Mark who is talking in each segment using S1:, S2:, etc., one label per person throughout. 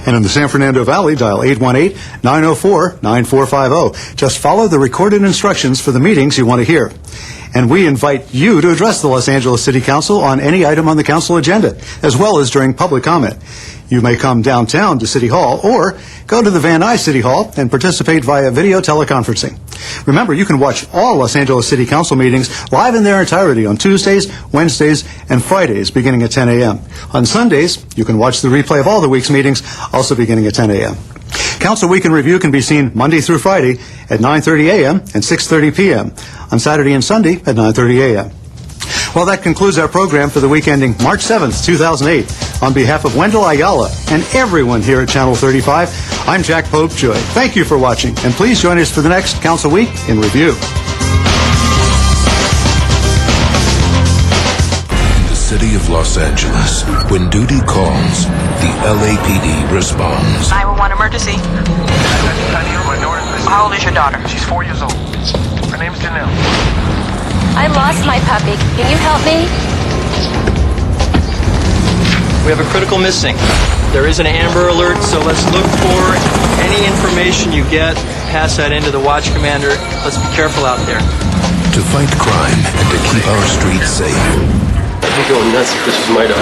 S1: And in the San Fernando Valley, dial 818-904-9450. Just follow the recorded instructions for the meetings you want to hear. And we invite you to address the Los Angeles City Council on any item on the council agenda, as well as during public comment. You may come downtown to City Hall or go to the Van Nuys City Hall and participate via video teleconferencing. Remember, you can watch all Los Angeles City Council meetings live in their entirety on Tuesdays, Wednesdays, and Fridays beginning at 10 a.m. On Sundays, you can watch the replay of all the week's meetings, also beginning at 10 a.m. Council Week in Review can be seen Monday through Friday at 9:30 a.m. and 6:30 p.m. on Saturday and Sunday at 9:30 a.m. Well, that concludes our program for the week ending March 7th, 2008. On behalf of Wendell Ayala and everyone here at Channel 35, I'm Jack Popejoy. Thank you for watching, and please join us for the next Council Week in Review.
S2: In the city of Los Angeles, when duty calls, the LAPD responds.
S3: 911 emergency. How old is your daughter?
S4: She's 4 years old. Her name's Janelle.
S5: I lost my puppy. Can you help me?
S6: We have a critical missing. There is an Amber Alert, so let's look for any information you get. Pass that into the watch commander. Let's be careful out there.
S2: To fight crime and to keep our streets safe.
S6: I'd be going nuts if this was my daughter.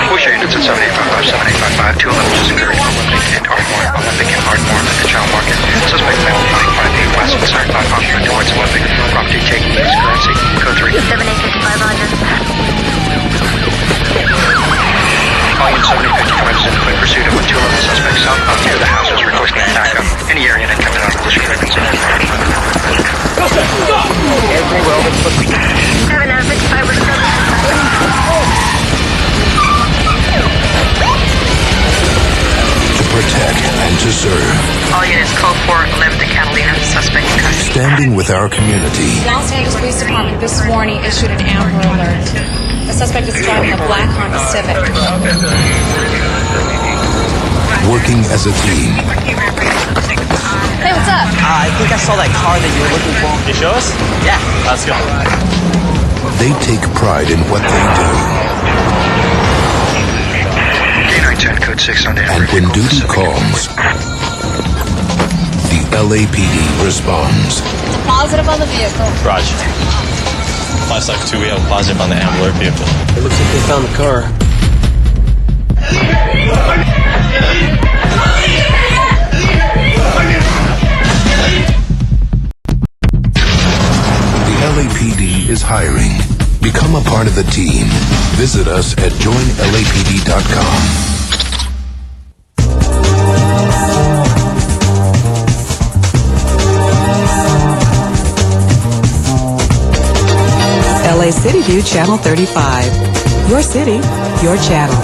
S4: Push units at 7855, 7855, 211 just occurred in Olympic and Ardmore at the Child Market. Suspect male 958 west of South Oxford towards Olympic. Property taken loose currency. Code 3.
S5: 7855, Roger.
S4: Volume 7055 is in quick pursuit of 211 suspects southbound near the houses requesting backup. Any area intended on this frequency.
S5: 7955, we're still
S2: Protect and to serve.
S3: All units, code 4, 11 to Catalina, suspect in custody.
S2: Standing with our community.
S7: Los Angeles Police Department this morning issued an Amber Alert. The suspect is driving a black Honda Civic.
S2: Working as a team.
S7: Hey, what's up?
S6: I think I saw that car that you were looking for. Can you show us? Yeah, let's go.
S2: They take pride in what they do.
S4: K910 code 6 on the
S2: And when duty calls, the LAPD responds.
S7: Positive on the vehicle.
S8: Roger. Last like 2, we have a positive on the Amber Alert vehicle.
S6: It looks like they found the car.
S2: The LAPD is hiring. Become a part of the team. Visit us at joinlapd.com.
S9: LA City View Channel 35. Your city, your channel.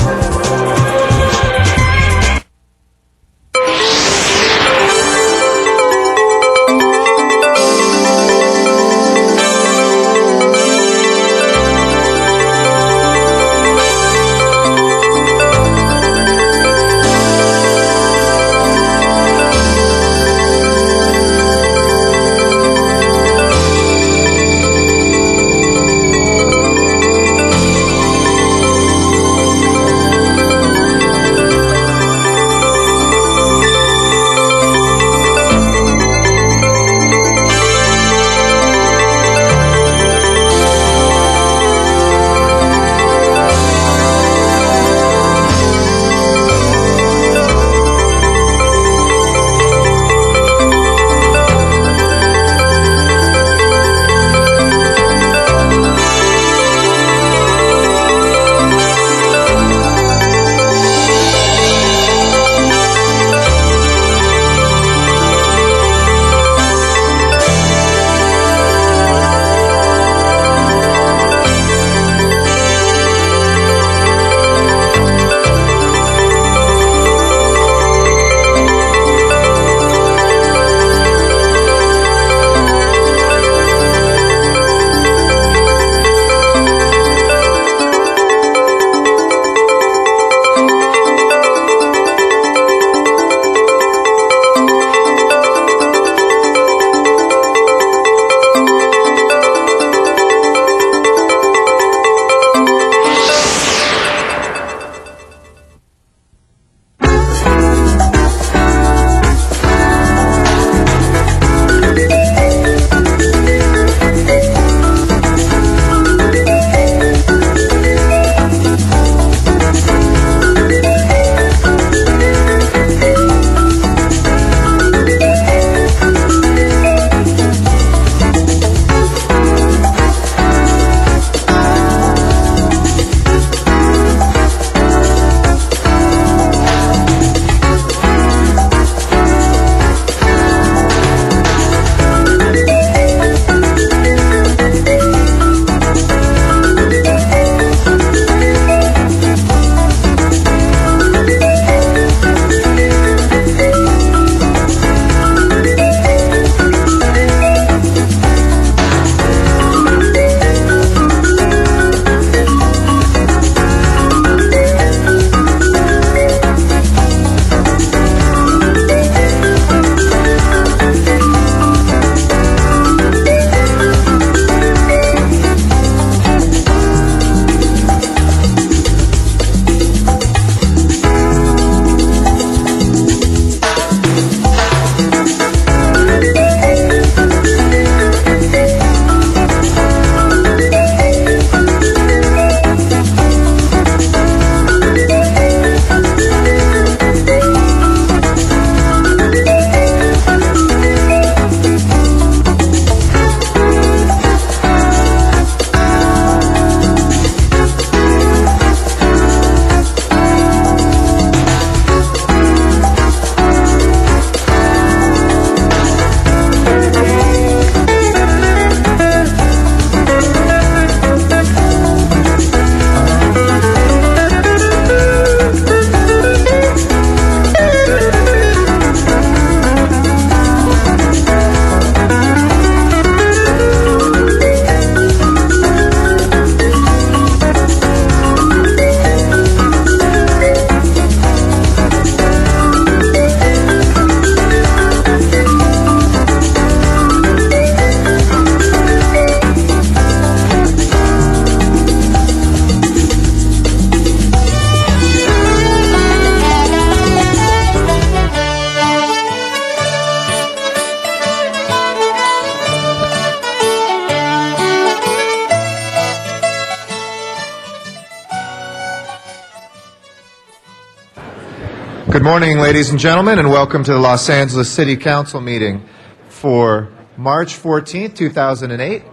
S10: Good morning, ladies and gentlemen, and welcome to the Los Angeles City Council meeting for March 14th, 2008.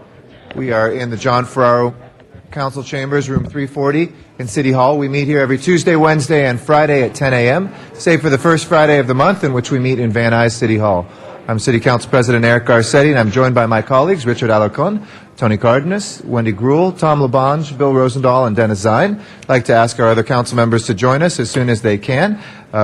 S10: We are in the John Ferraro Council Chambers, room 340 in City Hall. We meet here every Tuesday, Wednesday, and Friday at 10 a.m., save for the first Friday of the month, in which we meet in Van Nuys City Hall. I'm City Council President Eric Garcetti, and I'm joined by my colleagues Richard Alarcon, Tony Cardenas, Wendy Gruhl, Tom Labange, Bill Rosendahl, and Dennis Zine. I'd like to ask our other council members to join us as soon as they can.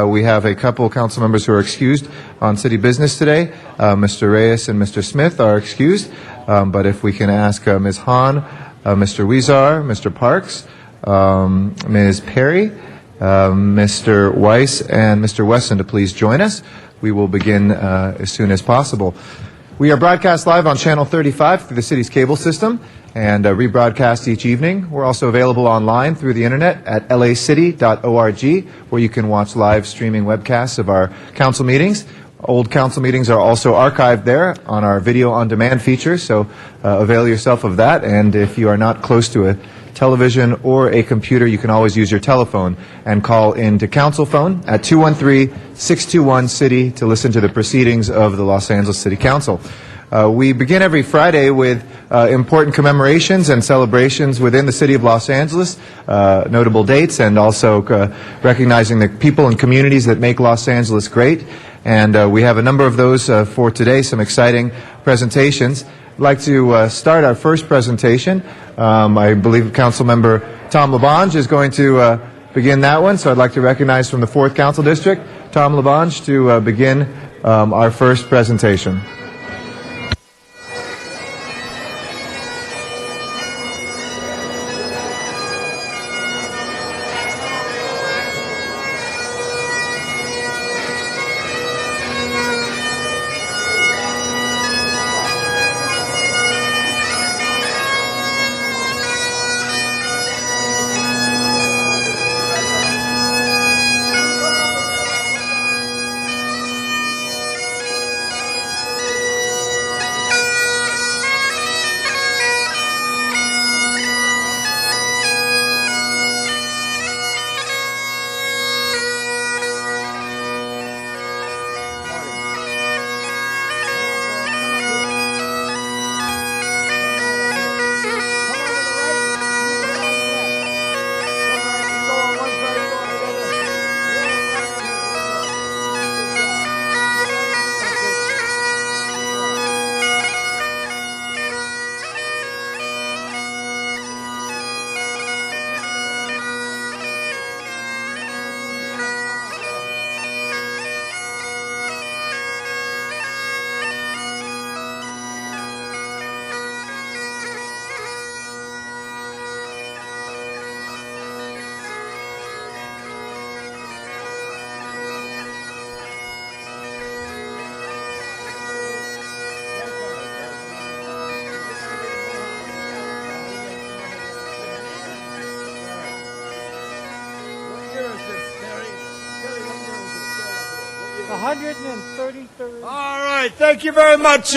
S10: We have a couple council members who are excused on city business today. Mr. Reyes and Mr. Smith are excused, but if we can ask Ms. Hahn, Mr. Weezar, Mr. Parks, Ms. Perry, Mr. Weiss, and Mr. Wesson to please join us. We will begin as soon as possible. We are broadcast live on Channel 35 through the city's cable system and rebroadcast each evening. We're also available online through the internet at lacity.org, where you can watch live streaming webcasts of our council meetings. Old council meetings are also archived there on our video on demand feature, so avail yourself of that. And if you are not close to a television or a computer, you can always use your telephone and call into council phone at 213-621-CITY to listen to the proceedings of the Los Angeles City Council. We begin every Friday with important commemorations and celebrations within the city of Los Angeles, notable dates, and also recognizing the people and communities that make Los Angeles great. And we have a number of those for today, some exciting presentations. I'd like to start our first presentation. I believe Council Member Tom Labange is going to begin that one, so I'd like to recognize from the 4th Council District, Tom Labange, to begin our first presentation.
S11: All right, thank you very much.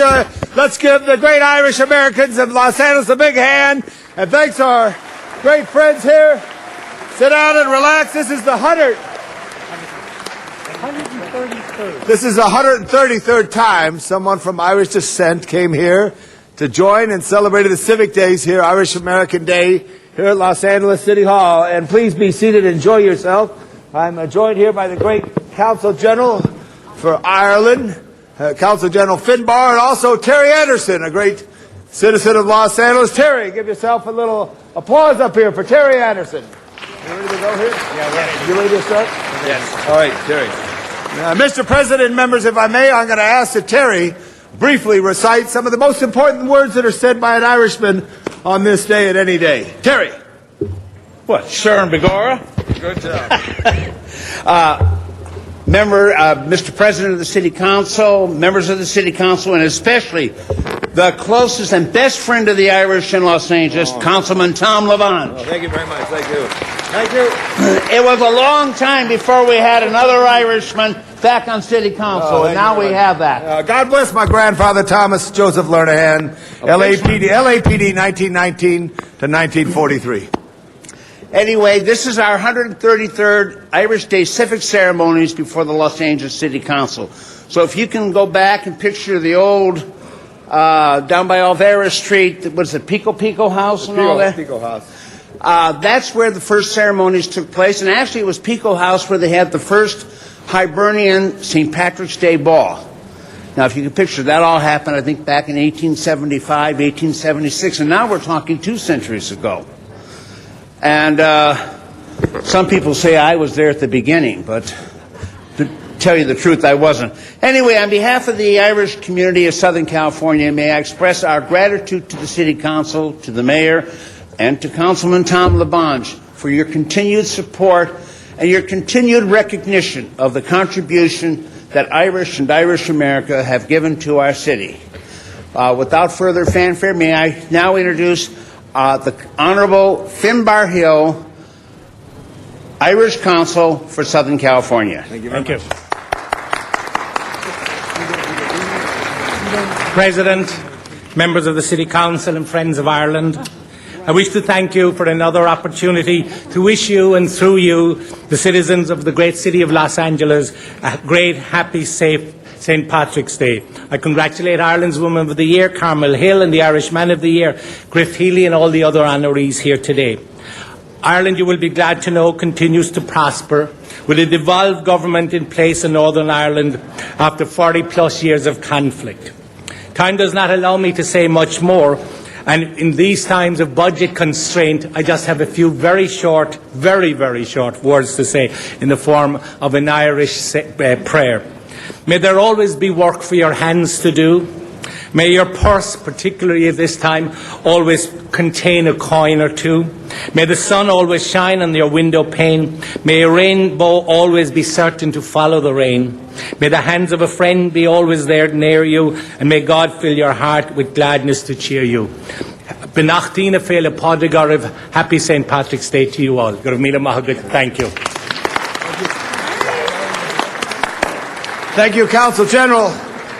S11: Let's give the great Irish Americans of Los Angeles a big hand. And thanks to our great friends here. Sit down and relax. This is the 133rd. This is the 133rd time someone from Irish descent came here to join and celebrated the Civic Days here, Irish American Day, here at Los Angeles City Hall. And please be seated and enjoy yourself. I'm joined here by the great Consul General for Ireland, Consul General Finbar, and also Terry Anderson, a great citizen of Los Angeles. Terry, give yourself a little applause up here for Terry Anderson. You ready to go here? Yeah, ready. You ready to start? Yes. All right, Terry. Mr. President and members, if I may, I'm going to ask that Terry briefly recite some of the most important words that are said by an Irishman on this day and any day. Terry.
S12: What, Sharon Begora?
S11: Good job.
S12: Mr. President of the City Council, members of the City Council, and especially the closest and best friend of the Irish in Los Angeles, Councilman Tom Labange.
S11: Oh, thank you very much. Thank you. Thank you.
S12: It was a long time before we had another Irishman back on City Council, and now we have that.
S11: God bless my grandfather, Thomas Joseph Lernahan, LAPD 1919 to 1943.
S12: Anyway, this is our 133rd Irish Day civic ceremonies before the Los Angeles City Council. So if you can go back and picture the old, down by Olvera Street, what is it, Pico House and all that?
S11: Pico House.
S12: That's where the first ceremonies took place, and actually it was Pico House where they had the first Hibernian St. Patrick's Day Ball. Now, if you can picture, that all happened, I think, back in 1875, 1876, and now we're talking 2 centuries ago. And some people say I was there at the beginning, but to tell you the truth, I wasn't. Anyway, on behalf of the Irish community of Southern California, may I express our gratitude to the City Council, to the Mayor, and to Councilman Tom LaBonge for your continued support and your continued recognition of the contribution that Irish and Irish America have given to our city. Without further fanfare, may I now introduce the Honorable Finbar Hill, Irish Consul for Southern California.
S11: Thank you very much.
S13: President, members of the City Council and friends of Ireland, I wish to thank you for another opportunity to wish you and through you, the citizens of the great city of Los Angeles, a great, happy, safe St. Patrick's Day. I congratulate Ireland's Woman of the Year, Carmel Hill, and the Irish Man of the Year, Griff Healy, and all the other honorees here today. Ireland, you will be glad to know, continues to prosper with a devolved government in place in Northern Ireland after 40-plus years of conflict. Time does not allow me to say much more, and in these times of budget constraint, I just have a few very short, very, very short words to say in the form of an Irish prayer. May there always be work for your hands to do. May your purse, particularly at this time, always contain a coin or two. May the sun always shine on your window pane. May a rainbow always be certain to follow the rain. May the hands of a friend be always there near you, and may God fill your heart with gladness to cheer you. Benachtina Fela Podigarov, happy St. Patrick's Day to you all. Thank you.
S11: Thank you, Council General.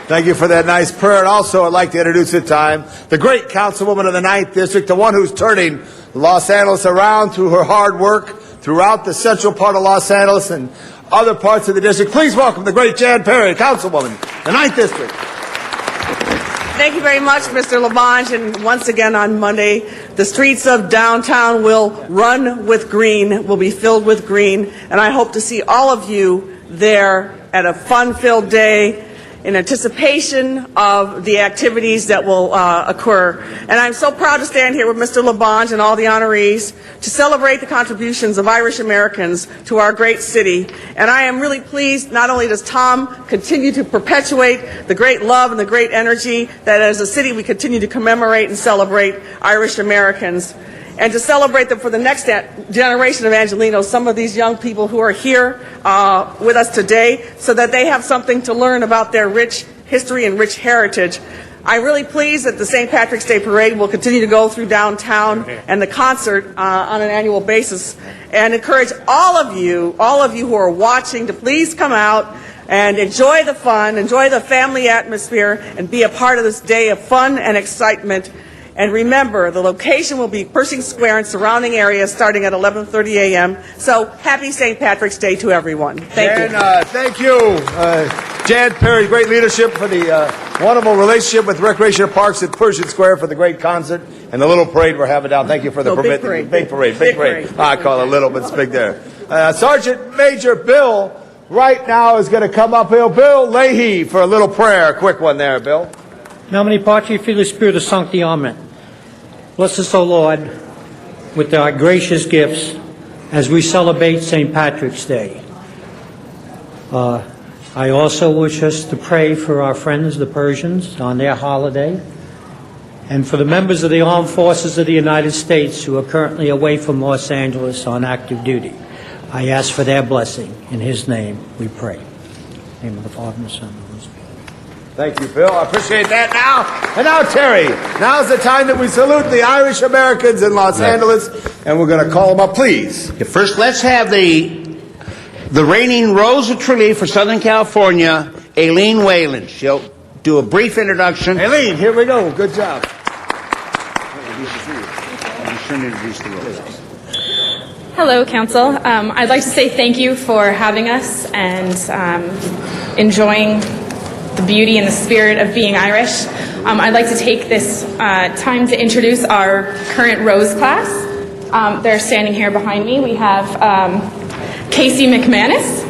S11: Thank you for that nice prayer. And also, I'd like to introduce at time the great Councilwoman of the 9th District, the one who's turning Los Angeles around through her hard work throughout the central part of Los Angeles and other parts of the district. Please welcome the great Jan Perry, Councilwoman, the 9th District.
S14: Thank you very much, Mr. LaBonge. And once again on Monday, the streets of downtown will run with green, will be filled with green. And I hope to see all of you there at a fun-filled day in anticipation of the activities that will occur. And I'm so proud to stand here with Mr. LaBonge and all the honorees to celebrate the contributions of Irish Americans to our great city. And I am really pleased, not only does Tom continue to perpetuate the great love and the great energy that as a city we continue to commemorate and celebrate Irish Americans, and to celebrate them for the next generation of Angelenos, some of these young people who are here with us today, so that they have something to learn about their rich history and rich heritage. I'm really pleased that the St. Patrick's Day Parade will continue to go through downtown and the concert on an annual basis, and encourage all of you who are watching to please come out and enjoy the fun, enjoy the family atmosphere, and be a part of this day of fun and excitement. And remember, the location will be Pershing Square and surrounding areas starting at 11:30 a.m. So happy St. Patrick's Day to everyone. Thank you.
S11: Thank you, Jan Perry. Great leadership for the wonderful relationship with Recreation Parks at Pershing Square for the great concert and the little parade we're having down. Thank you for the
S14: big parade.
S11: Big parade. I call it little, but it's big there. Sergeant Major Bill right now is going to come up here. Bill Leahy for a little prayer. A quick one there, Bill.
S15: Nomine Patri Filii Spiritus Sancti. Amen. Bless us, O Lord, with thy gracious gifts as we celebrate St. Patrick's Day. I also wish us to pray for our friends, the Persians, on their holiday, and for the members of the Armed Forces of the United States who are currently away from Los Angeles on active duty. I ask for their blessing. In His name we pray. In the name of the Father, and the Son, and the Holy Spirit.
S11: Thank you, Bill. I appreciate that. And now, Terry, now's the time that we salute the Irish Americans in Los Angeles, and we're going to call them up, please.
S12: First, let's have the reigning Rose of Tralee for Southern California, Aileen Whalen. She'll do a brief introduction.
S11: Aileen, here we go. Good job.
S16: Hello, Council. I'd like to say thank you for having us and enjoying the beauty and the spirit of being Irish. I'd like to take this time to introduce our current Rose class. They're standing here behind me. We have Casey McManus,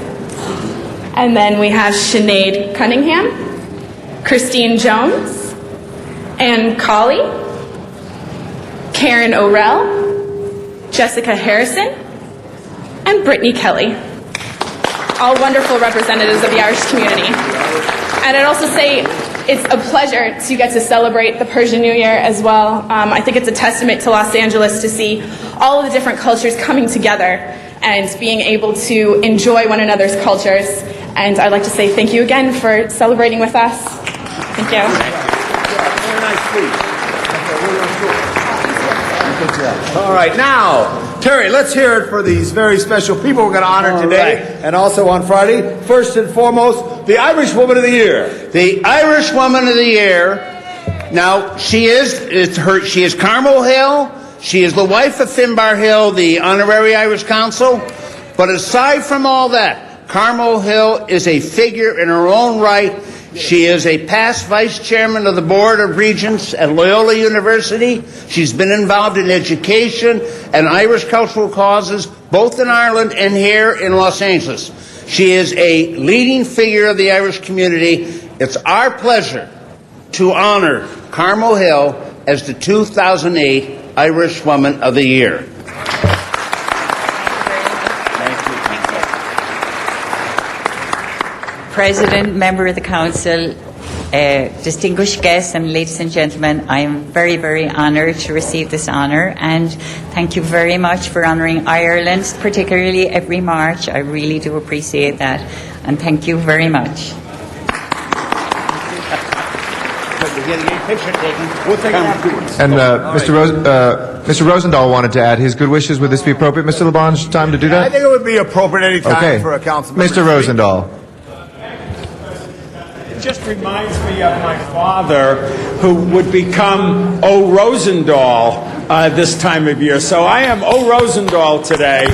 S16: and then we have Sinead Cunningham, Christine Jones, Ann Colley, Karen O'Rell, Jessica Harrison, and Brittany Kelly. All wonderful representatives of the Irish community. And I'd also say it's a pleasure to get to celebrate the Persian New Year as well. I think it's a testament to Los Angeles to see all of the different cultures coming together and being able to enjoy one another's cultures. And I'd like to say thank you again for celebrating with us. Thank you.
S11: Very nice speech. All right, now, Terry, let's hear it for these very special people we're going to honor today and also on Friday. First and foremost, the Irish Woman of the Year.
S12: The Irish Woman of the Year. Now, she is Carmel Hill. She is the wife of Finbar Hill, the honorary Irish consul. But aside from all that, Carmel Hill is a figure in her own right. She is a past vice chairman of the Board of Regents at Loyola University. She's been involved in education and Irish cultural causes, both in Ireland and here in Los Angeles. She is a leading figure of the Irish community. It's our pleasure to honor Carmel Hill as the 2008 Irish Woman of the Year.
S17: President, member of the Council, distinguished guests and ladies and gentlemen, I am very, very honoured to receive this honour, and thank you very much for honouring Ireland, particularly every March. I really do appreciate that, and thank you very much.
S10: And Mr. Rosendahl wanted to add his good wishes. Would this be appropriate, Mr. Labange? Time to do that?
S11: I think it would be appropriate any time for a council member.
S10: Mr. Rosendahl.
S18: It just reminds me of my father, who would become O. Rosendahl this time of year. So I am O. Rosendahl today.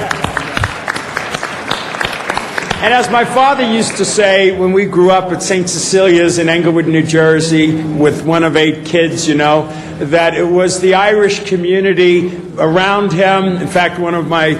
S18: And as my father used to say when we grew up at St. Cecilia's in Englewood, New Jersey, with one of 8 kids, you know, that it was the Irish community around him. In fact, one of my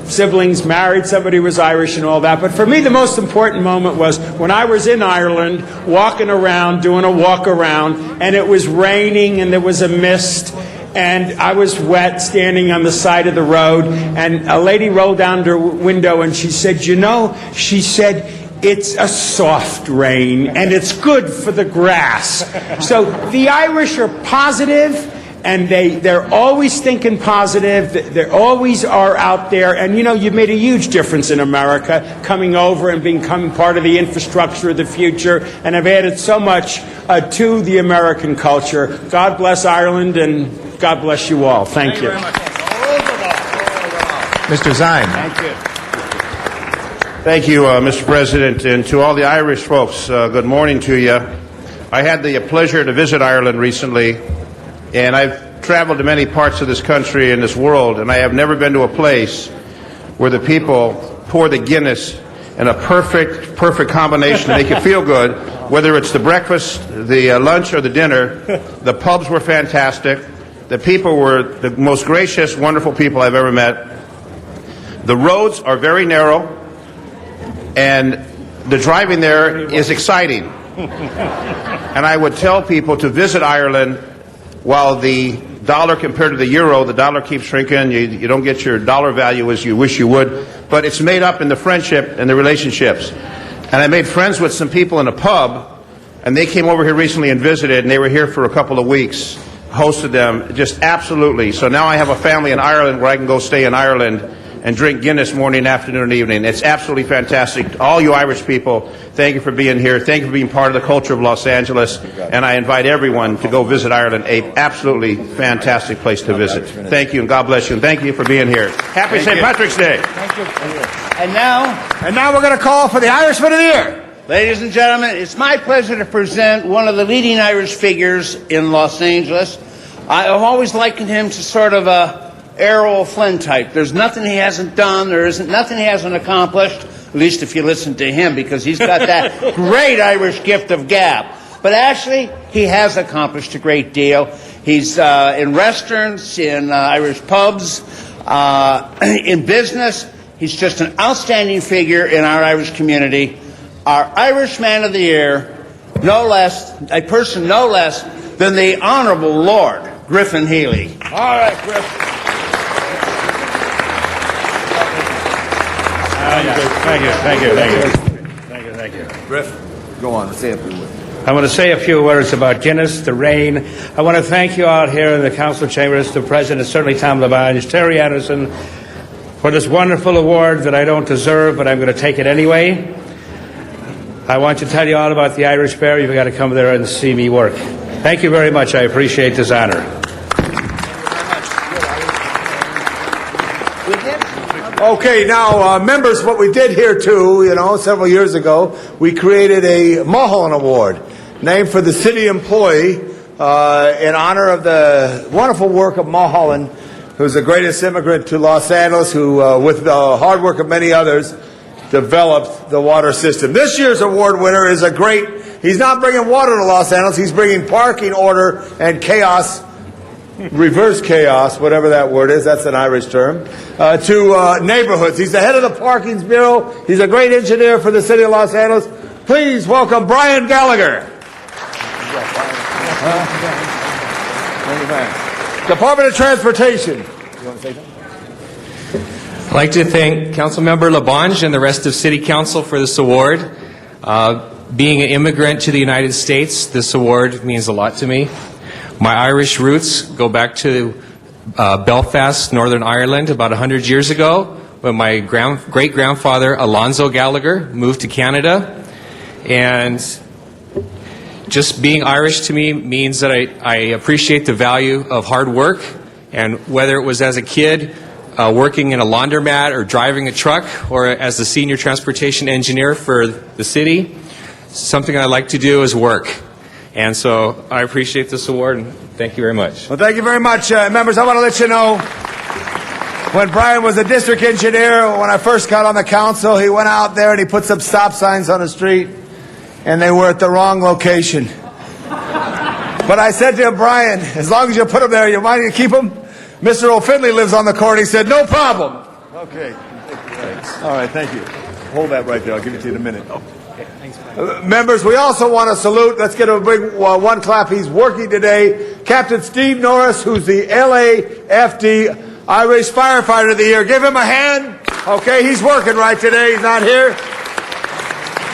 S18: siblings married somebody who was Irish and all that. But for me, the most important moment was when I was in Ireland, walking around, doing a walk around, and it was raining and there was a mist, and I was wet standing on the side of the road, and a lady rolled down her window and she said, you know, she said, it's a soft rain and it's good for the grass. So the Irish are positive, and they're always thinking positive. They always are out there. And, you know, you've made a huge difference in America, coming over and becoming part of the infrastructure of the future, and have added so much to the American culture. God bless Ireland, and God bless you all. Thank you.
S10: Mr. Zine.
S19: Thank you. Thank you, Mr. President, and to all the Irish folks, good morning to you. I had the pleasure to visit Ireland recently, and I've traveled to many parts of this country and this world, and I have never been to a place where the people pour the Guinness in a perfect combination to make you feel good, whether it's the breakfast, the lunch, or the dinner. The pubs were fantastic. The people were the most gracious, wonderful people I've ever met. The roads are very narrow, and the driving there is exciting. And I would tell people to visit Ireland. While the dollar compared to the euro, the dollar keeps shrinking. You don't get your dollar value as you wish you would. But it's made up in the friendship and the relationships. And I made friends with some people in a pub, and they came over here recently and visited, and they were here for a couple of weeks. Hosted them, just absolutely. So now I have a family in Ireland where I can go stay in Ireland and drink Guinness morning, afternoon, and evening. It's absolutely fantastic. All you Irish people, thank you for being here. Thank you for being part of the culture of Los Angeles. And I invite everyone to go visit Ireland, an absolutely fantastic place to visit. Thank you, and God bless you. And thank you for being here. Happy St. Patrick's Day.
S12: Thank you. And now we're
S11: going to call for the Irishman of the Year.
S12: Ladies and gentlemen, it's my pleasure to present one of the leading Irish figures in Los Angeles. I've always likened him to sort of a Errol Flynn type. There's nothing he hasn't done. There isn't nothing he hasn't accomplished, at least if you listen to him, because he's got that great Irish gift of gab. But actually, he has accomplished a great deal. He's in restaurants, in Irish pubs, in business. He's just an outstanding figure in our Irish community. Our Irish Man of the Year, no less, a person no less than the Honorable Lord Griffin Healy. All right, Griffin.
S20: Thank you.
S11: Griff, go on, say a few words.
S20: I want to say a few words about Guinness, the rain. I want to thank you all here in the council chambers, the president, certainly Tom Labange, Terry Anderson, for this wonderful award that I don't deserve, but I'm going to take it anyway. I want to tell you all about the Irish Bear. You've got to come there and see me work. Thank you very much. I appreciate this honor.
S11: Okay, now, members, what we did here too, several years ago, we created a Mulholland Award named for the city employee in honor of the wonderful work of Mulholland, who's the greatest immigrant to Los Angeles, who, with the hard work of many others, developed the water system. This year's award winner is he's not bringing water to Los Angeles, he's bringing parking order and chaos, reverse chaos, whatever that word is, that's an Irish term, to neighborhoods. He's the head of the Parkings Bureau. He's a great engineer for the city of Los Angeles. Please welcome Brian Gallagher. Department of Transportation. You want to say something?
S21: I'd like to thank Councilmember Labange and the rest of City Council for this award. Being an immigrant to the United States, this award means a lot to me. My Irish roots go back to Belfast, Northern Ireland, about 100 years ago, when my great-grandfather, Alonzo Gallagher, moved to Canada. And just being Irish to me means that I appreciate the value of hard work, and whether it was as a kid working in a laundromat or driving a truck, or as the senior transportation engineer for the city, something I like to do is work. And so I appreciate this award, and thank you very much.
S11: Well, thank you very much. Members, I want to let you know, when Brian was a district engineer, when I first got on the council, he went out there and he put some stop signs on the street, and they were at the wrong location. But I said to him, Brian, as long as you put them there, you mind you keep them? Mr. O'Finley lives on the court. He said, no problem. Okay. All right, thank you. Hold that right there. I'll give it to you in a minute. Members, we also want to salute, let's get a big one clap. He's working today. Captain Steve Norris, who's the LAFD Irish Firefighter of the Year. Give him a hand. Okay, he's working right today. He's not here.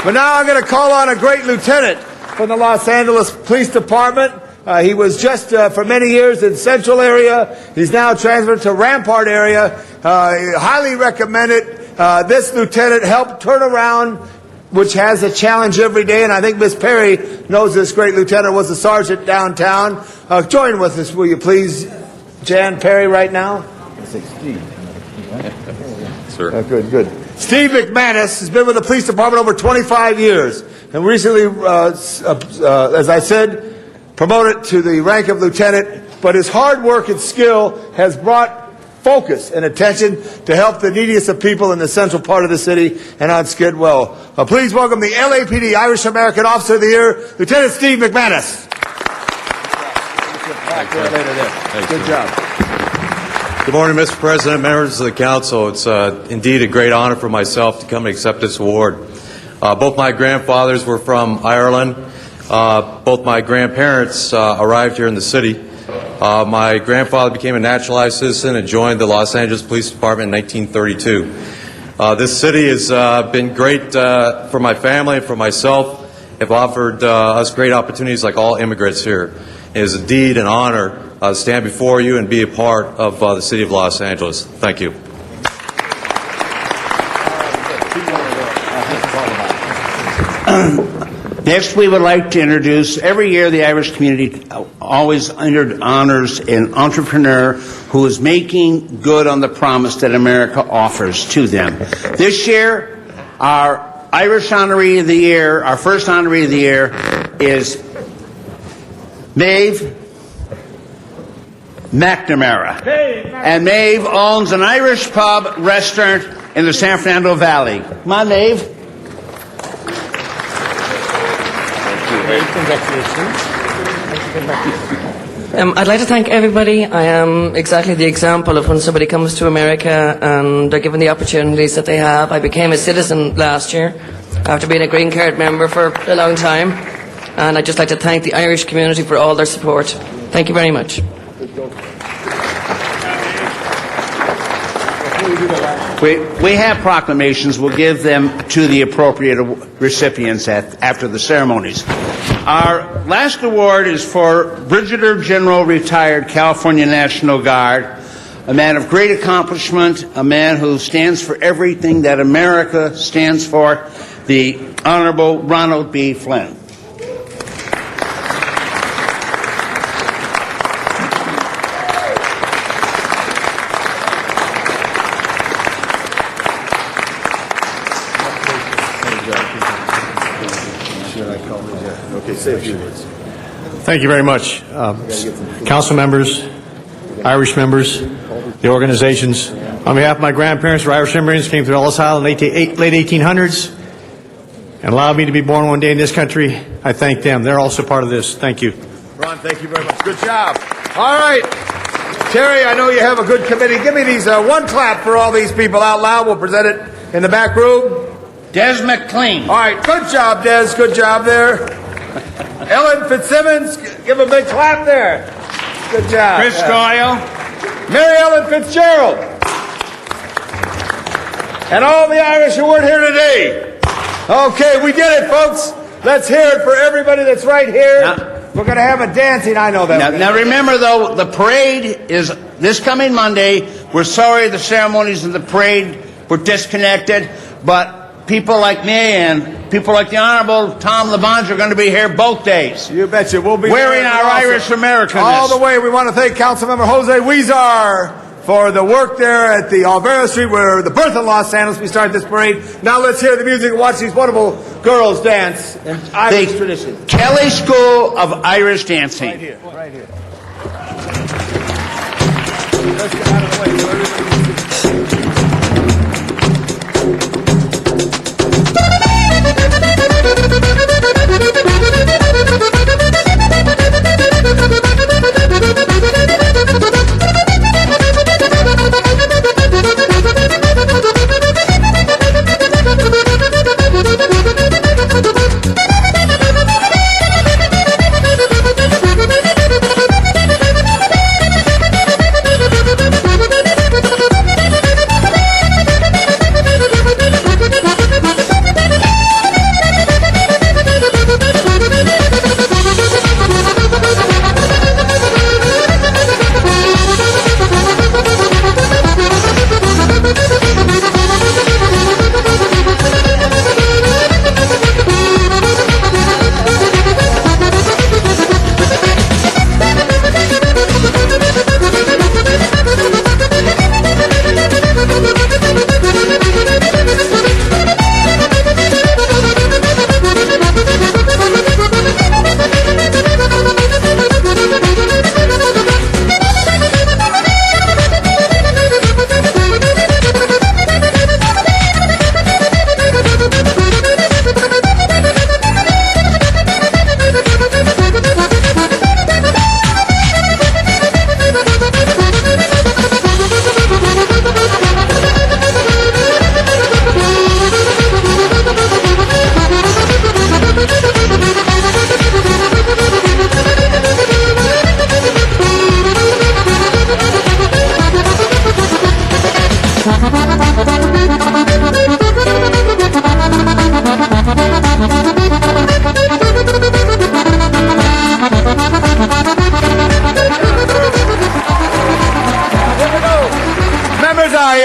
S11: But now I'm going to call on a great lieutenant from the Los Angeles Police Department. He was just for many years in Central area. He's now transferred to Rampart area. Highly recommend it. This lieutenant helped turn around, which has a challenge every day, and I think Miss Perry knows this great lieutenant was a sergeant downtown. Join with us, will you please, Jan Perry, right now?
S21: Sir.
S11: Good. Steve McManus has been with the police department over 25 years, and recently, as I said, promoted to the rank of lieutenant, but his hard work and skill has brought focus and attention to help the neediest of people in the central part of the city and on Skidwell. Please welcome the LAPD Irish American Officer of the Year, Lieutenant Steve McManus. Good job.
S22: Good morning, Mr. President, members of the council. It's indeed a great honor for myself to come and accept this award. Both my grandfathers were from Ireland. Both my grandparents arrived here in the city. My grandfather became a naturalized citizen and joined the Los Angeles Police Department in 1932. This city has been great for my family and for myself. Have offered us great opportunities like all immigrants here. It is indeed an honor to stand before you and be a part of the city of Los Angeles. Thank you.
S12: Next, we would like to introduce, every year the Irish community always honors an entrepreneur who is making good on the promise that America offers to them. This year, our Irish honoree of the year, our first honoree of the year is Maeve McNamara. And Maeve owns an Irish pub restaurant in the San Fernando Valley. Come on, Maeve.
S1: I'd like to thank everybody. I am exactly the example of when somebody comes to America and they're given the opportunities that they have. I became a citizen last year after being a green card member for a long time. And I'd just like to thank the Irish community for all their support. Thank you very much.
S12: We have proclamations. We'll give them to the appropriate recipients after the ceremonies. Our last award is for Brigadier General retired California National Guard, a man of great accomplishment, a man who stands for everything that America stands for, the Honorable Ronald B. Flynn.
S5: Thank you very much. Council members, Irish members, the organizations. On behalf of my grandparents, who were Irish immigrants, came to Ellis Island in the late 1800s and allowed me to be born one day in this country. I thank them. They're also part of this. Thank you.
S11: Ron, thank you very much. Good job. All right. Terry, I know you have a good committee. Give me these one clap for all these people out loud. We'll present it in the back room.
S12: Des McLean.
S11: All right. Good job, Des. Good job there. Ellen Fitzsimmons, give a big clap there. Good job.
S12: Chris Doyle.
S11: Mary Ellen Fitzgerald. And all the Irish who weren't here today. Okay, we did it, folks. Let's hear it for everybody that's right here. We're going to have a dancing. I know that.
S12: Now remember, though, the parade is this coming Monday. We're sorry the ceremonies of the parade were disconnected, but people like me and people like the Honorable Tom LaBonge are going to be here both days.
S11: You betcha. We'll be
S12: wearing our Irish Americanness.
S11: All the way. We want to thank Councilmember Jose Huizar for the work there at the Olvera Street, where the birth of Los Angeles. We started this parade. Now let's hear the music and watch these wonderful girls dance in Irish tradition.
S12: Kelly School of Irish Dancing.
S11: Right here. Right here. Let's get out of the way so everybody can see.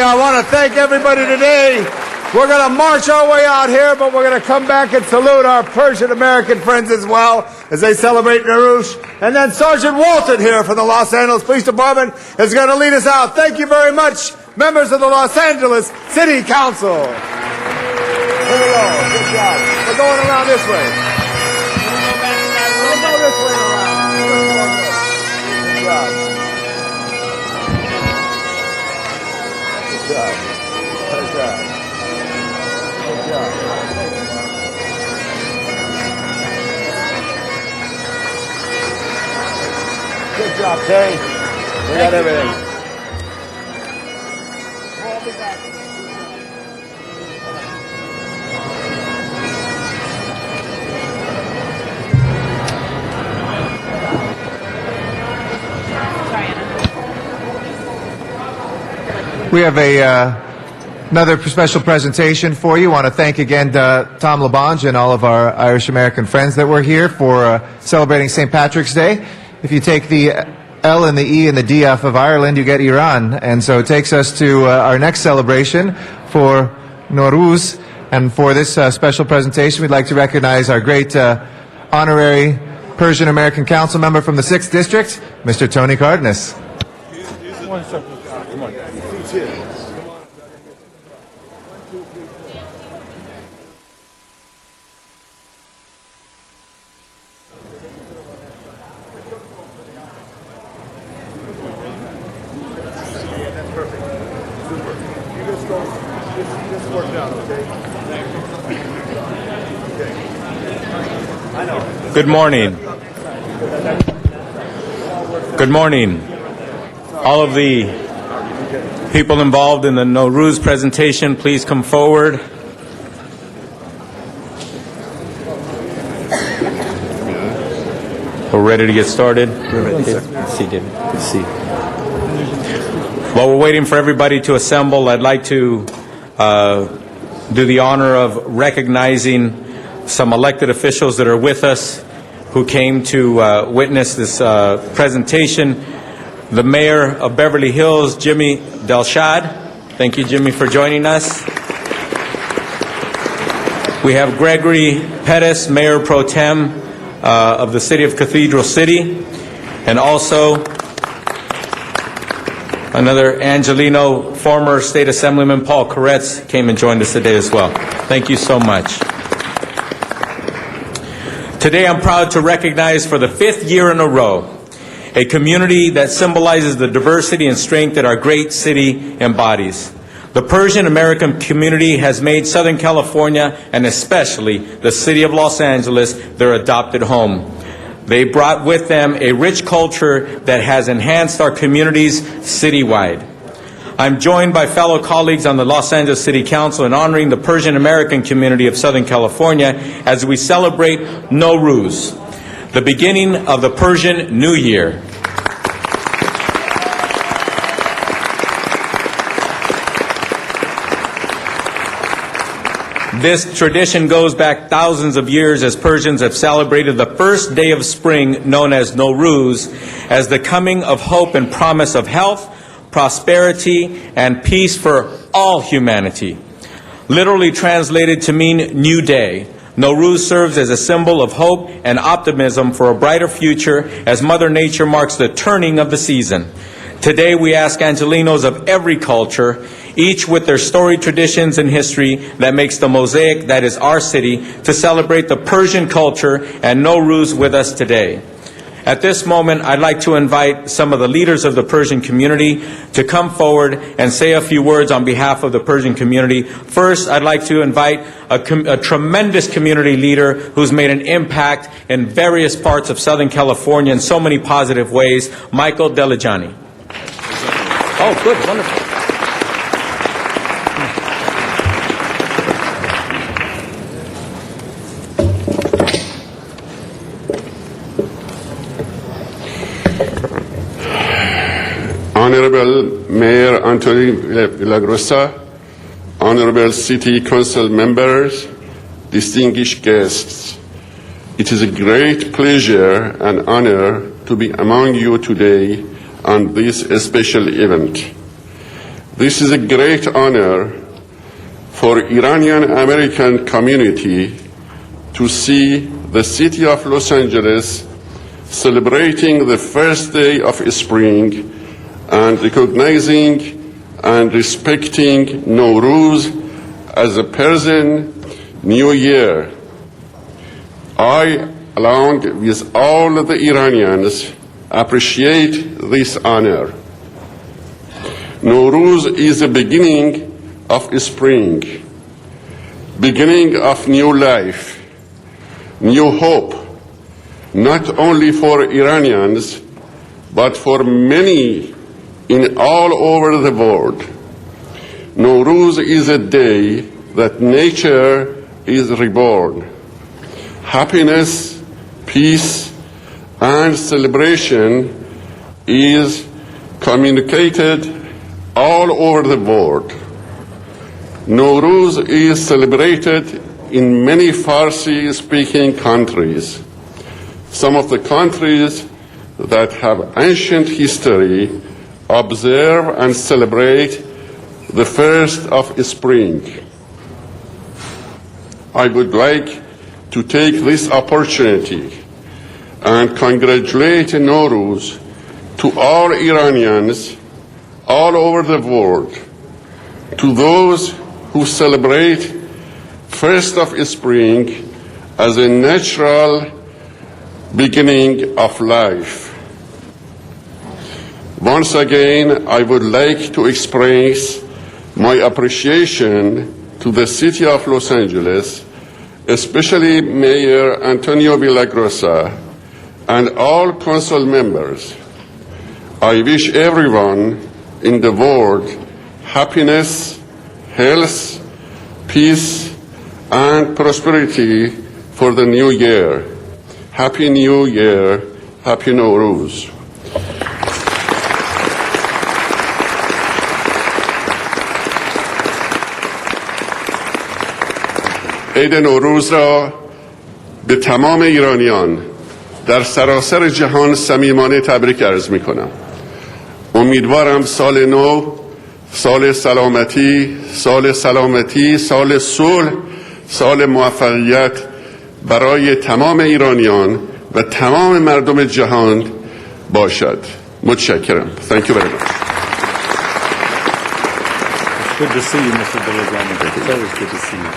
S11: I want to thank everybody today. We're going to march our way out here, but we're going to come back and salute our Persian-American friends as well as they celebrate Nowruz. And then Sergeant Walton here from the Los Angeles Police Department is going to lead us out. Thank you very much, members of the Los Angeles City Council. Here we go. Good job. We're going around this way. We'll go this way around. Good job. job. Good job. Good job. Good job, Terry. We got everything.
S10: We have another special presentation for you. I want to thank again Tom LaBonge and all of our Irish American friends that were here for celebrating St. Patrick's Day. If you take the L and the E and the D off of Ireland, you get Iran. And so it takes us to our next celebration for Nowruz. And for this special presentation, we'd like to recognize our great honorary Persian American Council member from the 6th District, Mr. Tony Cardenas.
S3: Good morning. Good morning. All of the people involved in the Nowruz presentation, please come forward. We're ready to get started. While we're waiting for everybody to assemble, I'd like to do the honor of recognizing some elected officials that are with us who came to witness this presentation. The Mayor of Beverly Hills, Jimmy Delshad. Thank you, Jimmy, for joining us. We have Gregory Pettis, Mayor Pro Tem of the City of Cathedral City, and also another Angelino, former State Assemblyman Paul Koretz came and joined us today as well. Thank you so much. Today I'm proud to recognize for the 5th year in a row a community that symbolizes the diversity and strength that our great city embodies. The Persian American community has made Southern California, and especially the city of Los Angeles, their adopted home. They brought with them a rich culture that has enhanced our communities citywide. I'm joined by fellow colleagues on the Los Angeles City Council in honoring the Persian American community of Southern California as we celebrate Nowruz, the beginning of the Persian New Year. This tradition goes back thousands of years as Persians have celebrated the first day of spring, known as Nowruz, as the coming of hope and promise of health, prosperity, and peace for all humanity. Literally translated to mean new day, Nowruz serves as a symbol of hope and optimism for a brighter future as Mother Nature marks the turning of the season. Today we ask Angelinos of every culture, each with their storied traditions and history that makes the mosaic that is our city, to celebrate the Persian culture and Nowruz with us today. At this moment, I'd like to invite some of the leaders of the Persian community to come forward and say a few words on behalf of the Persian community. First, I'd like to invite a tremendous community leader who's made an impact in various parts of Southern California in so many positive ways, Michael Delajani. Oh, good, wonderful.
S4: Honorable Mayor Anthony Villagrosa, Honorable City Council members, distinguished guests, it is a great pleasure and honor to be among you today on this special event. This is a great honor for Iranian American community to see the city of Los Angeles celebrating the first day of spring and recognizing and respecting Nowruz as a Persian New Year. I, along with all of the Iranians, appreciate this honor. Nowruz is the beginning of spring, beginning of new life, new hope, not only for Iranians, but for many in all over the world. Nowruz is a day that nature is reborn. Happiness, peace, and celebration is communicated all over the world. Nowruz is celebrated in many Farsi-speaking countries. Some of the countries that have ancient history observe and celebrate the first of spring. I would like to take this opportunity and congratulate Nowruz to all Iranians all over the world, to those who celebrate first of spring as a natural beginning of life. Once again, I would like to express my appreciation to the City of Los Angeles, especially Mayor Antonio Villagrosa and all council members. I wish everyone in the world happiness, health, peace, and prosperity for the new year. Happy New Year, Happy Nowruz. عید نوروز را به تمام ایرانیان در سراسر جهان صمیمانه تبریک عرض می کنم. امیدوارم سال نو، سال سلامتی، سال صلح، سال موفقیت برای تمام ایرانیان و تمام مردم جهان باشد. متشکرم. Thank you very much.
S3: It's good to see you, Mr. Delajani. It's always good to see you.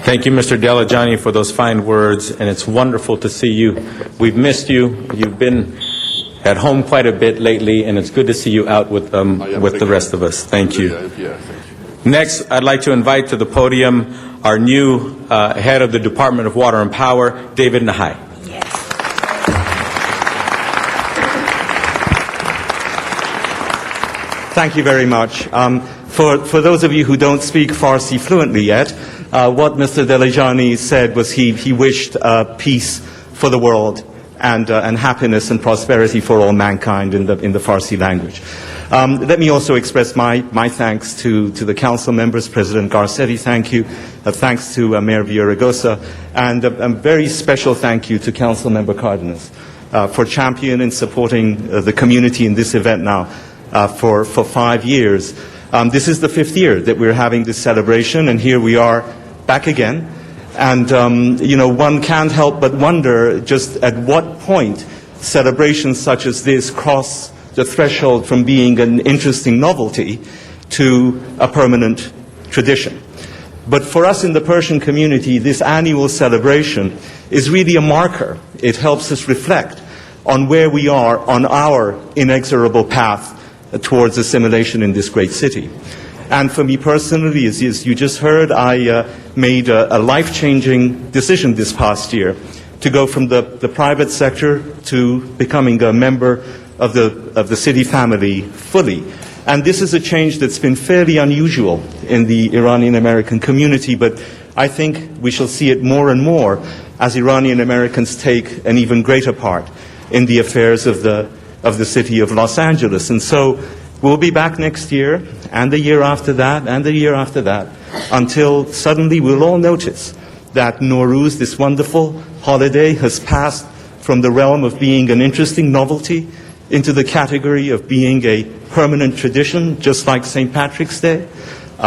S3: Thank you, Mr. Delajani, for those fine words, and it's wonderful to see you. We've missed you. You've been at home quite a bit lately, and it's good to see you out with the rest of us. Thank you. Next, I'd like to invite to the podium our new head of the Department of Water and Power, David Nahai.
S7: Thank you very much. For those of you who don't speak Farsi fluently yet, what Mr. Delajani said was he wished peace for the world and happiness and prosperity for all mankind in the Farsi language. Let me also express my thanks to the council members, President Garcetti, thank you. Thanks to Mayor Villaraigosa, and a very special thank you to Council Member Cardenas for championing and supporting the community in this event now for 5 years. This is the 5th year that we're having this celebration, and here we are back again. And, one can't help but wonder just at what point celebrations such as this cross the threshold from being an interesting novelty to a permanent tradition. But for us in the Persian community, this annual celebration is really a marker. It helps us reflect on where we are on our inexorable path towards assimilation in this great city. And for me personally, as you just heard, I made a life-changing decision this past year to go from the private sector to becoming a member of the city family fully. And this is a change that's been fairly unusual in the Iranian-American community, but I think we shall see it more and more as Iranian Americans take an even greater part in the affairs of the city of Los Angeles. And so we'll be back next year, and the year after that, and the year after that, until suddenly we'll all notice that Nowruz, this wonderful holiday, has passed from the realm of being an interesting novelty into the category of being a permanent tradition, just like St. Patrick's Day,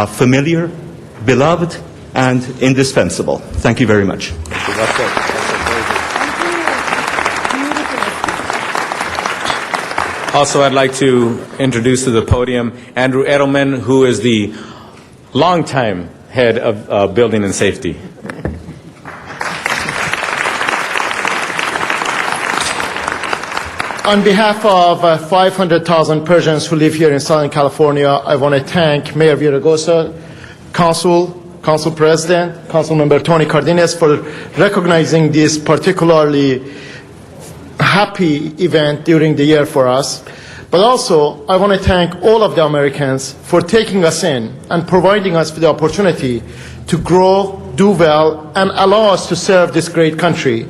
S7: familiar, beloved, and indispensable. Thank you very much.
S3: Also, I'd like to introduce to the podium Andrew Edelman, who is the longtime head of Building and Safety.
S6: On behalf of 500,000 Persians who live here in Southern California, I want to thank Mayor Villaraigosa, Council President, Councilmember Tony Cardenas for recognizing this particularly happy event during the year for us. But also, I want to thank all of the Americans for taking us in and providing us with the opportunity to grow, do well, and allow us to serve this great country.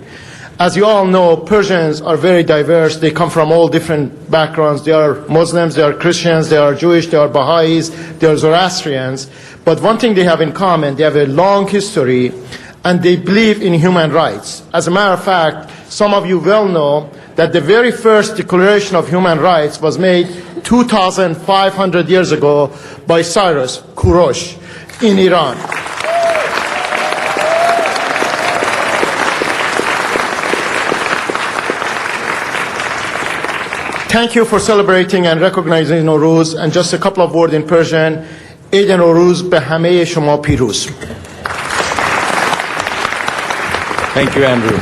S6: As you all know, Persians are very diverse. They come from all different backgrounds. They are Muslims, they are Christians, they are Jewish, they are Baha'is, they are Zoroastrians. But one thing they have in common, they have a long history, and they believe in human rights. As a matter of fact, some of you well know that the very first Declaration of Human Rights was made 2,500 years ago by Cyrus Kourosh in Iran. Thank you for celebrating and recognizing Nowruz. And just a couple of words in Persian. Eid Nowruz be hame shoma piruz.
S3: Thank you, Andrew.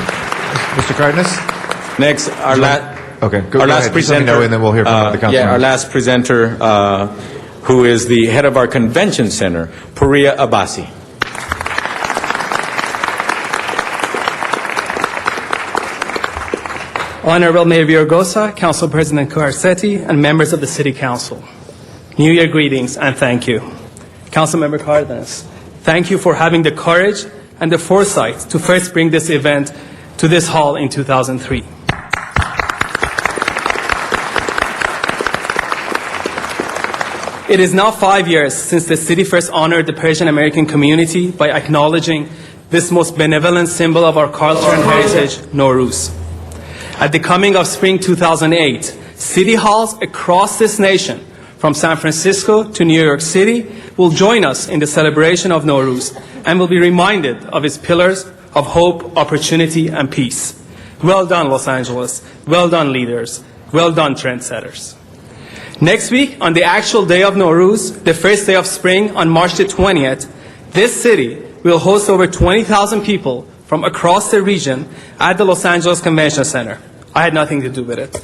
S10: Mr. Cardenas?
S3: Next, our last
S10: ahead.
S3: presenter,
S10: and then we'll hear from the council
S3: our
S10: members.
S3: last presenter, who is the head of our convention center, Puriya Abbasi.
S8: Honorable Mayor Villaraigosa, Council President Garcetti, and members of the City Council. New Year greetings and thank you. Councilmember Cardenas, thank you for having the courage and the foresight to first bring this event to this hall in 2003. It is now 5 years since the city first honored the Persian American community by acknowledging this most benevolent symbol of our culture and heritage, Nowruz. At the coming of spring 2008, city halls across this nation, from San Francisco to New York City, will join us in the celebration of Nowruz and will be reminded of its pillars of hope, opportunity, and peace. Well done, Los Angeles. Well done, leaders. Well done, trendsetters. Next week, on the actual day of Nowruz, the first day of spring, on March the 20th, this city will host over 20,000 people from across the region at the Los Angeles Convention Center. I had nothing to do with it.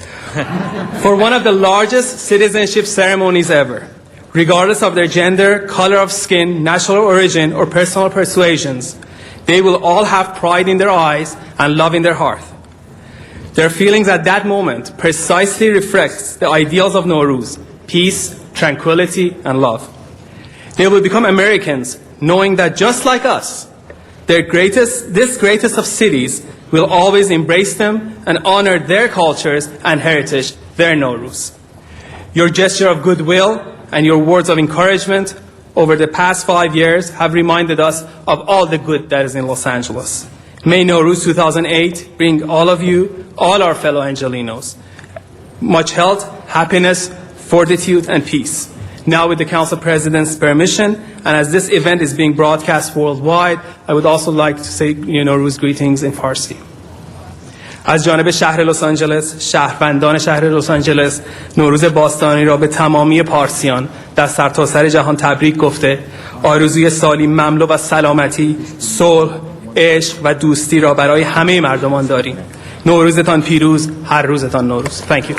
S8: For one of the largest citizenship ceremonies ever. Regardless of their gender, color of skin, national origin, or personal persuasions, they will all have pride in their eyes and love in their heart. Their feelings at that moment precisely reflects the ideals of Nowruz: peace, tranquility, and love. They will become Americans knowing that just like us, this greatest of cities will always embrace them and honor their cultures and heritage, their Nowruz. Your gesture of goodwill and your words of encouragement over the past 5 years have reminded us of all the good that is in Los Angeles. May Nowruz 2008 bring all of you, all our fellow Angelinos, much health, happiness, fortitude, and peace. Now, with the Council President's permission, and as this event is being broadcast worldwide, I would also like to say Nowruz greetings in Farsi. از جانب شهر لس آنجلس، شهروندان شهر لس آنجلس، نوروز باستانی را به تمامی پارسیان در سرتاسر جهان تبریک گفته، آرزوی سالی مملو و سلامتی، صلح، عشق و دوستی را برای همه مردمان داریم. نوروزتان پیروز، هر روزتان نوروز. Thank you.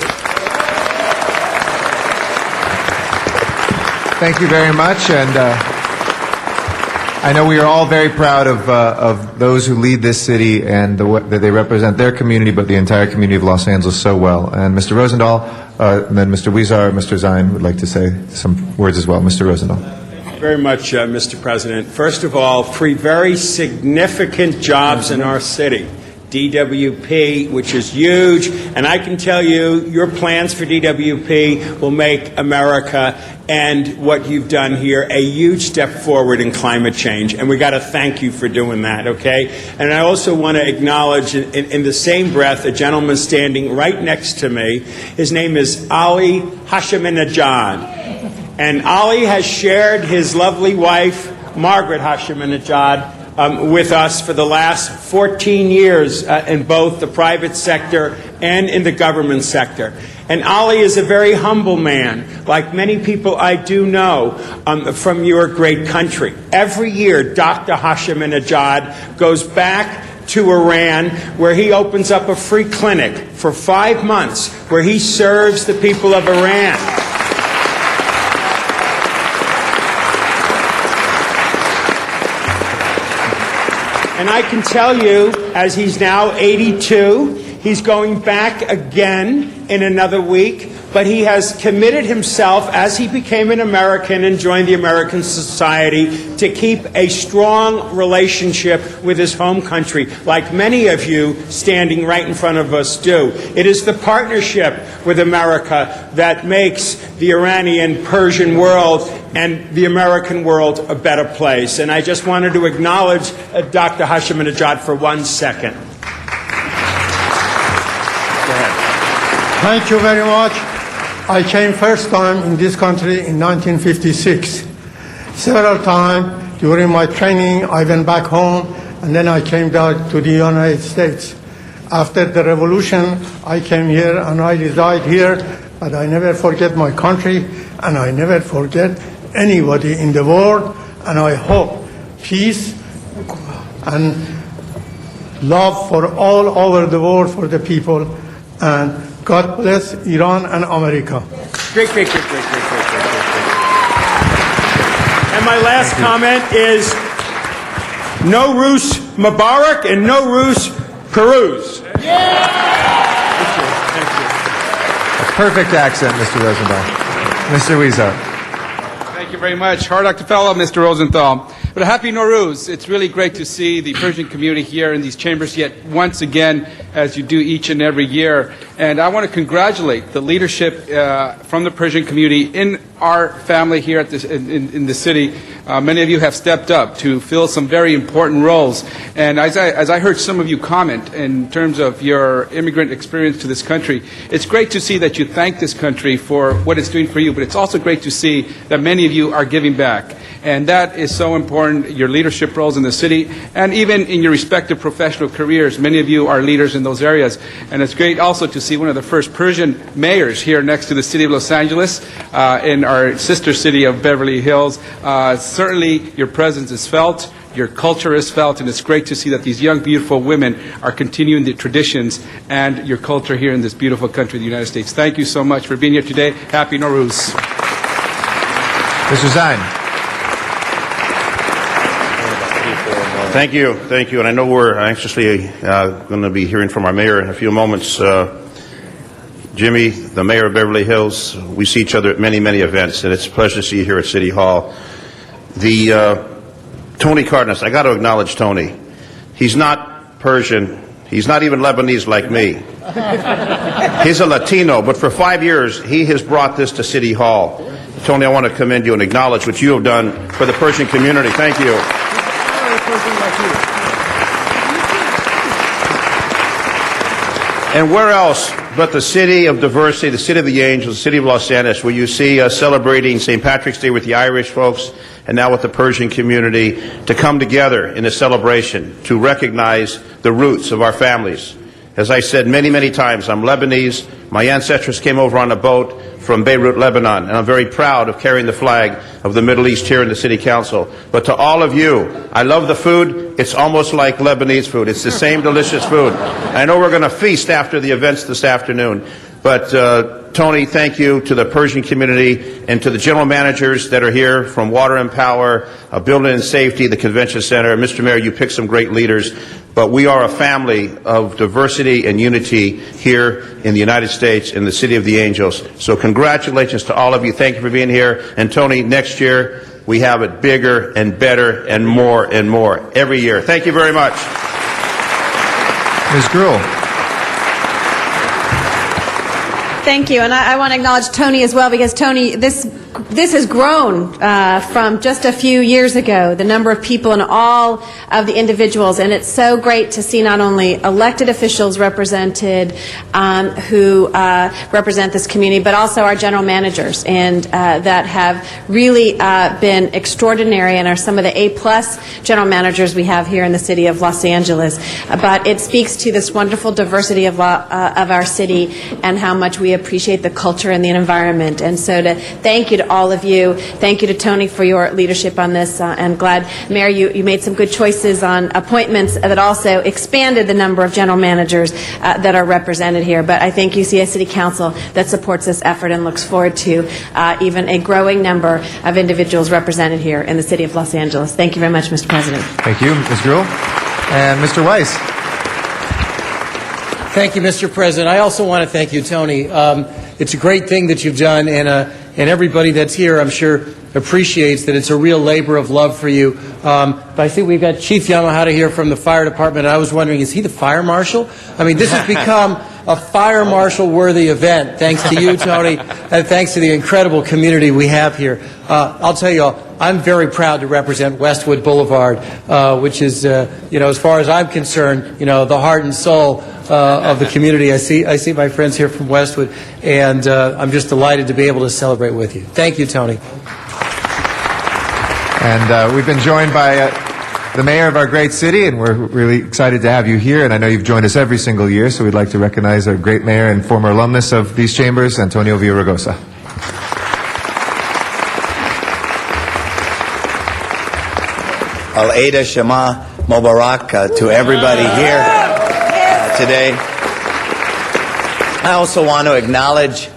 S10: Thank you very much, and I know we are all very proud of those who lead this city and that they represent their community, but the entire community of Los Angeles so well. And Mr. Rosendahl, and then Mr. Huizar, Mr. Zein would like to say some words as well. Mr. Rosendahl.
S18: Thank you very much, Mr. President. First of all, 3 very significant jobs in our city. DWP, which is huge, and I can tell you your plans for DWP will make America and what you've done here a huge step forward in climate change, and we got to thank you for doing that, okay? And I also want to acknowledge in the same breath a gentleman standing right next to me. His name is Ali Hashemnejad, and Ali has shared his lovely wife, Margaret Hashemnejad, with us for the last 14 years in both the private sector and in the government sector. And Ali is a very humble man, like many people I do know from your great country. Every year, Dr. Hashemnejad goes back to Iran, where he opens up a free clinic for 5 months where he serves the people of Iran. And I can tell you, as he's now 82, he's going back again in another week, but he has committed himself, as he became an American and joined the American society, to keep a strong relationship with his home country, like many of you standing right in front of us do. It is the partnership with America that makes the Iranian Persian world and the American world a better place. And I just wanted to acknowledge Dr. Hashemnejad for 1 second. Go ahead.
S2: Thank you very much. I came first time in this country in 1956. Several times during my training, I went back home, and then I came down to the United States. After the revolution, I came here and I reside here, but I never forget my country, and I never forget anybody in the world, and I hope peace and love for all over the world for the people, and God bless Iran and America.
S18: Great. And my last comment is no Rus Mubarak and no Rus Peruz.
S10: Perfect accent, Mr. Rosenthal. Mr. Weezer.
S9: Thank you very much. Hard act to fellow, Mr. Rosenthal. But a happy Nowruz. It's really great to see the Persian community here in these chambers yet once again, as you do each and every year. And I want to congratulate the leadership from the Persian community in our family here at in the city. Many of you have stepped up to fill some very important roles. And as I heard some of you comment in terms of your immigrant experience to this country, it's great to see that you thank this country for what it's doing for you, but it's also great to see that many of you are giving back. And that is so important, your leadership roles in the city, and even in your respective professional careers. Many of you are leaders in those areas. And it's great also to see one of the first Persian mayors here next to the city of Los Angeles, in our sister city of Beverly Hills. Certainly your presence is felt, your culture is felt, and it's great to see that these young, beautiful women are continuing the traditions and your culture here in this beautiful country, the United States. Thank you so much for being here today. Happy Nowruz.
S10: Mr. Zine.
S19: Thank you. And I know we're anxiously going to be hearing from our mayor in a few moments. Jimmy, the mayor of Beverly Hills, we see each other at many, many events, and it's a pleasure to see you here at City Hall. Tony Cardenas, I got to acknowledge Tony. He's not Persian. He's not even Lebanese like me. He's a Latino, but for 5 years, he has brought this to City Hall. Tony, I want to commend you and acknowledge what you have done for the Persian community. Thank you. And where else but the city of diversity, the city of the angels, the city of Los Angeles, where you see us celebrating St. Patrick's Day with the Irish folks and now with the Persian community to come together in a celebration to recognize the roots of our families. As I said many, many times, I'm Lebanese. My ancestors came over on a boat from Beirut, Lebanon, and I'm very proud of carrying the flag of the Middle East here in the City Council. But to all of you, I love the food. It's almost like Lebanese food. It's the same delicious food. I know we're going to feast after the events this afternoon. But Tony, thank you to the Persian community and to the general managers that are here from Water and Power, Building and Safety, the Convention Center. Mr. Mayor, you picked some great leaders. But we are a family of diversity and unity here in the United States, in the City of the Angels. So congratulations to all of you. Thank you for being here. And Tony, next year, we have it bigger and better and more every year. Thank you very much.
S10: Ms. Gruhl.
S23: Thank you, and I want to acknowledge Tony as well, because Tony, this has grown from just a few years ago, the number of people and all of the individuals, and it's so great to see not only elected officials represented who represent this community, but also our general managers, and that have really been extraordinary and are some of the A-plus general managers we have here in the city of Los Angeles. But it speaks to this wonderful diversity of our city and how much we appreciate the culture and the environment. And so to thank you to all of you. Thank you to Tony for your leadership on this. And glad, Mayor, you made some good choices on appointments that also expanded the number of general managers that are represented here. But I think you see a City Council that supports this effort and looks forward to even a growing number of individuals represented here in the City of Los Angeles. Thank you very much, Mr. President.
S10: Thank you, Ms. Grewal. And Mr. Weiss.
S13: Thank you, Mr. President. I also want to thank you, Tony. It's a great thing that you've done, and everybody that's here, I'm sure, appreciates that it's a real labor of love for you. But I think we've got Chief Yamahata here from the fire department. I was wondering, is he the fire marshal? I mean, this has become a fire marshal-worthy event, thanks to you, Tony, and thanks to the incredible community we have here. I'll tell you all, I'm very proud to represent Westwood Boulevard, which is, as far as I'm concerned, the heart and soul of the community. I see my friends here from Westwood, and I'm just delighted to be able to celebrate with you. Thank you, Tony.
S10: And we've been joined by the mayor of our great city, and we're really excited to have you here. And I know you've joined us every single year, so we'd like to recognize our great mayor and former alumnus of these chambers, Antonio Villaraigosa.
S14: Al-Aida Shema Mubarak to everybody here today. I also want to acknowledge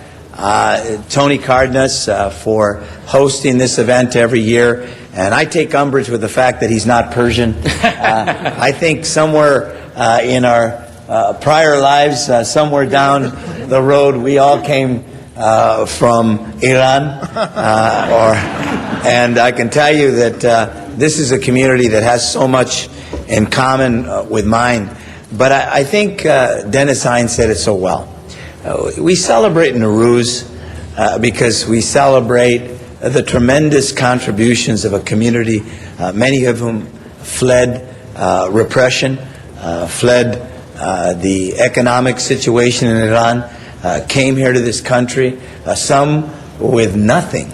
S14: Tony Cardenas for hosting this event every year. And I take umbrage with the fact that he's not Persian. I think somewhere in our prior lives, somewhere down the road, we all came from Iran. And I can tell you that this is a community that has so much in common with mine. But I think Dennis Hines said it so well. We celebrate Nowruz because we celebrate the tremendous contributions of a community, many of whom fled repression, fled the economic situation in Iran, came here to this country, some with nothing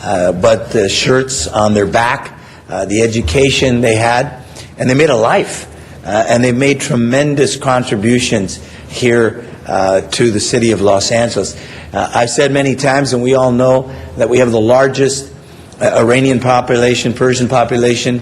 S14: but the shirts on their back, the education they had, and they made a life. And they made tremendous contributions here to the city of Los Angeles. I've said many times, and we all know, that we have the largest Iranian population, Persian population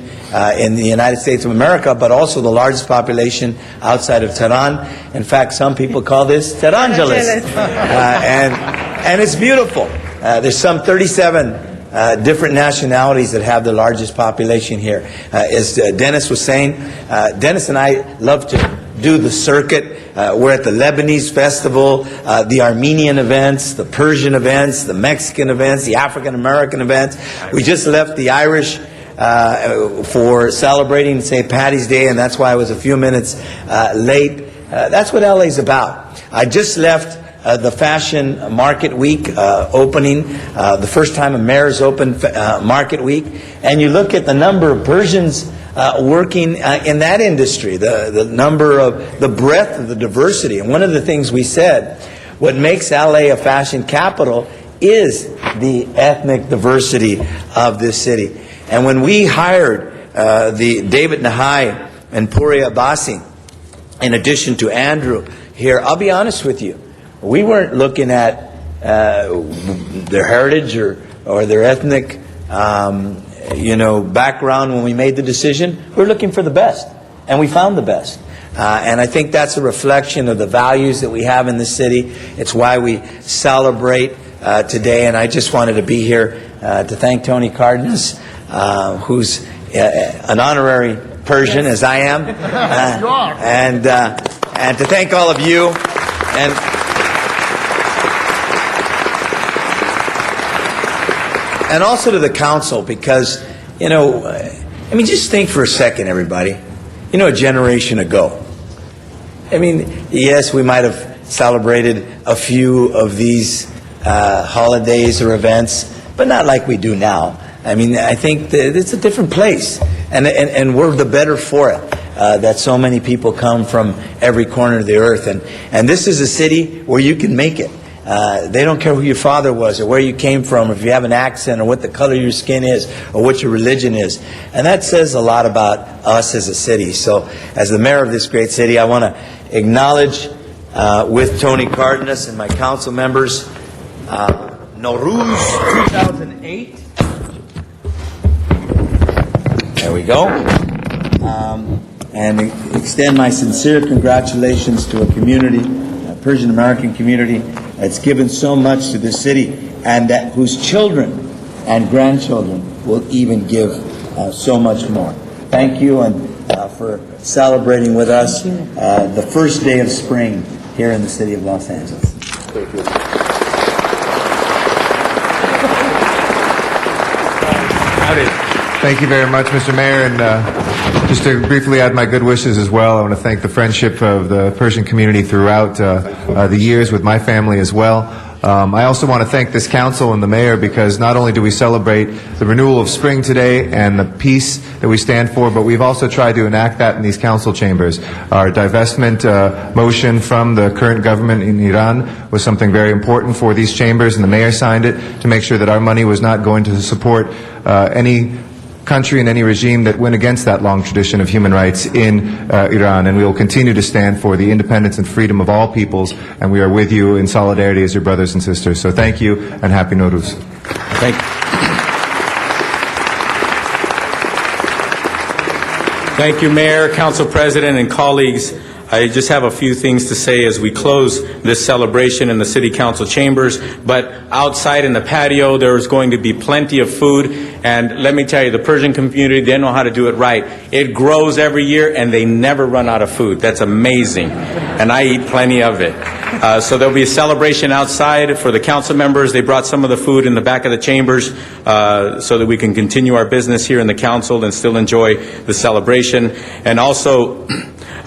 S14: in the United States of America, but also the largest population outside of Tehran. In fact, some people call this Tehrangeles. And it's beautiful. There's some 37 different nationalities that have the largest population here. As Dennis was saying, Dennis and I love to do the circuit. We're at the Lebanese festival, the Armenian events, the Persian events, the Mexican events, the African American events. We just left the Irish for celebrating St. Patty's Day, and that's why I was a few minutes late. That's what LA's about. I just left the Fashion Market Week opening, the first time a mayor's opened Market Week, and you look at the number of Persians working in that industry, the number of, the breadth of the diversity. And one of the things we said, what makes LA a fashion capital is the ethnic diversity of this city. And when we hired the David Nahai and Puri Abbasi, in addition to Andrew here, I'll be honest with you, we weren't looking at their heritage or their ethnic background when we made the decision. We're looking for the best, and we found the best. And I think that's a reflection of the values that we have in this city. It's why we celebrate today, and I just wanted to be here to thank Tony Cardenas, who's an honorary Persian, as I am, and to thank all of you. And also to the council, because, just think for a second, everybody. A generation ago, yes, we might have celebrated a few of these holidays or events, but not like we do now. I think that it's a different place, and we're the better for it, that so many people come from every corner of the earth. And this is a city where you can make it. They don't care who your father was or where you came from, or if you have an accent, or what the color of your skin is, or what your religion is. And that says a lot about us as a city. So as the mayor of this great city, I want to acknowledge with Tony Cardenas and my council members. Nowruz 2008. There we go. And extend my sincere congratulations to a community, a Persian American community, that's given so much to this city and that whose children and grandchildren will even give so much more. Thank you and for celebrating with us the first day of spring here in the city of Los Angeles.
S10: Thank you. Thank you very much, Mr. Mayor. And just to briefly add my good wishes as well, I want to thank the friendship of the Persian community throughout the years with my family as well. I also want to thank this council and the mayor because not only do we celebrate the renewal of spring today and the peace that we stand for, but we've also tried to enact that in these council chambers. Our divestment motion from the current government in Iran was something very important for these chambers, and the mayor signed it to make sure that our money was not going to support any country and any regime that went against that long tradition of human rights in Iran. And we will continue to stand for the independence and freedom of all peoples, and we are with you in solidarity as your brothers and sisters. So thank you, and Happy Nowruz.
S3: Thank you. Thank you, Mayor, Council President, and colleagues. I just have a few things to say as we close this celebration in the City Council chambers. But outside in the patio, there is going to be plenty of food. And let me tell you, the Persian community, they know how to do it right. It grows every year, and they never run out of food. That's amazing. And I eat plenty of it. So there'll be a celebration outside for the council members. They brought some of the food in the back of the chambers so that we can continue our business here in the council and still enjoy the celebration. And also,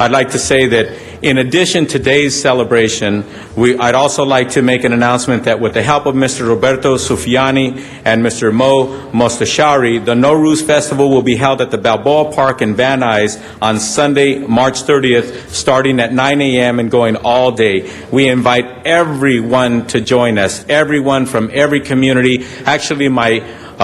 S3: I'd like to say that in addition to today's celebration, I'd also like to make an announcement that with the help of Mr. Roberto Sufiani and Mr. Mo Mostashari, the Nowruz Festival will be held at the Balboa Park in Van Nuys on Sunday, March 30th, starting at 9 a.m. and going all day. We invite everyone to join us, everyone from every community. Actually, my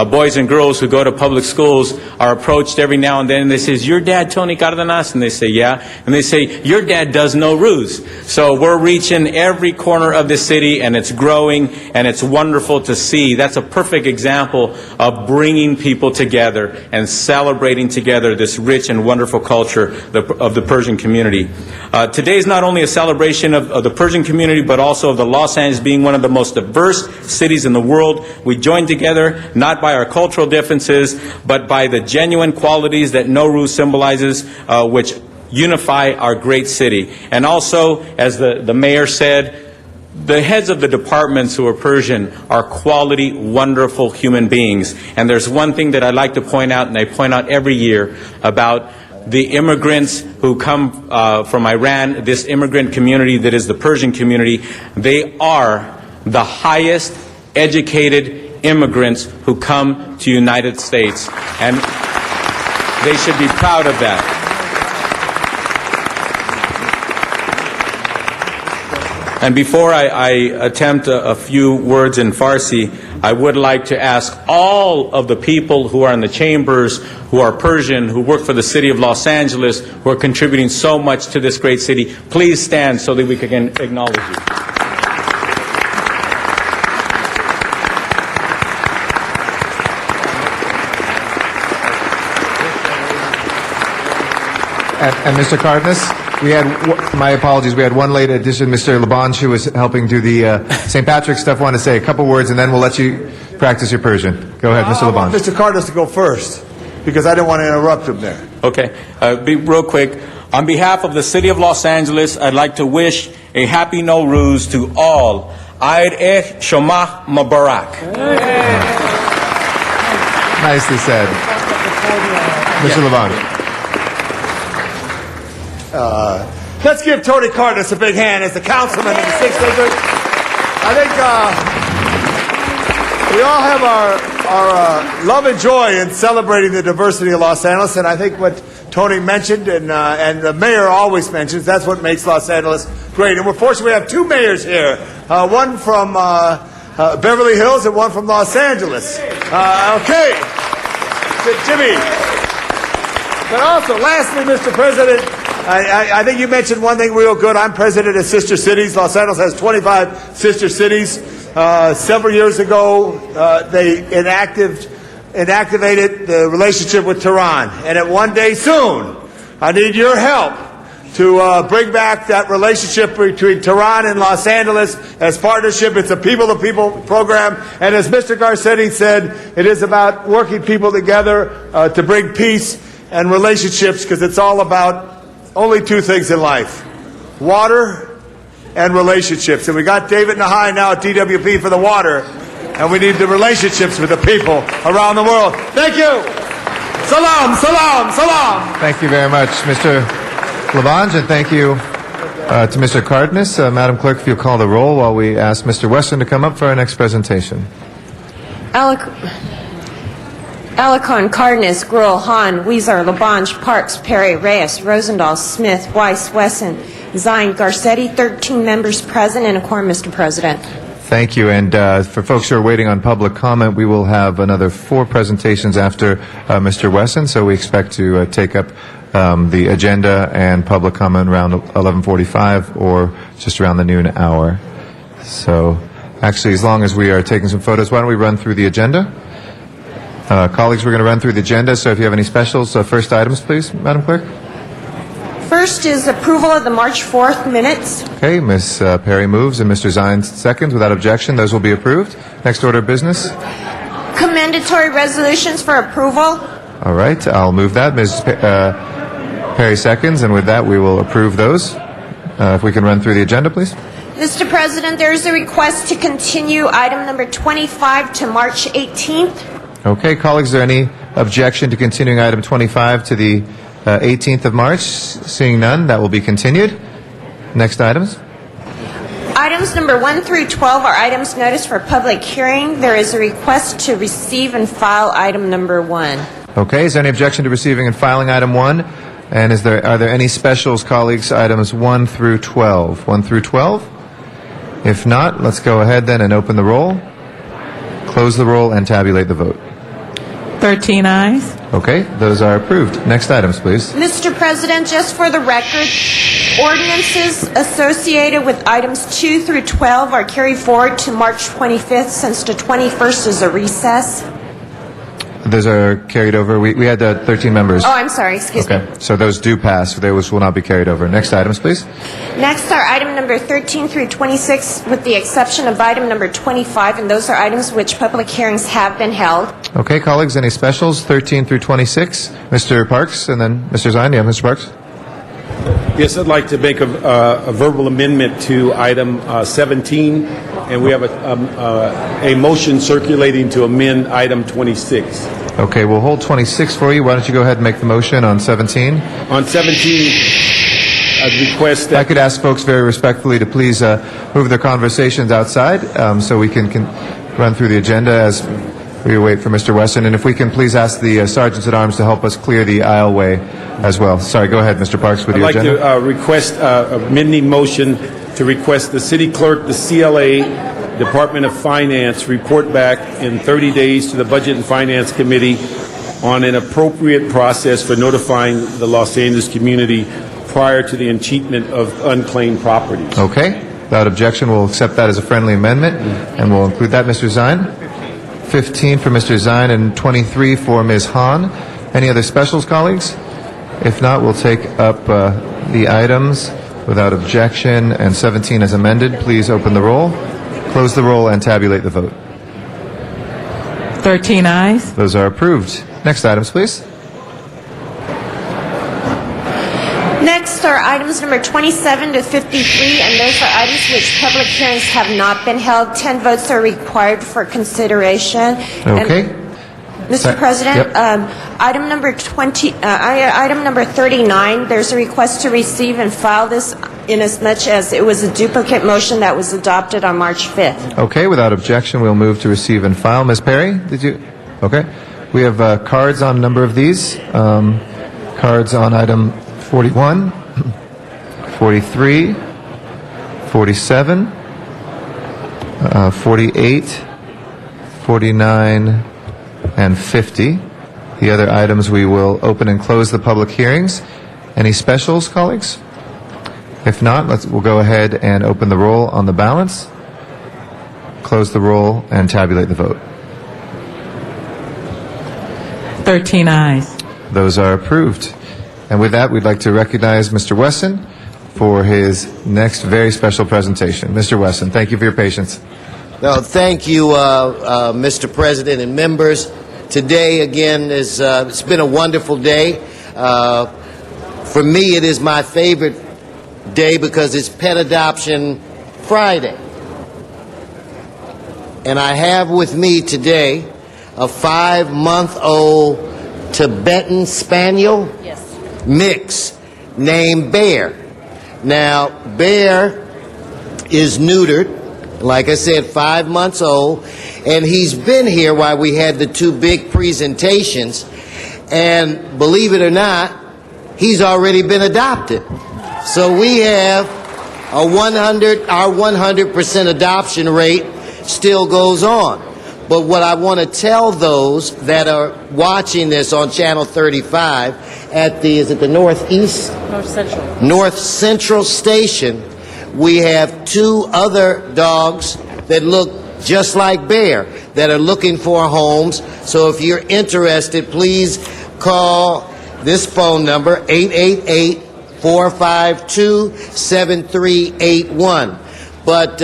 S3: boys and girls who go to public schools are approached every now and then, and they say, "Is your dad Tony Cardenas?" And they say, "Yeah." And they say, "Your dad does Nowruz." So we're reaching every corner of the city, and it's growing, and it's wonderful to see. That's a perfect example of bringing people together and celebrating together this rich and wonderful culture of the Persian community. Today is not only a celebration of the Persian community, but also of the Los Angeles being one of the most diverse cities in the world. We join together not by our cultural differences, but by the genuine qualities that Nowruz symbolizes, which unify our great city. And also, as the mayor said, the heads of the departments who are Persian are quality, wonderful human beings. And there's one thing that I'd like to point out, and I point out every year, about the immigrants who come from Iran, this immigrant community that is the Persian community. They are the highest educated immigrants who come to the United States, and they should be proud of that. And before I attempt a few words in Farsi, I would like to ask all of the people who are in the chambers, who are Persian, who work for the city of Los Angeles, who are contributing so much to this great city, please stand so that we can acknowledge you.
S10: And Mr. Cardenas, we had, my apologies, we had one late addition, Mr. Labange, who was helping do the St. Patrick's stuff. I want to say a couple words, and then we'll let you practice your Persian. Go ahead, Mr.
S11: I want
S10: Labange.
S11: Mr. Cardenas to go first, because I didn't want to interrupt him there.
S3: Okay. Be real quick. On behalf of the city of Los Angeles, I'd like to wish a happy Nowruz to all. Eid Shomah Mubarak.
S10: Nicely said. Mr. Labange.
S11: Let's give Tony Cardenas a big hand as the councilman of the 6th District. I think we all have our love and joy in celebrating the diversity of Los Angeles, and I think what Tony mentioned and the mayor always mentions, that's what makes Los Angeles great. And we're fortunate we have two mayors here, one from Beverly Hills and one from Los Angeles. Jimmy. But also, lastly, Mr. President, I think you mentioned one thing real good. I'm president of Sister Cities. Los Angeles has 25 sister cities. Several years ago, they inactivated the relationship with Tehran. And at one day soon, I need your help to bring back that relationship between Tehran and Los Angeles as partnership. It's a people-to-people program. And as Mr. Garcetti said, it is about working people together to bring peace and relationships, because it's all about only two things in life: water and relationships. And we got David Nahai now at DWP for the water, and we need the relationships with the people around the world. Thank you. Salam, salam, salam.
S10: Thank you very much, Mr. Labange, and thank you to Mr. Cardenas. Madam Clerk, if you'll call the roll while we ask Mr. Wesson to come up for our next presentation.
S15: Alarcon, Cardenas, Gruhl, Hahn, Weezer, Labange, Parks, Perry, Reyes, Rosendahl, Smith, Weiss, Wesson, Zine, Garcetti, 13 members present and a quorum, Mr. President.
S10: Thank you. And for folks who are waiting on public comment, we will have another 4 presentations after Mr. Wesson, so we expect to take up the agenda and public comment around 11:45 or just around the noon hour. So actually, as long as we are taking some photos, why don't we run through the agenda? Colleagues, we're going to run through the agenda, so if you have any specials, first items, please, Madam Clerk.
S15: First is approval of the March 4th minutes.
S10: Okay, Ms. Perry moves and Mr. Zine seconds. Without objection, those will be approved. Next order of business.
S15: Commendatory resolutions for approval.
S10: All right, I'll move that. Ms. Perry seconds, and with that, we will approve those. If we can run through the agenda, please.
S15: Mr. President, there is a request to continue item number 25 to March 18th.
S10: Okay, colleagues, is there any objection to continuing item 25 to the 18th of March? Seeing none, that will be continued. Next items.
S15: Items number 1 through 12 are items noticed for public hearing. There is a request to receive and file item number 1.
S10: Okay, is there any objection to receiving and filing item 1? And are there any specials, colleagues, items 1 through 12? 1 through 12? If not, let's go ahead then and open the roll, close the roll, and tabulate the vote.
S16: 13 ayes.
S10: Okay, those are approved. Next items, please.
S15: Mr. President, just for the record, ordinances associated with items 2 through 12 are carried forward to March 25th since the 21st is a recess.
S10: Those are carried over. We had 13 members.
S15: Oh, I'm sorry. Excuse me.
S10: Okay, so those do pass. Those will not be carried over. Next items, please.
S15: Next are item number 13 through 26, with the exception of item number 25, and those are items which public hearings have been held.
S10: Okay, colleagues, any specials, 13 through 26? Mr. Parks, and then Mr. Zine. Yeah, Mr. Parks.
S17: Yes, I'd like to make a verbal amendment to item 17, and we have a motion circulating to amend item 26.
S10: Okay, we'll hold 26 for you. Why don't you go ahead and make the motion on 17?
S17: On 17, I'd request that...
S10: I could ask folks very respectfully to please move their conversations outside so we can run through the agenda as we wait for Mr. Wesson. And if we can please ask the sergeants at arms to help us clear the aisleway as well. Sorry, go ahead, Mr. Parks, with your agenda.
S17: I'd like to request amending motion to request the city clerk, the CLA, Department of Finance report back in 30 days to the Budget and Finance Committee on an appropriate process for notifying the Los Angeles community prior to the enchantment of unclaimed properties.
S10: Okay. Without objection, we'll accept that as a friendly amendment, and we'll include that, Mr. Zine. 15 for Mr. Zine and 23 for Ms. Hahn. Any other specials, colleagues? If not, we'll take up the items without objection, and 17 as amended. Please open the roll, close the roll, and tabulate the vote.
S16: 13 ayes.
S10: Those are approved. Next items, please.
S15: Next are items number 27 to 53, and those are items which public hearings have not been held. 10 votes are required for consideration.
S10: Okay.
S15: Mr. President,
S10: Yep.
S15: item number 39, there's a request to receive and file this inasmuch as it was a duplicate motion that was adopted on March 5th.
S10: Okay, without objection, we'll move to receive and file. Ms. Perry, did you? Okay. We have cards on a number of these. Cards on item 41, 43, 47, 48, 49, and 50. The other items we will open and close the public hearings. Any specials, colleagues? If not, we'll go ahead and open the roll on the balance, close the roll, and tabulate the vote.
S16: 13 ayes.
S10: Those are approved. And with that, we'd like to recognize Mr. Wesson for his next very special presentation. Mr. Wesson, thank you for your patience.
S20: No, thank you, Mr. President and members. Today, again, it's been a wonderful day. For me, it is my favorite day because it's Pet Adoption Friday. And I have with me today a 5-month-old Tibetan Spaniel mix named Bear. Now, Bear is neutered, like I said, 5 months old, and he's been here while we had the two big presentations, and believe it or not, he's already been adopted. So we have our 100% adoption rate still goes on. But what I want to tell those that are watching this on Channel 35 at the, is it the Northeast?
S15: North Central.
S20: North Central Station, we have 2 other dogs that look just like Bear that are looking for homes. So if you're interested, please call this phone number, 888-452-7381. But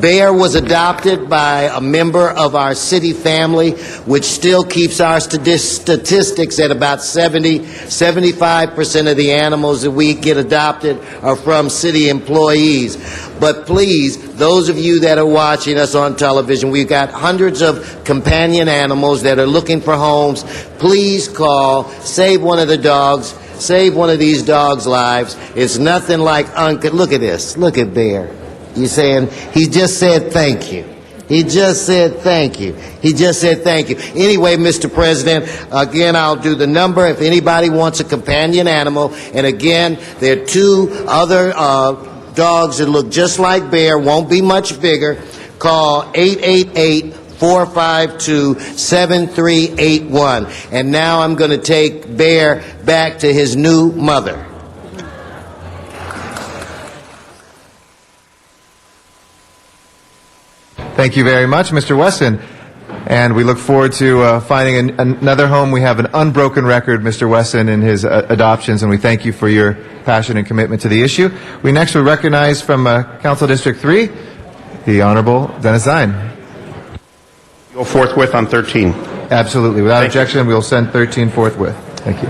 S20: Bear was adopted by a member of our city family, which still keeps our statistics at about 75% of the animals that we get adopted are from city employees. But please, those of you that are watching us on television, we've got hundreds of companion animals that are looking for homes. Please call, save one of the dogs, save one of these dogs' lives. It's nothing like look at this, look at Bear. You're saying, he just said thank you. He just said thank you. He just said thank you. Anyway, Mr. President, again, I'll do the number if anybody wants a companion animal. And again, there are 2 other dogs that look just like Bear, won't be much bigger. Call 888-452-7381. And now I'm going to take Bear back to his new mother.
S10: Thank you very much, Mr. Wesson. And we look forward to finding another home. We have an unbroken record, Mr. Wesson, in his adoptions, and we thank you for your passion and commitment to the issue. We next will recognize from Council District 3, the Honorable Dennis Zine.
S19: Go forthwith on 13.
S10: Absolutely. Without objection, we will send 13 forthwith. Thank you.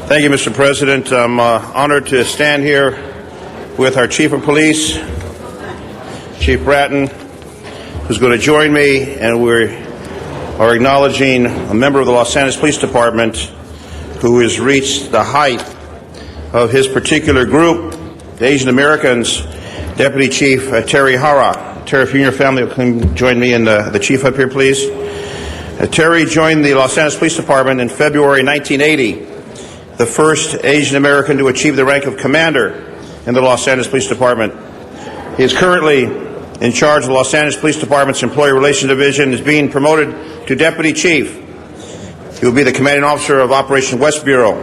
S19: Thank you, Mr. President. I'm honored to stand here with our Chief of Police, Chief Bratton, who's going to join me, and we are acknowledging a member of the Los Angeles Police Department who has reached the height of his particular group, the Asian Americans, Deputy Chief Terry Hara. Terry, if you and your family will come join me and the Chief up here, please. Terry joined the Los Angeles Police Department in February 1980. The first Asian American to achieve the rank of commander in the Los Angeles Police Department. He is currently in charge of the Los Angeles Police Department's Employee Relations Division, is being promoted to Deputy Chief. He will be the commanding officer of Operation West Bureau.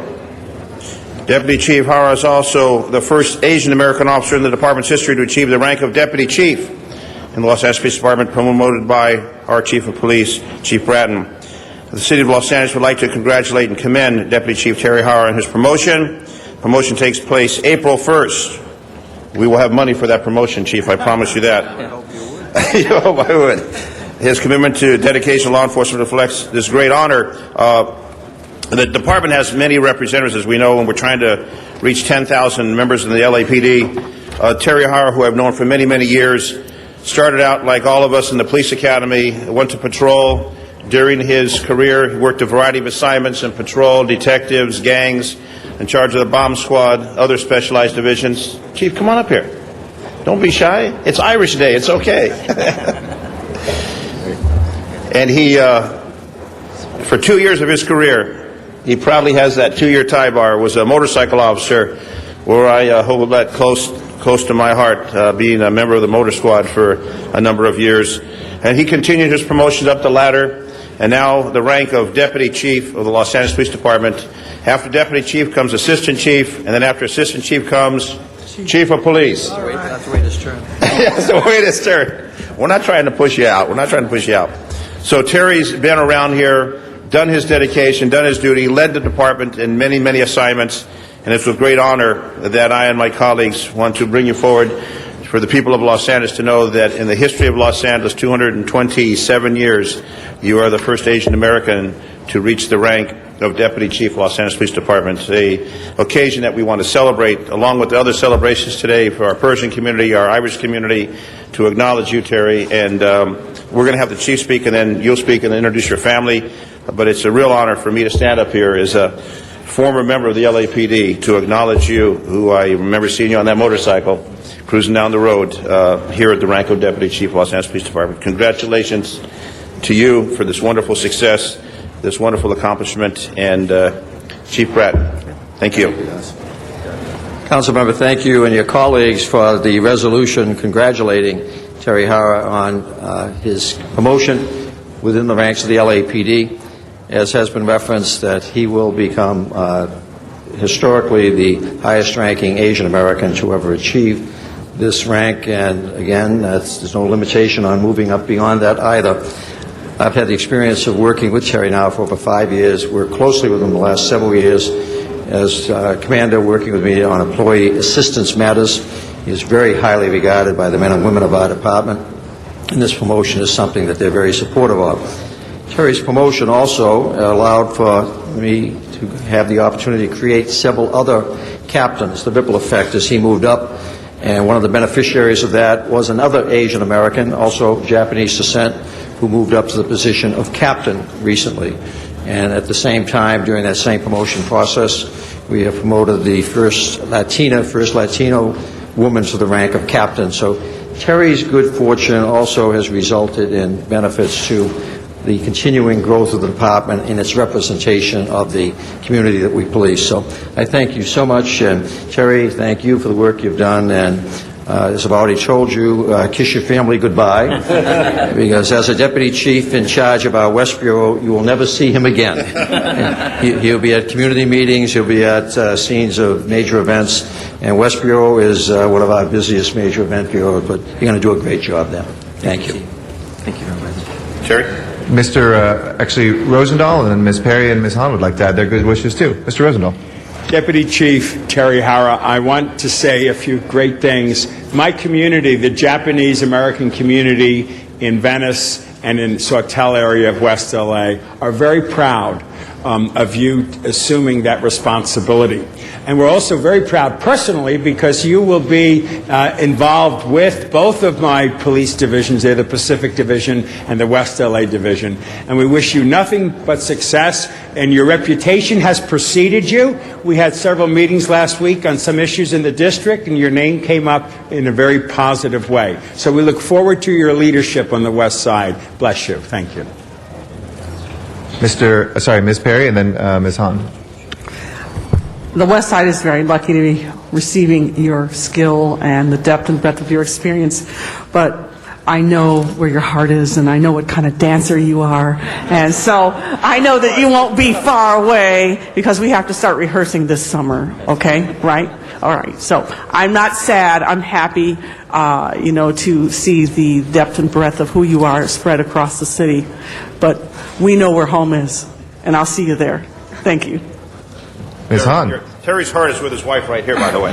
S19: Deputy Chief Hara is also the first Asian American officer in the department's history to achieve the rank of Deputy Chief in the Los Angeles Police Department, promoted by our Chief of Police, Chief Bratton. The City of Los Angeles would like to congratulate and commend Deputy Chief Terry Hara on his promotion. Promotion takes place April 1st. We will have money for that promotion, Chief, I promise you that. I hope I would. His commitment to dedication to law enforcement reflects this great honor. The department has many representatives, as we know, and we're trying to reach 10,000 members in the LAPD. Terry Hara, who I've known for many, many years, started out like all of us in the police academy, went to patrol. During his career, he worked a variety of assignments in patrol, detectives, gangs, in charge of the bomb squad, other specialized divisions. Chief, come on up here. Don't be shy. It's Irish Day. It's okay. And he, for 2 years of his career, he proudly has that 2-year tie bar, was a motorcycle officer, where I hold that close to my heart, being a member of the motor squad for a number of years. And he continued his promotions up the ladder, and now the rank of Deputy Chief of the Los Angeles Police Department. After Deputy Chief comes Assistant Chief, and then after Assistant Chief comes Chief of Police.
S14: That's the way this turn.
S19: That's the way this turn. We're not trying to push you out. We're not trying to push you out. So Terry's been around here, done his dedication, done his duty, led the department in many, many assignments, and it's with great honor that I and my colleagues want to bring you forward for the people of Los Angeles to know that in the history of Los Angeles, 227 years, you are the first Asian American to reach the rank of Deputy Chief, Los Angeles Police Department. It's an occasion that we want to celebrate, along with the other celebrations today for our Persian community, our Irish community, to acknowledge you, Terry. And we're going to have the Chief speak, and then you'll speak and introduce your family. But it's a real honor for me to stand up here as a former member of the LAPD to acknowledge you, who I remember seeing you on that motorcycle, cruising down the road here at the rank of Deputy Chief, Los Angeles Police Department. Congratulations to you for this wonderful success, this wonderful accomplishment, and Chief Pratt, thank you.
S1: Councilmember, thank you and your colleagues for the resolution congratulating Terry Hara on his promotion within the ranks of the LAPD. As has been referenced, that he will become historically the highest-ranking Asian American to ever achieve this rank, and again, there's no limitation on moving up beyond that either. I've had the experience of working with Terry now for over 5 years, worked closely with him the last several years as commander, working with me on employee assistance matters. He is very highly regarded by the men and women of our department, and this promotion is something that they're very supportive of. Terry's promotion also allowed for me to have the opportunity to create several other captains, the ripple effect as he moved up, and one of the beneficiaries of that was another Asian American, also Japanese descent, who moved up to the position of captain recently. And at the same time, during that same promotion process, we have promoted the first Latino woman to the rank of captain. So Terry's good fortune also has resulted in benefits to the continuing growth of the department in its representation of the community that we police. So I thank you so much, and Terry, thank you for the work you've done, and as I've already told you, kiss your family goodbye, because as a deputy chief in charge of our West Bureau, you will never see him again. He'll be at community meetings, he'll be at scenes of major events, and West Bureau is one of our busiest major event bureaus, but you're going to do a great job there. Thank you. Thank you very much.
S19: Terry?
S10: Mr. Actually, Rosendahl and then Ms. Perry and Ms. Hahn would like to add their good wishes too. Mr. Rosendahl.
S18: Deputy Chief Terry Hara, I want to say a few great things. My community, the Japanese American community in Venice and in Sawtelle area of West LA, are very proud of you assuming that responsibility. And we're also very proud personally because you will be involved with both of my police divisions. They're the Pacific Division and the West LA Division. And we wish you nothing but success. And your reputation has preceded you. We had several meetings last week on some issues in the district, and your name came up in a very positive way. So we look forward to your leadership on the West Side. Bless you. Thank you.
S10: Ms. Perry and then Ms. Hahn.
S21: The West Side is very lucky to be receiving your skill and the depth and breadth of your experience, but I know where your heart is, and I know what kind of dancer you are, and so I know that you won't be far away because we have to start rehearsing this summer, okay? Right? All right. So I'm not sad. I'm happy, to see the depth and breadth of who you are spread across the city, but we know where home is, and I'll see you there. Thank you.
S10: Ms. Hahn.
S19: Terry's heart is with his wife right here, by the way.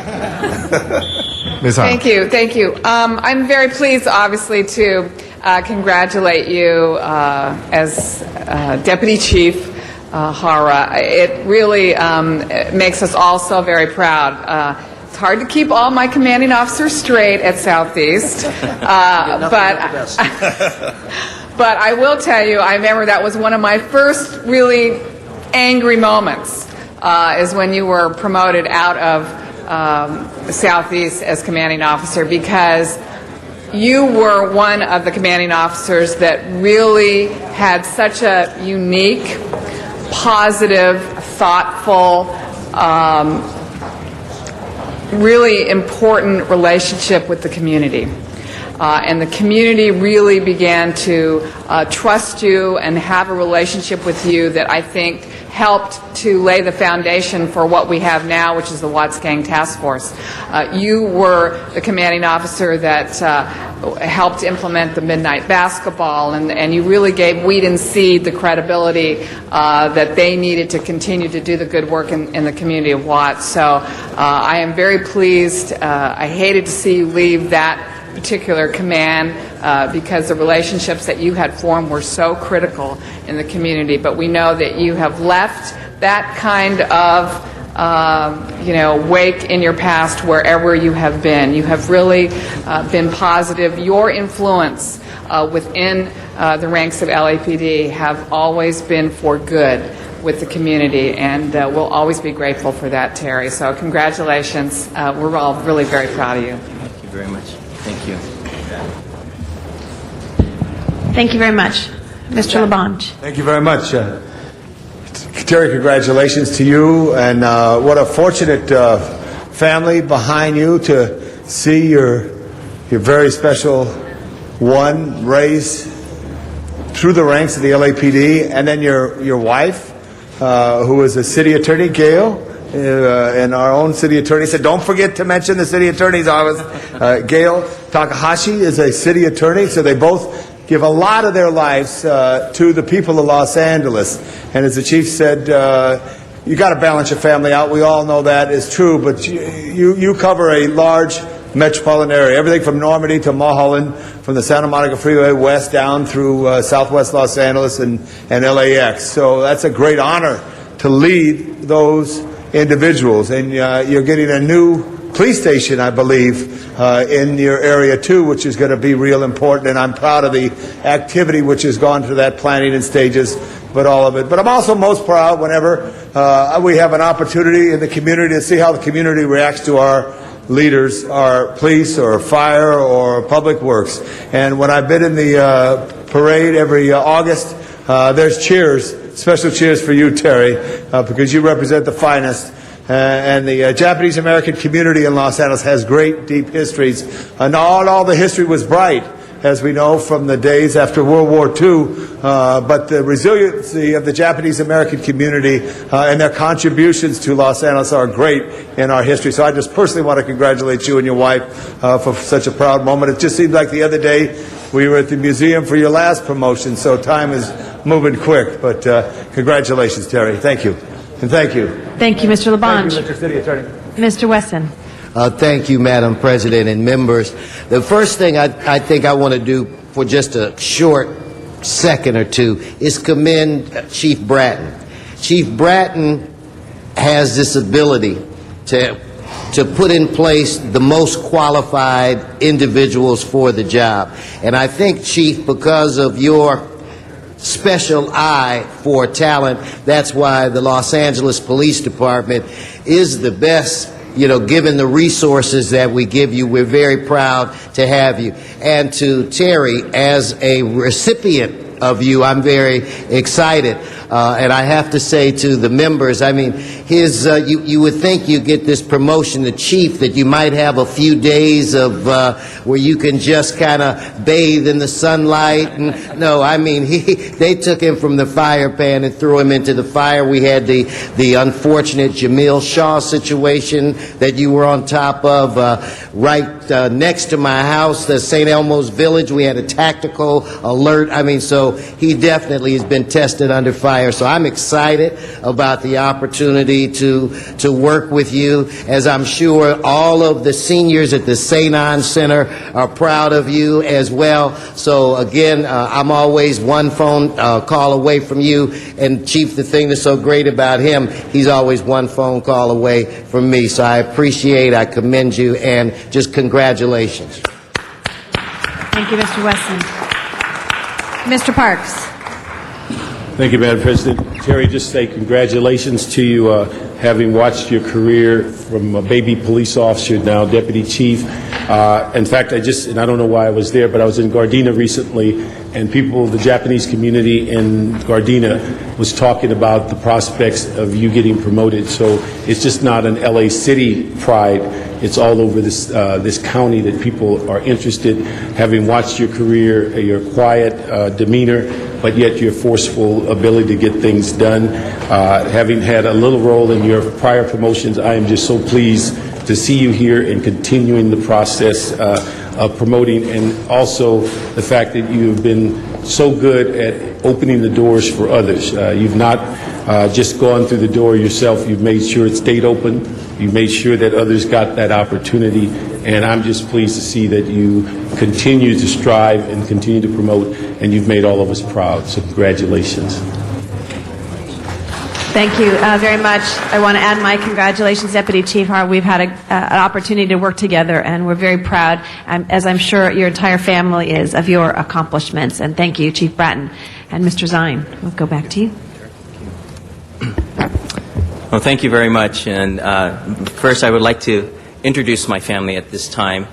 S10: Ms. Hahn.
S22: Thank you. I'm very pleased, obviously, to congratulate you as Deputy Chief Hara. It really makes us all so very proud. It's hard to keep all my commanding officers straight at Southeast, but I will tell you, I remember that was one of my first really angry moments, is when you were promoted out of Southeast as commanding officer, because You were one of the commanding officers that really had such a unique, positive, thoughtful, really important relationship with the community. And the community really began to trust you and have a relationship with you that I think helped to lay the foundation for what we have now, which is the Watts Gang Task Force. You were the commanding officer that helped implement the midnight basketball, and you really gave Weed and Seed the credibility that they needed to continue to do the good work in the community of Watts. So I am very pleased. I hated to see you leave that particular command because the relationships that you had formed were so critical in the community. But we know that you have left that kind of wake in your past wherever you have been. You have really been positive. Your influence within the ranks of LAPD have always been for good with the community, and we'll always be grateful for that, Terry. So congratulations. We're all really very proud of you.
S14: Thank you very much. Thank you.
S23: Thank you very much. Mr. LaBonge.
S11: Thank you very much. Terry, congratulations to you, and what a fortunate family behind you to see your very special one raised through the ranks of the LAPD, and then your wife, who is a city attorney, Gail, and our own city attorney said, don't forget to mention the city attorney's office. Gail Takahashi is a city attorney, so they both give a lot of their lives to the people of Los Angeles. And as the chief said, you got to balance your family out. We all know that is true, but you cover a large metropolitan area, everything from Normandy to Mulholland, from the Santa Monica Freeway west down through southwest Los Angeles and LAX. So that's a great honor to lead those individuals, and you're getting a new police station, I believe, in your area too, which is going to be real important, and I'm proud of the activity which has gone through that planning and stages, but all of it. But I'm also most proud whenever we have an opportunity in the community to see how the community reacts to our leaders, our police or fire or public works. And when I've been in the parade every August, there's cheers. Special cheers for you, Terry, because you represent the finest. And the Japanese American community in Los Angeles has great, deep histories. And all the history was bright, as we know, from the days after World War II. But the resiliency of the Japanese American community and their contributions to Los Angeles are great in our history. So I just personally want to congratulate you and your wife for such a proud moment. It just seemed like the other day we were at the museum for your last promotion, so time is moving quick. But congratulations, Terry. Thank you. And thank you.
S23: Thank you, Mr. LaBonge.
S11: Thank you, Mr. City Attorney.
S23: Mr. Wesson.
S20: Thank you, Madam President and members. The first thing I think I want to do for just a short second or two is commend Chief Bratton. Chief Bratton has this ability to put in place the most qualified individuals for the job. And I think, Chief, because of your special eye for talent, that's why the Los Angeles Police Department is the best, given the resources that we give you. We're very proud to have you. And to Terry, as a recipient of you, I'm very excited. And I have to say to the members, I mean, you would think you get this promotion to chief that you might have a few days of where you can just kind of bathe in the sunlight. And no, I mean, they took him from the fire pan and threw him into the fire. We had the unfortunate Jamil Shaw situation that you were on top of right next to my house, the St. Elmo's Village. We had a tactical alert. I mean, so he definitely has been tested under fire. So I'm excited about the opportunity to work with you, as I'm sure all of the seniors at the St. Ann Center are proud of you as well. So again, I'm always one phone call away from you. And Chief, the thing that's so great about him, he's always one phone call away from me. So I appreciate, I commend you, and just congratulations.
S23: Thank you, Mr. Wesson. Mr. Parks.
S17: Thank you, Madam President. Terry, just say congratulations to you, having watched your career from a baby police officer, now deputy chief. In fact, and I don't know why I was there, but I was in Gardena recently, and the Japanese community in Gardena was talking about the prospects of you getting promoted. So it's just not an LA City pride. It's all over this county that people are interested, having watched your career, your quiet demeanor, but yet your forceful ability to get things done. Having had a little role in your prior promotions, I am just so pleased to see you here and continuing the process of promoting, and also the fact that you have been so good at opening the doors for others. You've not just gone through the door yourself. You've made sure it stayed open. You've made sure that others got that opportunity, and I'm just pleased to see that you continue to strive and continue to promote, and you've made all of us proud. So congratulations.
S23: Thank you very much. I want to add my congratulations, Deputy Chief Hara. We've had an opportunity to work together, and we're very proud, as I'm sure your entire family is, of your accomplishments. And thank you, Chief Bratton. And Mr. Zine, we'll go back to you.
S4: Well, thank you very much. And first, I would like to introduce my family at this time.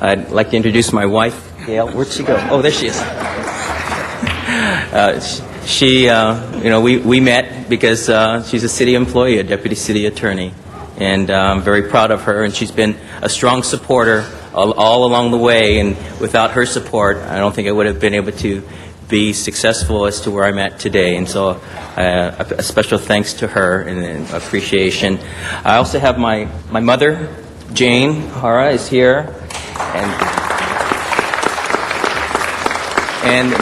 S4: I'd like to introduce my wife, Gail. Where'd she go? Oh, there she is. We met because she's a city employee, a deputy city attorney, and I'm very proud of her. And she's been a strong supporter all along the way. And without her support, I don't think I would have been able to be successful as to where I'm at today. And so a special thanks to her and appreciation. I also have my mother, Jane Hara, is here. And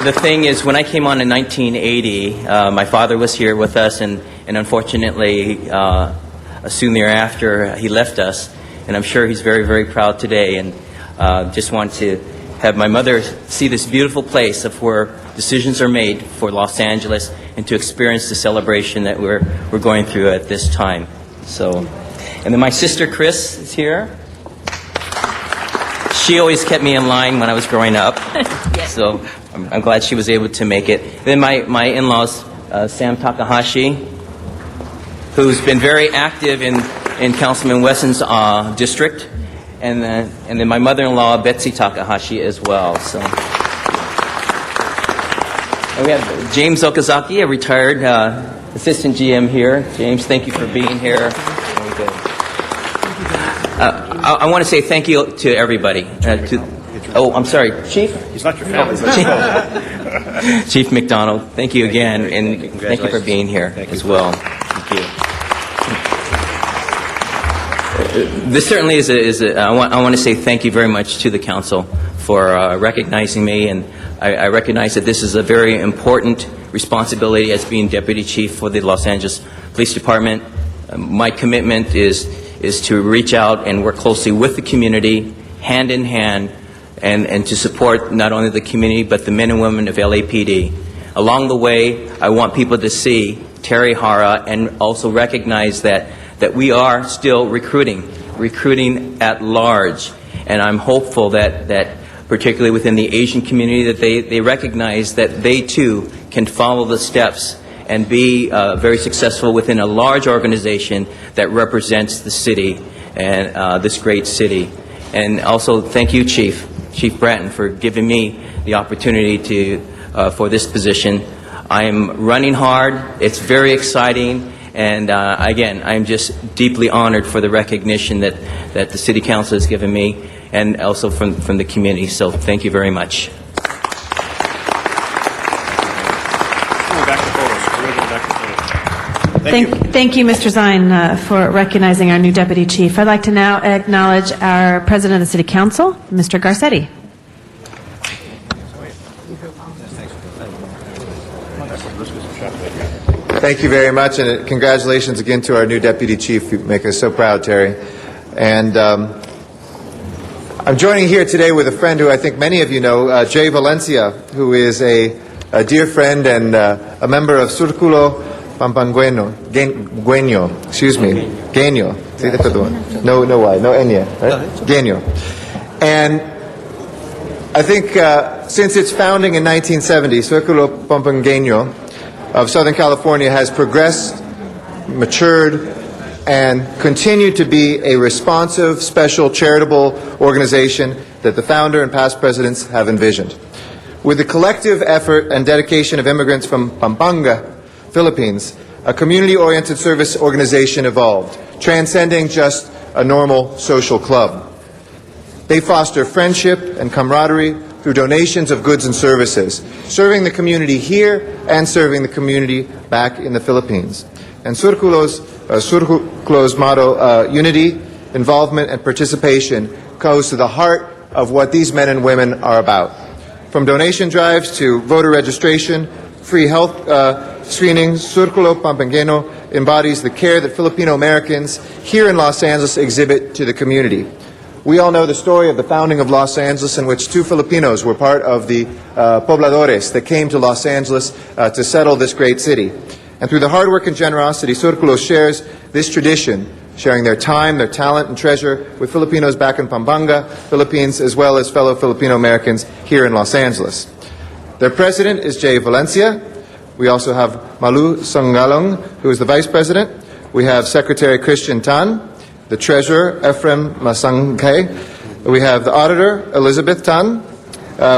S4: the thing is, when I came on in 1980, my father was here with us, and unfortunately, soon thereafter, he left us. And I'm sure he's very, very proud today. And just want to have my mother see this beautiful place of where decisions are made for Los Angeles, and to experience the celebration that we're going through at this time. So, and then my sister Chris is here. She always kept me in line when I was growing up, so I'm glad she was able to make it. Then my in-laws, Sam Takahashi, who's been very active in Councilman Wesson's district, and then my mother-in-law, Betsy Takahashi, as well. So, and we have James Okazaki, a retired assistant GM here. James, thank you for being here. Very good. I want to say thank you to everybody. I'm sorry, Chief?
S19: He's not your family.
S4: Chief McDonald, thank you again, and thank you for being here as well. Thank you. This certainly is I want to say thank you very much to the council for recognizing me, and I recognize that this is a very important responsibility as being Deputy Chief for the Los Angeles Police Department. My commitment is to reach out and work closely with the community, hand in hand, and to support not only the community but the men and women of LAPD. Along the way, I want people to see Terry Hara and also recognize that we are still recruiting at large. And I'm hopeful that particularly within the Asian community, that they recognize that they too can follow the steps and be very successful within a large organization that represents the city and this great city. And also, thank you, Chief Bratton, for giving me the opportunity for this position. I am running hard. It's very exciting. And again, I'm just deeply honored for the recognition that the City Council has given me, and also from the community. So thank you very much.
S23: Thank you, Mr. Zine, for recognizing our new Deputy Chief. I'd like to now acknowledge our President of the City Council, Mr. Garcetti.
S10: Thank you very much, and congratulations again to our new Deputy Chief. You make us so proud, Terry. And I'm joining here today with a friend who I think many of you know, Jay Valencia, who is a dear friend and a member of Círculo Pampangüeño, Gueño. No Y, no Enya, right? Gueño. And I think since its founding in 1970, Círculo Pampangüeño of Southern California has progressed, matured, and continue to be a responsive, special, charitable organization that the founder and past presidents have envisioned. With the collective effort and dedication of immigrants from Pampanga, Philippines, a community-oriented service organization evolved, transcending just a normal social club. They foster friendship and camaraderie through donations of goods and services, serving the community here and serving the community back in the Philippines. And Surculo's motto, unity, involvement, and participation, goes to the heart of what these men and women are about. From donation drives to voter registration, free health screenings, Surculo Pampangueño embodies the care that Filipino Americans here in Los Angeles exhibit to the community. We all know the story of the founding of Los Angeles, in which two Filipinos were part of the pobladores that came to Los Angeles to settle this great city. And through the hard work and generosity, Surculo shares this tradition, sharing their time, their talent, and treasure with Filipinos back in Pampanga, Philippines, as well as fellow Filipino Americans here in Los Angeles. Their president is Jay Valencia. We also have Malu Songalong, who is the vice president. We have Secretary Christian Tan, the treasurer Ephraim Masangkay. We have the auditor Elizabeth Tan.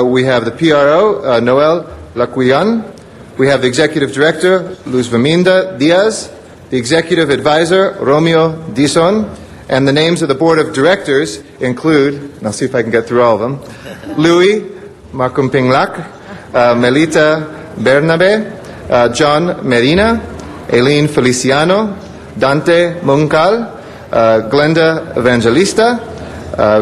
S10: We have the PRO Noel Lacuyan. We have the executive director Luz Vaminda Diaz, the executive advisor Romeo Dison, and the names of the board of directors include, and I'll see if I can get through all of them, Louis Macumpinglak, Melita Bernabe, John Medina, Aileen Feliciano, Dante Muncal, Glenda Evangelista,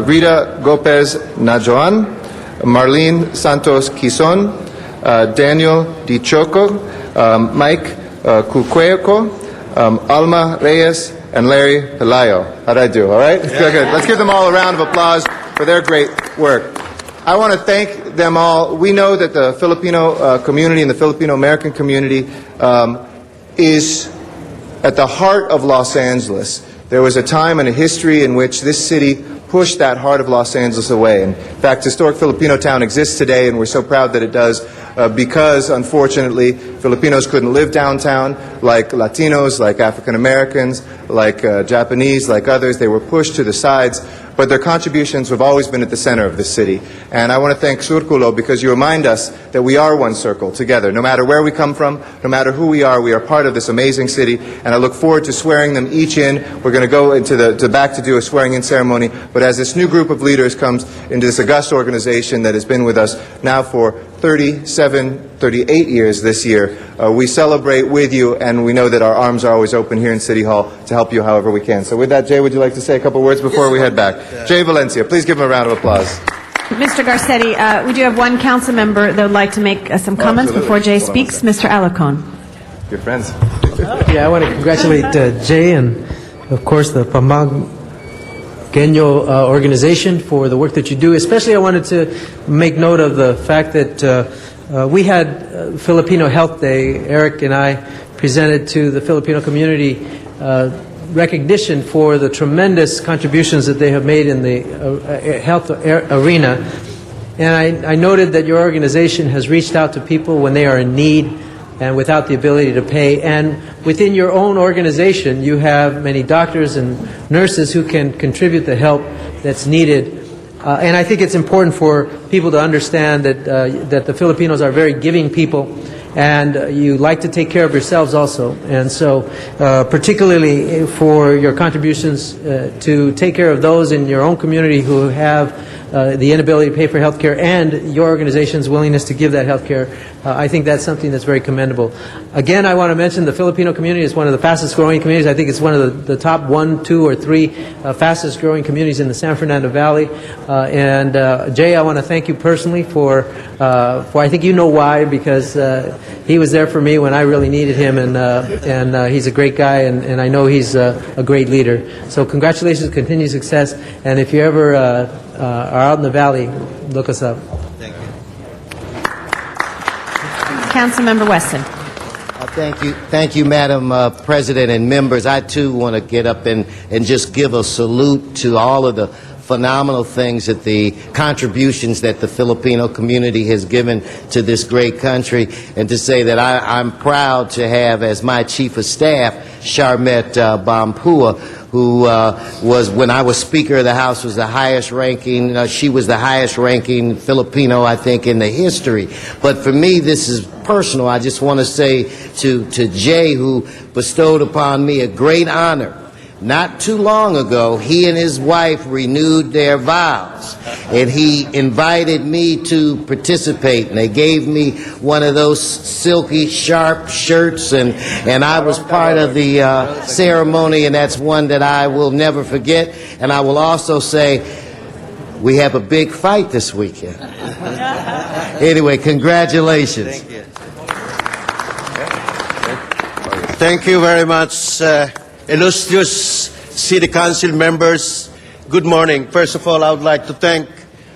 S10: Rita Gopez Najoan, Marlene Santos Quizon, Daniel Di Choco, Mike Cucueco, Alma Reyes, and Larry Pelayo. How'd I do? All right? Good. Let's give them all a round of applause for their great work. I want to thank them all. We know that the Filipino community and the Filipino American community is at the heart of Los Angeles. There was a time and a history in which this city pushed that heart of Los Angeles away. In fact, historic Filipino town exists today, and we're so proud that it does because, unfortunately, Filipinos couldn't live downtown like Latinos, like African Americans, like Japanese, like others. They were pushed to the sides, but their contributions have always been at the center of this city. And I want to thank Surculo because you remind us that we are one circle together. No matter where we come from, no matter who we are part of this amazing city, and I look forward to swearing them each in. We're going to go into the back to do a swearing-in ceremony, but as this new group of leaders comes into this august organization that has been with us now for 38 years this year, we celebrate with you, and we know that our arms are always open here in City Hall to help you however we can. So with that, Jay, would you like to say a couple words before we head back? Jay Valencia, please give him a round of applause.
S23: Mr. Garcetti, we do have one council member that would like to make some comments before Jay speaks. Mr. Alarcon.
S10: Good friends.
S5: Yeah, I want to congratulate Jay and, of course, the Pampangueño organization for the work that you do. Especially, I wanted to make note of the fact that we had Filipino Health Day. Eric and I presented to the Filipino community recognition for the tremendous contributions that they have made in the health arena. And I noted that your organization has reached out to people when they are in need and without the ability to pay. And within your own organization, you have many doctors and nurses who can contribute the help that's needed. And I think it's important for people to understand that the Filipinos are very giving people, and you like to take care of yourselves also. And so particularly for your contributions to take care of those in your own community who have the inability to pay for health care, and your organization's willingness to give that health care, I think that's something that's very commendable. Again, I want to mention the Filipino community is one of the fastest growing communities. I think it's one of the top 1, 2, or 3 fastest growing communities in the San Fernando Valley. And Jay, I want to thank you personally for I think you know why, because he was there for me when I really needed him, and he's a great guy, and I know he's a great leader. So congratulations, continued success, and if you ever are out in the valley, look us up.
S23: Councilmember Wesson.
S20: Thank you, Madam President and members. I too want to get up and just give a salute to all of the phenomenal things that the contributions that the Filipino community has given to this great country, and to say that I'm proud to have as my chief of staff Charmette Bampua, who was, when I was Speaker of the House, was the highest ranking, she was the highest ranking Filipino, I think, in the history. But for me, this is personal. I just want to say to Jay, who bestowed upon me a great honor. Not too long ago, he and his wife renewed their vows, and he invited me to participate, and they gave me one of those silky, sharp shirts, and I was part of the ceremony, and that's one that I will never forget. And I will also say, we have a big fight this weekend. Anyway, congratulations.
S6: Thank you. Thank you very much, illustrious City Council members. Good morning. First of all, I would like to thank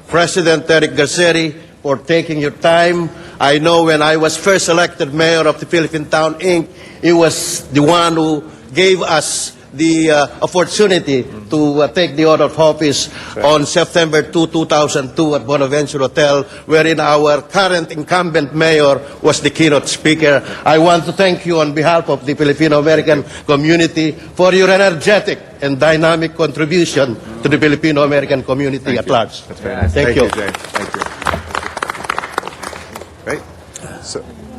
S6: President Eric Garcetti for taking your time. I know when I was first elected mayor of the Philippine Town, Inc., he was the one who gave us the opportunity to take the oath of office on September 2, 2002 at Bonaventure Hotel, wherein our current incumbent mayor was the keynote speaker. I want to thank you on behalf of the Filipino-American community for your energetic and dynamic contribution to the Filipino-American community at large.
S10: That's very nice.
S6: Thank you.
S10: Jay. Thank you. Great.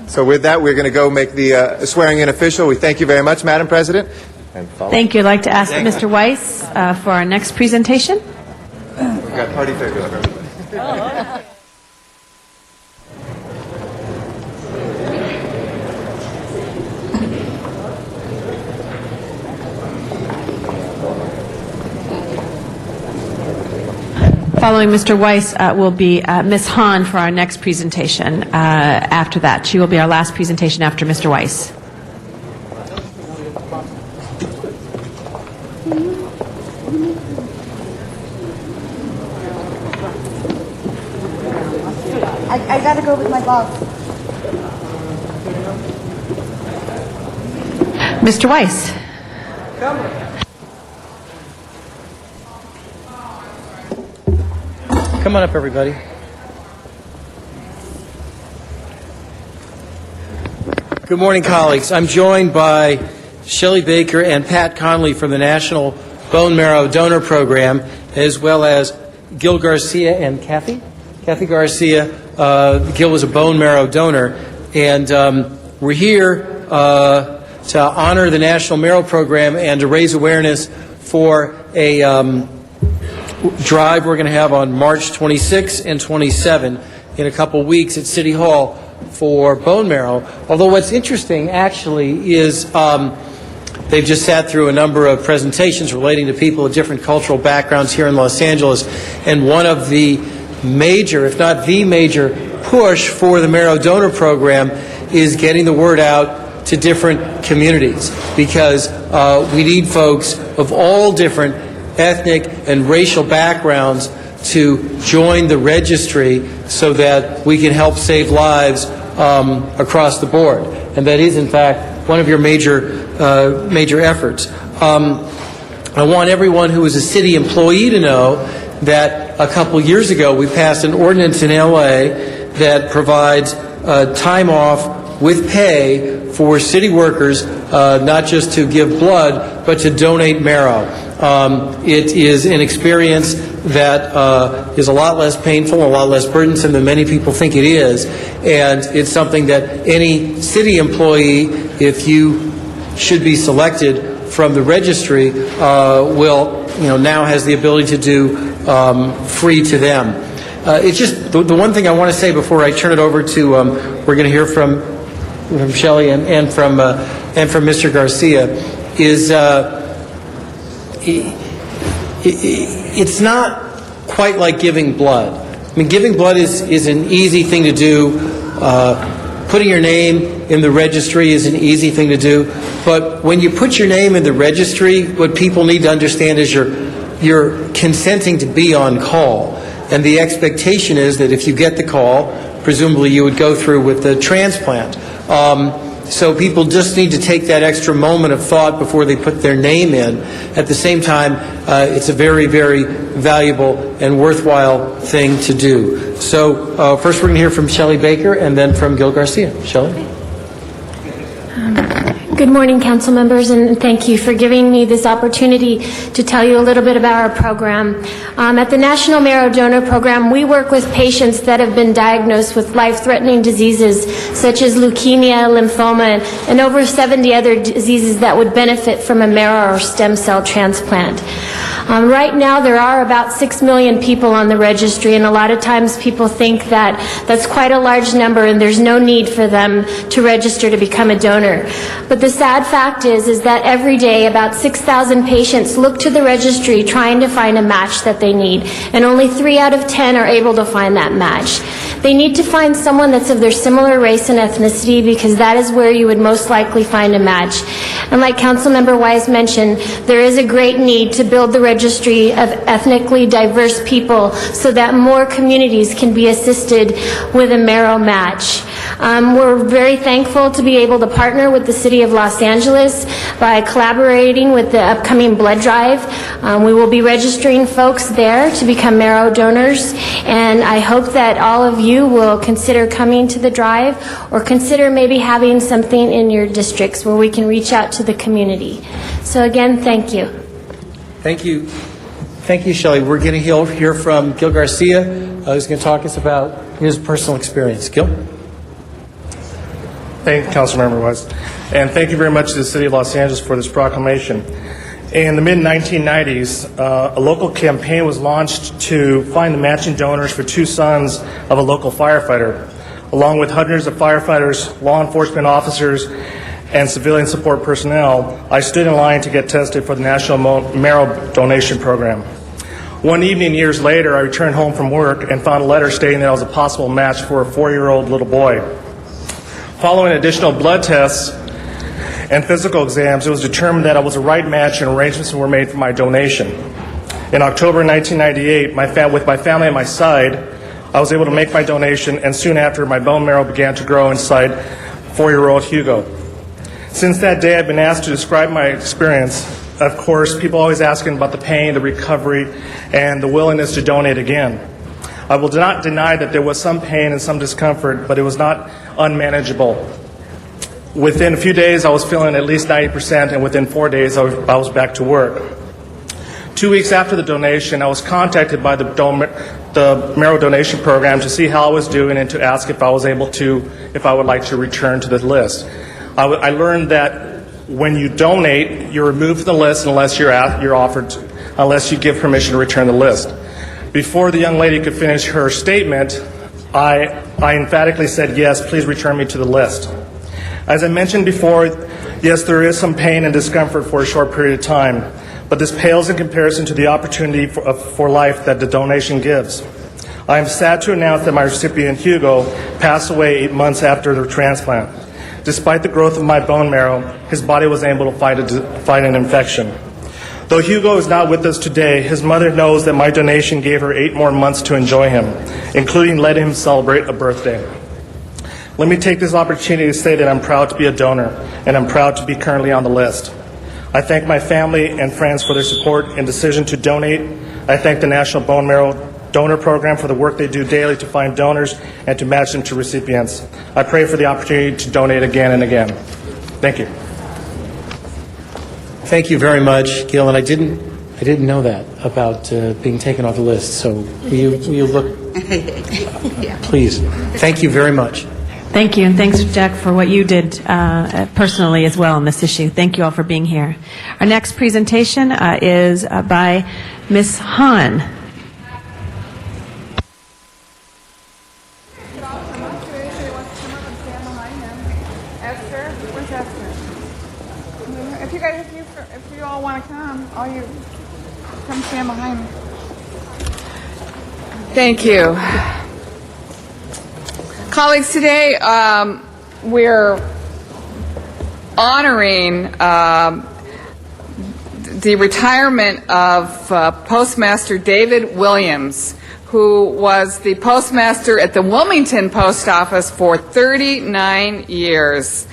S10: So with that, we're going to go make the swearing in official. We thank you very much, Madam President. And
S23: Thank you. I'd like to ask Mr. Weiss for our next presentation.
S10: We've got party favors for everybody.
S23: Following Mr. Weiss will be Ms. Hahn for our next presentation. After that, she will be our last presentation after Mr. Weiss.
S7: I gotta go with my boss.
S23: Mr. Weiss.
S13: Come on up, everybody. Good morning, colleagues. I'm joined by Shelley Baker and Pat Conley from the National Bone Marrow Donor Program, as well as Gil Garcia and Kathy Garcia. Gil was a bone marrow donor, and we're here to honor the National Marrow Program and to raise awareness for a drive we're going to have on March 26 and 27 in a couple weeks at City Hall for bone marrow. Although what's interesting actually is they've just sat through a number of presentations relating to people of different cultural backgrounds here in Los Angeles, and one of the major, if not the major, push for the Marrow Donor Program is getting the word out to different communities, because we need folks of all different ethnic and racial backgrounds to join the registry so that we can help save lives across the board. And that is, in fact, one of your major efforts. I want everyone who is a city employee to know that a couple years ago we passed an ordinance in LA that provides time off with pay for city workers, not just to give blood, but to donate marrow. It is an experience that is a lot less painful, a lot less burdensome than many people think it is, and it's something that any city employee, if you should be selected from the registry, will, now has the ability to do free to them. It's just the one thing I want to say before I turn it over to we're going to hear from Shelley and from Mr. Garcia is it's not quite like giving blood. I mean, giving blood is an easy thing to do. Putting your name in the registry is an easy thing to do. But when you put your name in the registry, what people need to understand is you're consenting to be on call. And the expectation is that if you get the call, presumably you would go through with the transplant. So people just need to take that extra moment of thought before they put their name in. At the same time, it's a very, very valuable and worthwhile thing to do. So first we're going to hear from Shelley Baker and then from Gil Garcia. Shelley?
S2: Good morning, council members, and thank you for giving me this opportunity to tell you a little bit about our program. At the National Marrow Donor Program, we work with patients that have been diagnosed with life-threatening diseases such as leukemia, lymphoma, and over 70 other diseases that would benefit from a marrow or stem cell transplant. Right now, there are about 6 million people on the registry, and a lot of times people think that that's quite a large number and there's no need for them to register to become a donor. But the sad fact is that every day about 6,000 patients look to the registry trying to find a match that they need, and only 3 out of 10 are able to find that match. They need to find someone that's of their similar race and ethnicity because that is where you would most likely find a match. And like Councilmember Wise mentioned, there is a great need to build the registry of ethnically diverse people so that more communities can be assisted with a marrow match. We're very thankful to be able to partner with the City of Los Angeles by collaborating with the upcoming blood drive. We will be registering folks there to become marrow donors, and I hope that all of you will consider coming to the drive or consider maybe having something in your districts where we can reach out to the community. So again, thank you.
S13: Thank you. Thank you, Shelley. We're going to hear from Gil Garcia, who's going to talk us about his personal experience. Gil?
S8: Thank you, Councilmember West. And thank you very much to the City of Los Angeles for this proclamation. In the mid-1990s, a local campaign was launched to find the matching donors for 2 sons of a local firefighter. Along with hundreds of firefighters, law enforcement officers, and civilian support personnel, I stood in line to get tested for the National Marrow Donation Program. One evening, years later, I returned home from work and found a letter stating that I was a possible match for a 4-year-old little boy. Following additional blood tests and physical exams, it was determined that I was a right match and arrangements were made for my donation. In October 1998, with my family on my side, I was able to make my donation, and soon after, my bone marrow began to grow inside 4-year-old Hugo. Since that day, I've been asked to describe my experience. Of course, people always asking about the pain, the recovery, and the willingness to donate again. I will not deny that there was some pain and some discomfort, but it was not unmanageable. Within a few days, I was feeling at least 90%, and within 4 days, I was back to work. 2 weeks after the donation, I was contacted by the Marrow Donation Program to see how I was doing and to ask if I would like to return to the list. I learned that when you donate, you're removed from the list unless unless you give permission to return the list. Before the young lady could finish her statement, I emphatically said, yes, please return me to the list. As I mentioned before, yes, there is some pain and discomfort for a short period of time, but this pales in comparison to the opportunity for life that the donation gives. I am sad to announce that my recipient, Hugo, passed away 8 months after the transplant. Despite the growth of my bone marrow, his body was able to fight an infection. Though Hugo is not with us today, his mother knows that my donation gave her 8 more months to enjoy him, including letting him celebrate a birthday. Let me take this opportunity to say that I'm proud to be a donor, and I'm proud to be currently on the list. I thank my family and friends for their support and decision to donate. I thank the National Bone Marrow Donor Program for the work they do daily to find donors and to match them to recipients. I pray for the opportunity to donate again and again. Thank you.
S13: Thank you very much, Gil. And I didn't know that about being taken off the list. So will you look, please? Thank you very much.
S16: Thank you, and thanks, Jack, for what you did personally as well on this issue. Thank you all for being here. Our next presentation is by Ms. Hahn.
S22: If you all want to come, all you come stand behind me. Thank you. Colleagues, today we're honoring the retirement of Postmaster David Williams, who was the postmaster at the Wilmington Post Office for 39 years.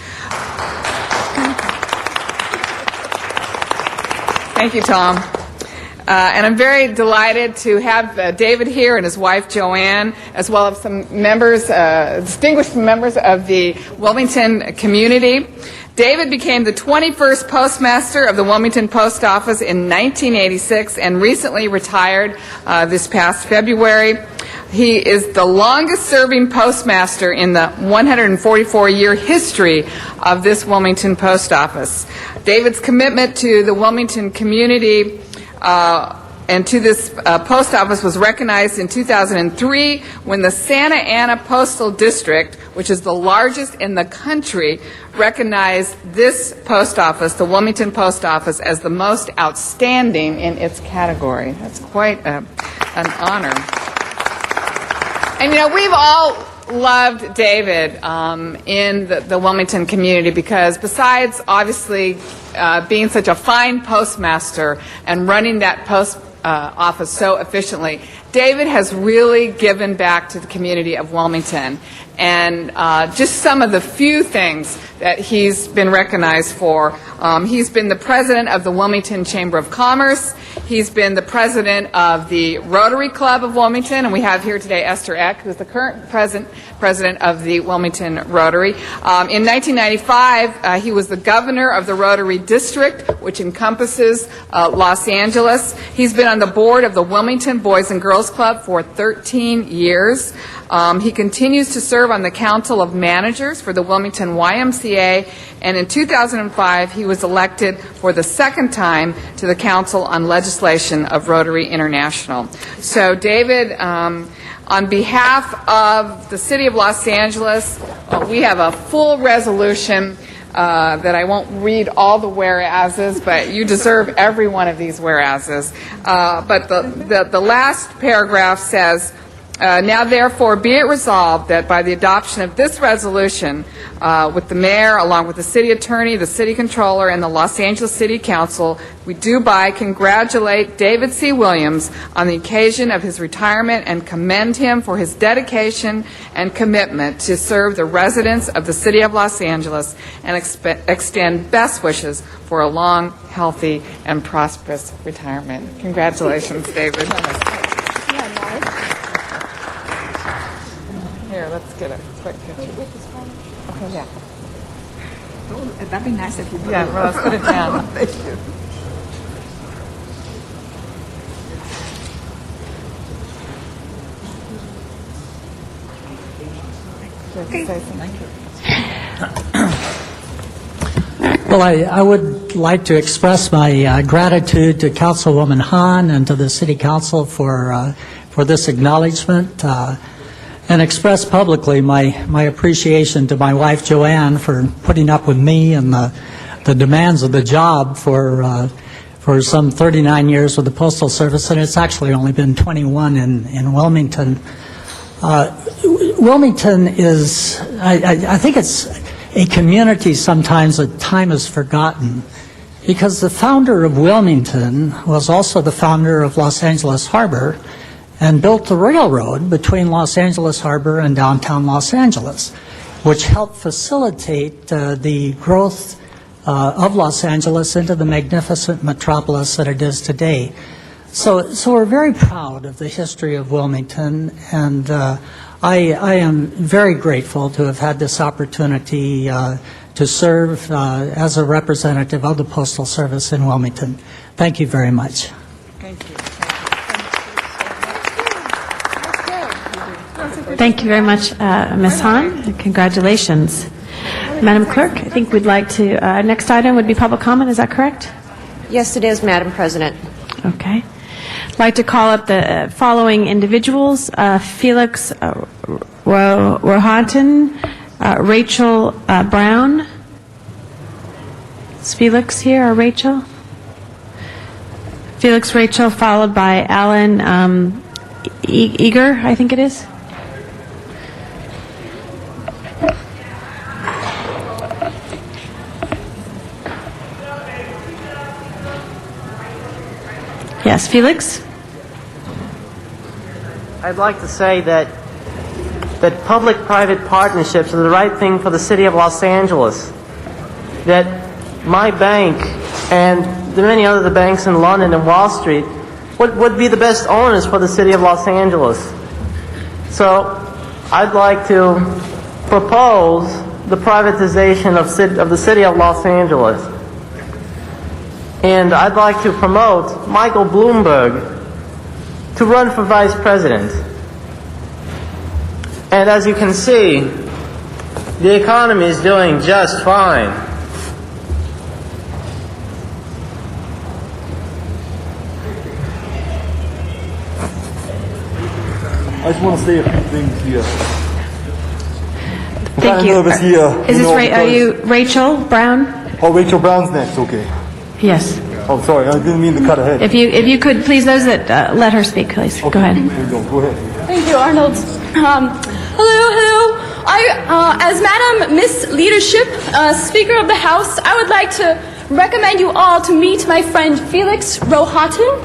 S22: Thank you, Tom. And I'm very delighted to have David here and his wife Joanne, as well as some members, distinguished members of the Wilmington community. David became the 21st postmaster of the Wilmington Post Office in 1986 and recently retired this past February. He is the longest-serving postmaster in the 144-year history of this Wilmington Post Office. David's commitment to the Wilmington community and to this post office was recognized in 2003 when the Santa Ana Postal District, which is the largest in the country, recognized this post office, the Wilmington Post Office, as the most outstanding in its category. That's quite an honor. And, you know, we've all loved David in the Wilmington community because besides obviously being such a fine postmaster and running that post office so efficiently, David has really given back to the community of Wilmington. And just some of the few things that he's been recognized for. He's been the president of the Wilmington Chamber of Commerce. He's been the president of the Rotary Club of Wilmington, and we have here today Esther Eck, who's the current president of the Wilmington Rotary. In 1995, he was the governor of the Rotary District, which encompasses Los Angeles. He's been on the board of the Wilmington Boys and Girls Club for 13 years. He continues to serve on the Council of Managers for the Wilmington YMCA, and in 2005 he was elected for the second time to the Council on Legislation of Rotary International. So David, on behalf of the City of Los Angeles, we have a full resolution that I won't read all the whereases, but you deserve every one of these whereases. But the last paragraph says, now therefore be it resolved that by the adoption of this resolution with the mayor along with the city attorney, the city controller, and the Los Angeles City Council, we do by congratulate David C. Williams on the occasion of his retirement and commend him for his dedication and commitment to serve the residents of the city of Los Angeles and extend best wishes for a long, healthy, and prosperous retirement. Congratulations, David. Here, let's get a quick picture. Okay, yeah.
S7: That'd be nice if you put
S22: Yeah, well, let's put it down.
S7: Thank you.
S3: Well, I would like to express my gratitude to Councilwoman Hahn and to the City Council for this acknowledgement. And express publicly my appreciation to my wife Joanne for putting up with me and the demands of the job for some 39 years with the Postal Service, and it's actually only been 21 in Wilmington. Wilmington is, I think it's a community sometimes that time is forgotten, because the founder of Wilmington was also the founder of Los Angeles Harbor, and built the railroad between Los Angeles Harbor and downtown Los Angeles, which helped facilitate the growth of Los Angeles into the magnificent metropolis that it is today. So we're very proud of the history of Wilmington, and I am very grateful to have had this opportunity to serve as a representative of the Postal Service in Wilmington. Thank you very much.
S22: Thank you.
S16: Thank you very much, Ms. Hahn. Congratulations. Madam Clerk, I think we'd like to, next item would be public comment, is that correct?
S15: Yes, it is, Madam President.
S16: Okay. I'd like to call up the following individuals, Felix Rohatyn, Rachel Brown. Is Felix here, or Rachel? Felix, Rachel, followed by Alan Eager, I think it is. Yes, Felix?
S1: I'd like to say that public-private partnerships are the right thing for the city of Los Angeles. That my bank and the many other banks in London and Wall Street would be the best owners for the city of Los Angeles. So I'd like to propose the privatization of the city of Los Angeles. And I'd like to promote Michael Bloomberg to run for vice president. And as you can see, the economy is doing just fine.
S9: I just want to say a few things here. I'm
S16: Thank
S9: kind of
S16: you.
S9: nervous here.
S16: Is this
S9: know,
S16: are you Rachel Brown?
S9: Oh, Rachel Brown's next, okay.
S16: Yes.
S9: Oh, sorry, I didn't mean to cut ahead.
S16: If you could, please, those that let her speak, please. Go ahead.
S9: Go ahead.
S12: Thank you, Arnold. Hello. As Madam Miss Leadership, Speaker of the House, I would like to recommend you all to meet my friend Felix Rohatyn.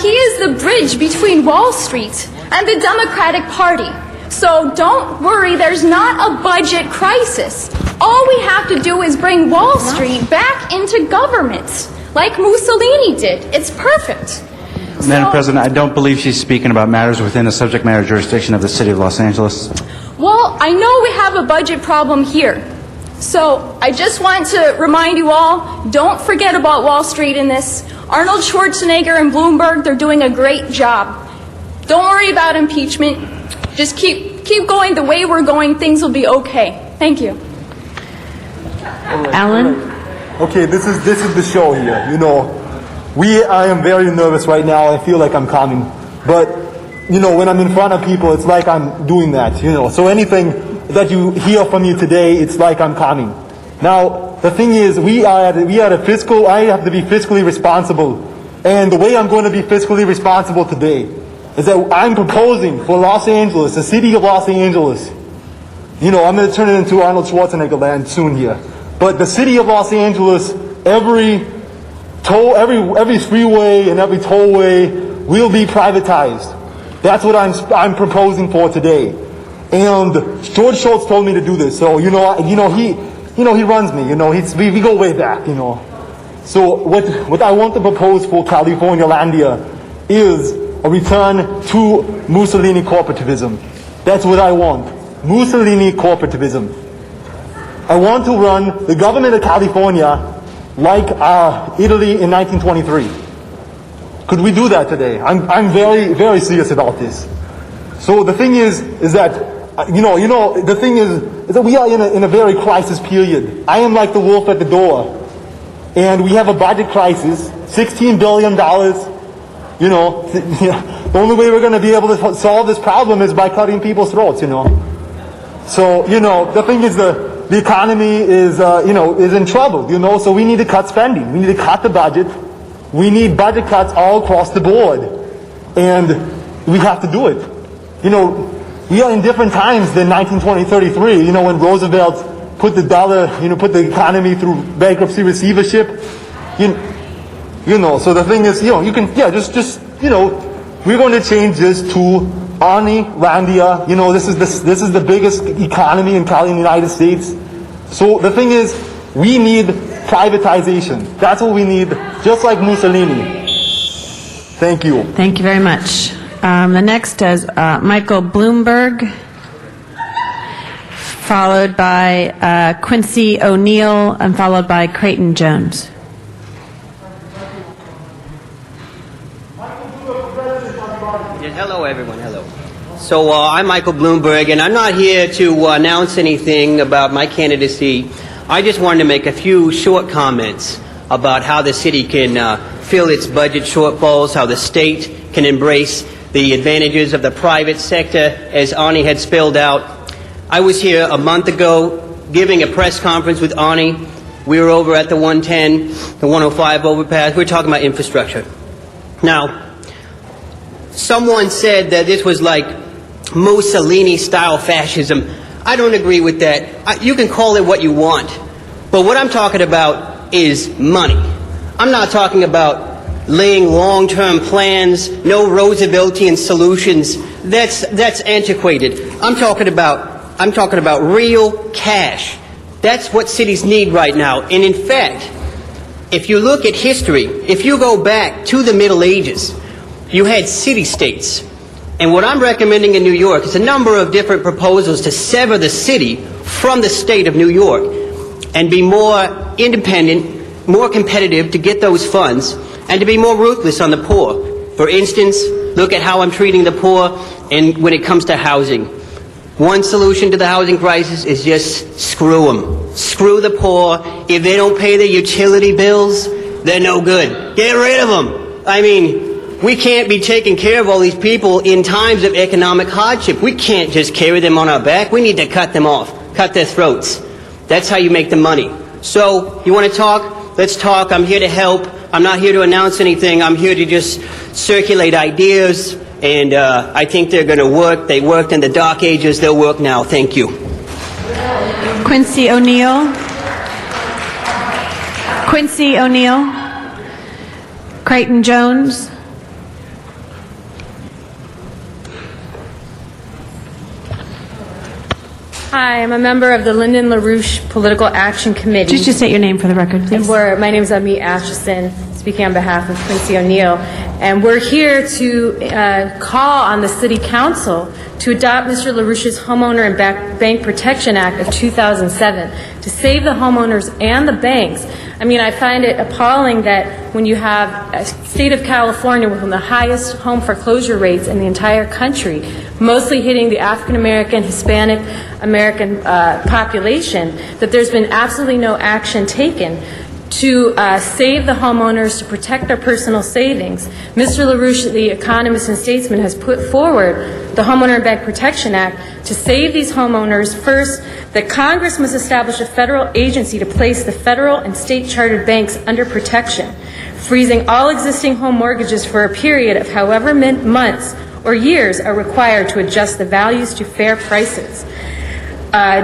S12: He is the bridge between Wall Street and the Democratic Party. So don't worry, there's not a budget crisis. All we have to do is bring Wall Street back into government, like Mussolini did. It's perfect.
S24: Madam President, I don't believe she's speaking about matters within the subject matter jurisdiction of the City of Los Angeles.
S12: Well, I know we have a budget problem here. So I just want to remind you all, don't forget about Wall Street in this. Arnold Schwarzenegger and Bloomberg, they're doing a great job. Don't worry about impeachment. Just keep going the way we're going. Things will be okay. Thank you.
S16: Alan?
S9: Okay, this is the show here. You know, I am very nervous right now. I feel like I'm calming. But, you know, when I'm in front of people, it's like I'm doing that, you know. So anything that you hear from me today, it's like I'm calming. Now, the thing is, I have to be fiscally responsible. And the way I'm going to be fiscally responsible today is that I'm proposing for Los Angeles, the city of Los Angeles. You know, I'm going to turn it into Arnold Schwarzenegger land soon here. But the city of Los Angeles, every freeway and every tollway will be privatized. That's what I'm proposing for today. And George Shultz told me to do this. So he runs me. We go way back. So what I want to propose for California-landia is a return to Mussolini corporativism. That's what I want. Mussolini corporativism. I want to run the government of California like Italy in 1923. Could we do that today? I'm very, very serious about this. So the thing is that the thing is that we are in a very crisis period. I am like the wolf at the door, and we have a budget crisis, $16 billion. The only way we're going to be able to solve this problem is by cutting people's throats. So the thing is the economy is in trouble. So we need to cut spending. We need to cut the budget. We need budget cuts all across the board, and we have to do it. We are in different times than 1933. When Roosevelt put the dollar, put the economy through bankruptcy receivership. So the thing is, we're going to change this to Arnie-landia. This is the biggest economy in the United States. So the thing is, we need privatization. That's what we need, just like Mussolini. Thank you.
S16: Thank you very much. The next is Michael Bloomberg, followed by Quincy O'Neill, and followed by Creighton Jones.
S25: Hello, everyone. Hello. So I'm Michael Bloomberg, and I'm not here to announce anything about my candidacy. I just wanted to make a few short comments about how the city can fill its budget shortfalls, how the state can embrace the advantages of the private sector, as Arnie had spelled out. I was here a month ago giving a press conference with Arnie. We were over at the 110, the 105 overpass. We were talking about infrastructure. Now, someone said that this was like Mussolini-style fascism. I don't agree with that. You can call it what you want. But what I'm talking about is money. I'm not talking about laying long-term plans, no Rooseveltian solutions. That's antiquated. I'm talking about real cash. That's what cities need right now. And in fact, if you look at history, if you go back to the Middle Ages, you had city-states. And what I'm recommending in New York is a number of different proposals to sever the city from the state of New York and be more independent, more competitive to get those funds, and to be more ruthless on the poor. For instance, look at how I'm treating the poor and when it comes to housing. One solution to the housing crisis is just screw them. Screw the poor. If they don't pay their utility bills, they're no good. Get rid of them. I mean, we can't be taking care of all these people in times of economic hardship. We can't just carry them on our back. We need to cut them off, cut their throats. That's how you make the money. So, you want to talk? Let's talk. I'm here to help. I'm not here to announce anything. I'm here to just circulate ideas, and I think they're going to work. They worked in the dark ages. They'll work now. Thank you.
S16: Quincy O'Neill. Quincy O'Neill. Creighton Jones.
S11: Hi, I'm a member of the Lyndon LaRouche Political Action Committee.
S16: Just state your name for the record, please.
S11: My name is Amit Atchison, speaking on behalf of Quincy O'Neill. And we're here to call on the City Council to adopt Mr. LaRouche's Homeowner and Bank Protection Act of 2007 to save the homeowners and the banks. I mean, I find it appalling that when you have a state of California with one of the highest home foreclosure rates in the entire country, mostly hitting the African American, Hispanic American population, that there's been absolutely no action taken to save the homeowners, to protect their personal savings. Mr. LaRouche, the economist and statesman, has put forward the Homeowner and Bank Protection Act to save these homeowners. First, that Congress must establish a federal agency to place the federal and state chartered banks under protection, freezing all existing home mortgages for a period of however many months or years are required to adjust the values to fair prices.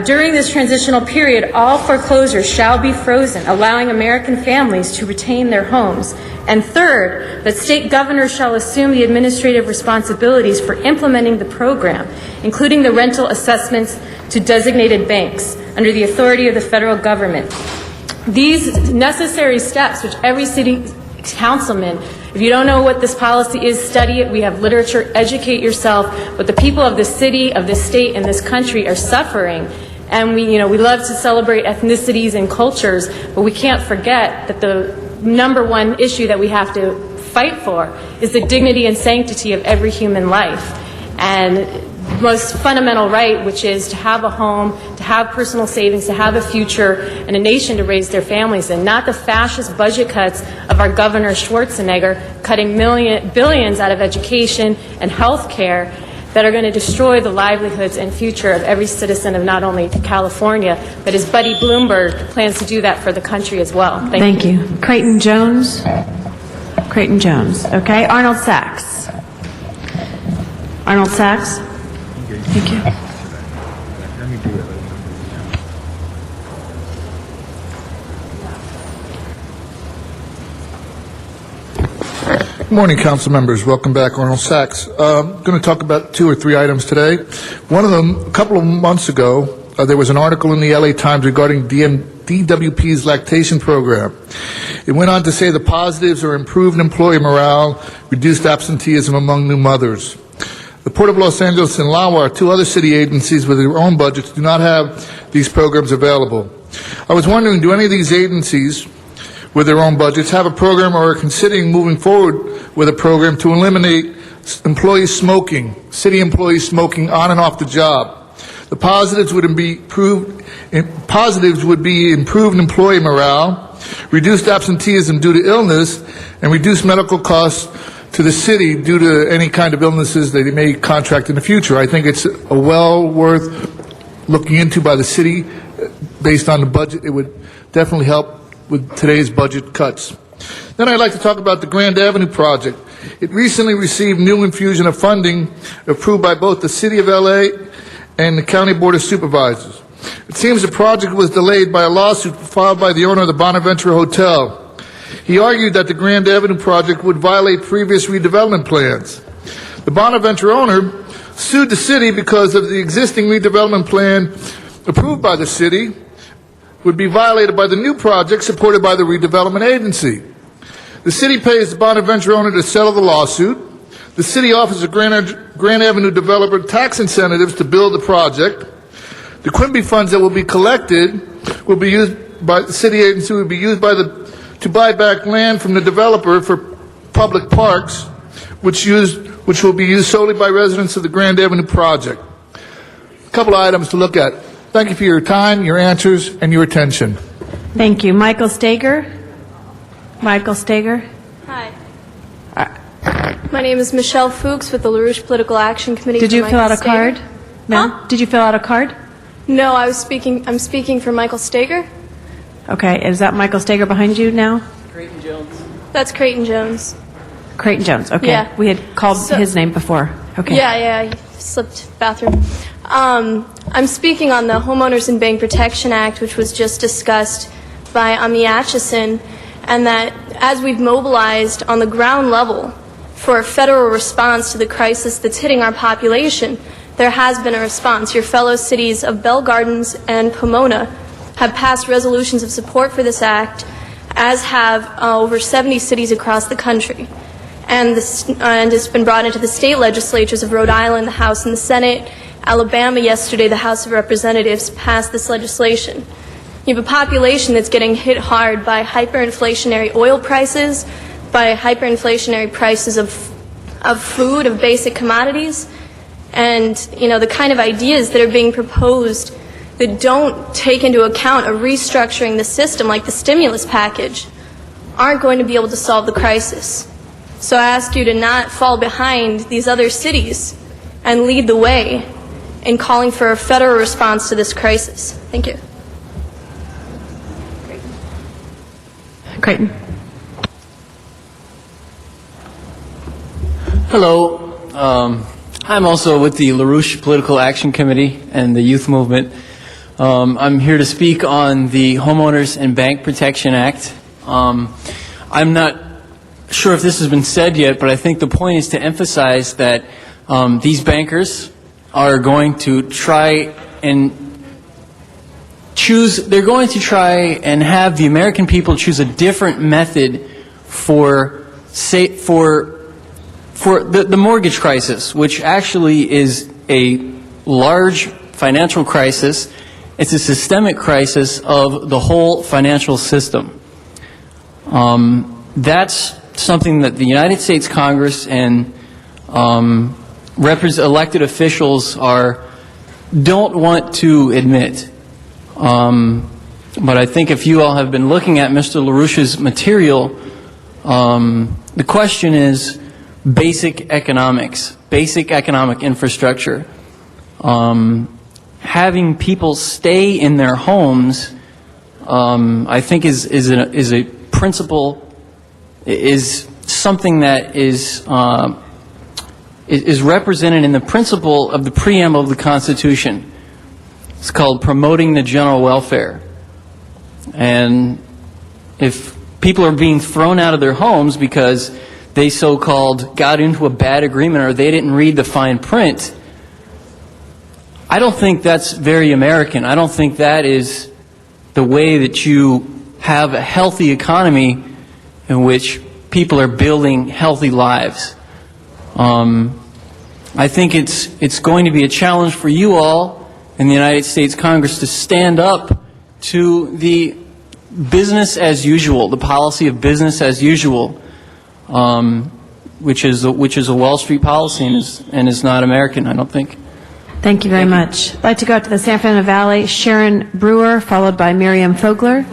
S11: During this transitional period, all foreclosures shall be frozen, allowing American families to retain their homes. And third, that state governors shall assume the administrative responsibilities for implementing the program, including the rental assessments to designated banks under the authority of the federal government. These necessary steps, which every city councilman, if you don't know what this policy is, study it. We have literature, educate yourself. But the people of this city, of this state, and this country are suffering. And we love to celebrate ethnicities and cultures, but we can't forget that the number one issue that we have to fight for is the dignity and sanctity of every human life. And most fundamental right, which is to have a home, to have personal savings, to have a future, and a nation to raise their families in, not the fascist budget cuts of our Governor Schwarzenegger cutting billions out of education and health care that are going to destroy the livelihoods and future of every citizen of not only California, but as Buddy Bloomberg plans to do that for the country as well. Thank you.
S16: Creighton Jones. Creighton Jones. Okay. Arnold Sachs. Arnold Sachs. Thank you.
S14: Good morning, council members. Welcome back, Arnold Sachs. I'm going to talk about 2 or 3 items today. One of them, a couple of months ago, there was an article in the LA Times regarding DWP's lactation program. It went on to say the positives are improved employee morale, reduced absenteeism among new mothers. The Port of Los Angeles and LAWA, 2 other city agencies with their own budgets, do not have these programs available. I was wondering, do any of these agencies with their own budgets have a program or are considering moving forward with a program to eliminate employees smoking, city employees smoking on and off the job? The positives would be improved employee morale, reduced absenteeism due to illness, and reduced medical costs to the city due to any kind of illnesses that they may contract in the future. I think it's a well worth looking into by the city based on the budget. It would definitely help with today's budget cuts. Then I'd like to talk about the Grand Avenue project. It recently received new infusion of funding approved by both the City of LA and the County Board of Supervisors. It seems the project was delayed by a lawsuit filed by the owner of the Bonaventure Hotel. He argued that the Grand Avenue project would violate previous redevelopment plans. The Bonaventure owner sued the city because of the existing redevelopment plan approved by the city would be violated by the new project supported by the redevelopment agency. The city pays the Bonaventure owner to settle the lawsuit. The city offers the Grand Avenue developer tax incentives to build the project. The Quimby funds that will be collected will be used by the city agency will be used to buy back land from the developer for public parks, which will be used solely by residents of the Grand Avenue project. A couple of items to look at. Thank you for your time, your answers, and your attention.
S16: Thank you. Michael Stager? Michael Stager?
S4: Hi. My name is Michelle Fuchs with the LaRouche Political Action Committee.
S16: Did
S4: for
S16: you fill
S4: Michael
S16: out a card?
S4: Stager.
S16: No?
S4: Huh?
S16: Did you fill out a card?
S4: No, I'm speaking for Michael Stager.
S16: Okay. Is that Michael Stager behind you now?
S4: Creighton Jones. That's Creighton Jones.
S16: Creighton Jones. Okay.
S4: Yeah.
S16: We had called his name before. Okay.
S4: Yeah, he slipped bathroom. I'm speaking on the Homeowners and Bank Protection Act, which was just discussed by Ami Atchison, and that as we've mobilized on the ground level for a federal response to the crisis that's hitting our population, there has been a response. Your fellow cities of Bell Gardens and Pomona have passed resolutions of support for this act, as have over 70 cities across the country. And it's been brought into the state legislatures of Rhode Island, the House and the Senate. Alabama yesterday, the House of Representatives passed this legislation. You have a population that's getting hit hard by hyperinflationary oil prices, by hyperinflationary prices of food, of basic commodities, and the kind of ideas that are being proposed that don't take into account a restructuring the system like the stimulus package aren't going to be able to solve the crisis. So I ask you to not fall behind these other cities and lead the way in calling for a federal response to this crisis. Thank you.
S16: Creighton.
S17: Hello. I'm also with the LaRouche Political Action Committee and the Youth Movement. I'm here to speak on the Homeowners and Bank Protection Act. I'm not sure if this has been said yet, but I think the point is to emphasize that these bankers are going to try and have the American people choose a different method for the mortgage crisis, which actually is a large financial crisis. It's a systemic crisis of the whole financial system. That's something that the United States Congress and elected officials don't want to admit. But I think if you all have been looking at Mr. LaRouche's material, the question is basic economics, basic economic infrastructure. Having people stay in their homes, I think is a principle, is something that is represented in the principle of the preamble of the Constitution. It's called promoting the general welfare. And if people are being thrown out of their homes because they so-called got into a bad agreement or they didn't read the fine print, I don't think that's very American. I don't think that is the way that you have a healthy economy in which people are building healthy lives. I think it's going to be a challenge for you all in the United States Congress to stand up to the business as usual, the policy of business as usual, which is a Wall Street policy and is not American, I don't think.
S16: Thank you very much. I'd like to go to the San Fernando Valley, Sharon Brewer, followed by Miriam Fogler.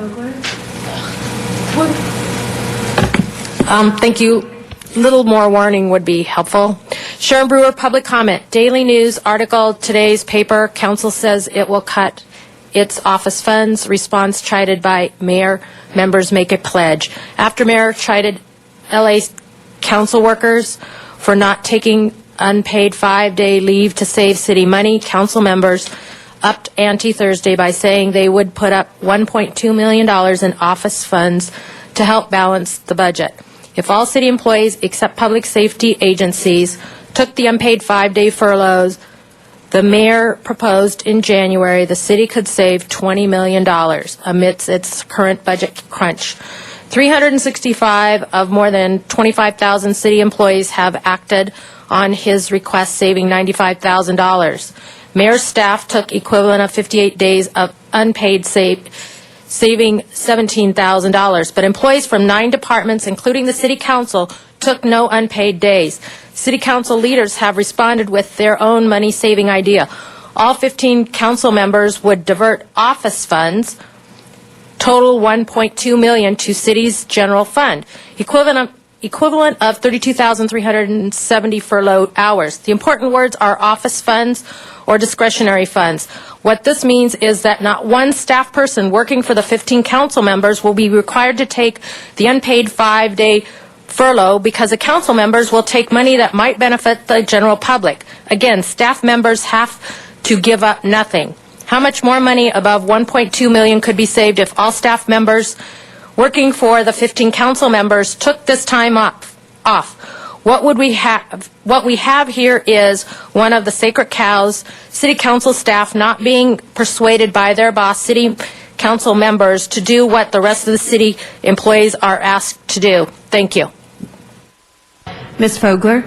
S18: Thank you. Little more warning would be helpful. Sharon Brewer, public comment. Daily News article, today's paper. Council says it will cut its office funds. Response chided by mayor. Members make a pledge. After mayor chided LA council workers for not taking unpaid 5-day leave to save city money, council members upped ante Thursday by saying they would put up $1.2 million in office funds to help balance the budget. If all city employees except public safety agencies took the unpaid 5-day furloughs the mayor proposed in January, the city could save $20 million amidst its current budget crunch. 365 of more than 25,000 city employees have acted on his request, saving $95,000. Mayor's staff took equivalent of 58 days of unpaid saving $17,000. But employees from 9 departments, including the city council, took no unpaid days. City council leaders have responded with their own money-saving idea. All 15 council members would divert office funds, total $1.2 million, to city's general fund, equivalent of 32,370 furloughed hours. The important words are office funds or discretionary funds. What this means is that not one staff person working for the 15 council members will be required to take the unpaid 5-day furlough, because the council members will take money that might benefit the general public. Again, staff members have to give up nothing. How much more money above $1.2 million could be saved if all staff members working for the 15 council members took this time off? What we have here is one of the sacred cows, city council staff not being persuaded by their boss, city council members, to do what the rest of the city employees are asked to do. Thank you.
S16: Ms. Fogler?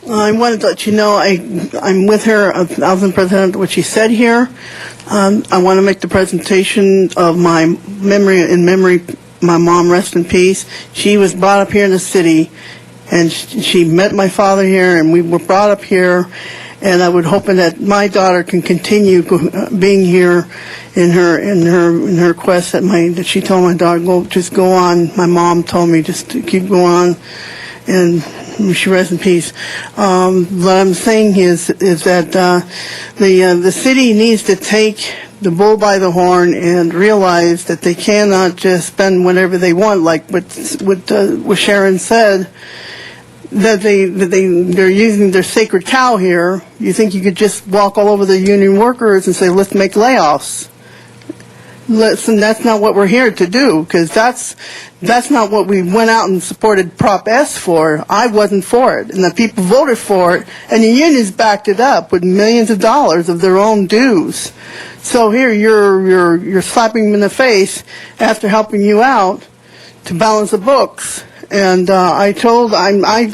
S5: I wanted to let you know I'm with her 1,000% what she said here. I want to make the presentation of my memory, my mom, rest in peace. She was brought up here in the city, and she met my father here, and we were brought up here. And I would hope that my daughter can continue being here in her quest that she told my daughter, just go on. My mom told me just to keep going on, and she rests in peace. What I'm saying is that the city needs to take the bull by the horn and realize that they cannot just spend whatever they want, like what Sharon said. That they're using their sacred cow here. You think you could just walk all over the union workers and say, let's make layoffs? Listen, that's not what we're here to do, because that's not what we went out and supported Prop S for. I wasn't for it, and the people voted for it, and the unions backed it up with millions of dollars of their own dues. So here you're slapping them in the face after helping you out to balance the books. And I'd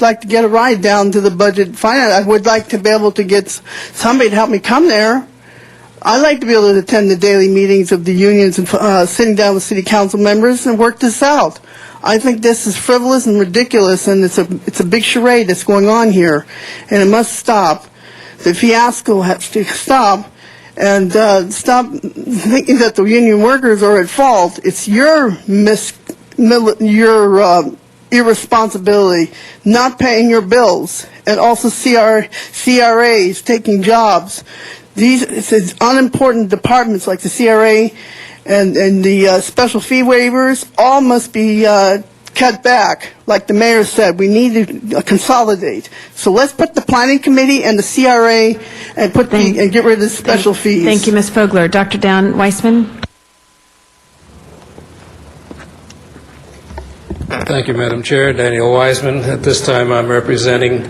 S5: like to get a ride down to the budget finance. I would like to be able to get somebody to help me come there. I'd like to be able to attend the daily meetings of the unions and sitting down with city council members and work this out. I think this is frivolous and ridiculous, and it's a big charade that's going on here, and it must stop. The fiasco has to stop, and stop thinking that the union workers are at fault. It's your irresponsibility, not paying your bills, and also CRAs taking jobs. These unimportant departments like the CRA and the special fee waivers all must be cut back. Like the mayor said, we need to consolidate. So let's put the planning committee and the CRA and and get rid of the special fees.
S16: Thank you, Ms. Fogler. Dr. Dan Weissman?
S6: Thank you, Madam Chair. Daniel Wiseman. At this time, I'm representing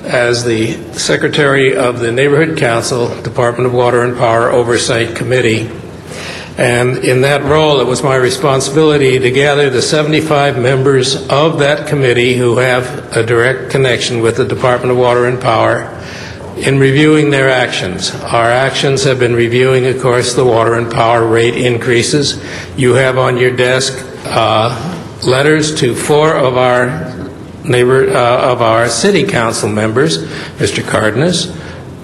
S6: as the Secretary of the Neighborhood Council, Department of Water and Power Oversight Committee. And in that role, it was my responsibility to gather the 75 members of that committee who have a direct connection with the Department of Water and Power in reviewing their actions. Our actions have been reviewing, of course, the water and power rate increases. You have on your desk letters to 4 of our city council members, Mr. Cardenas,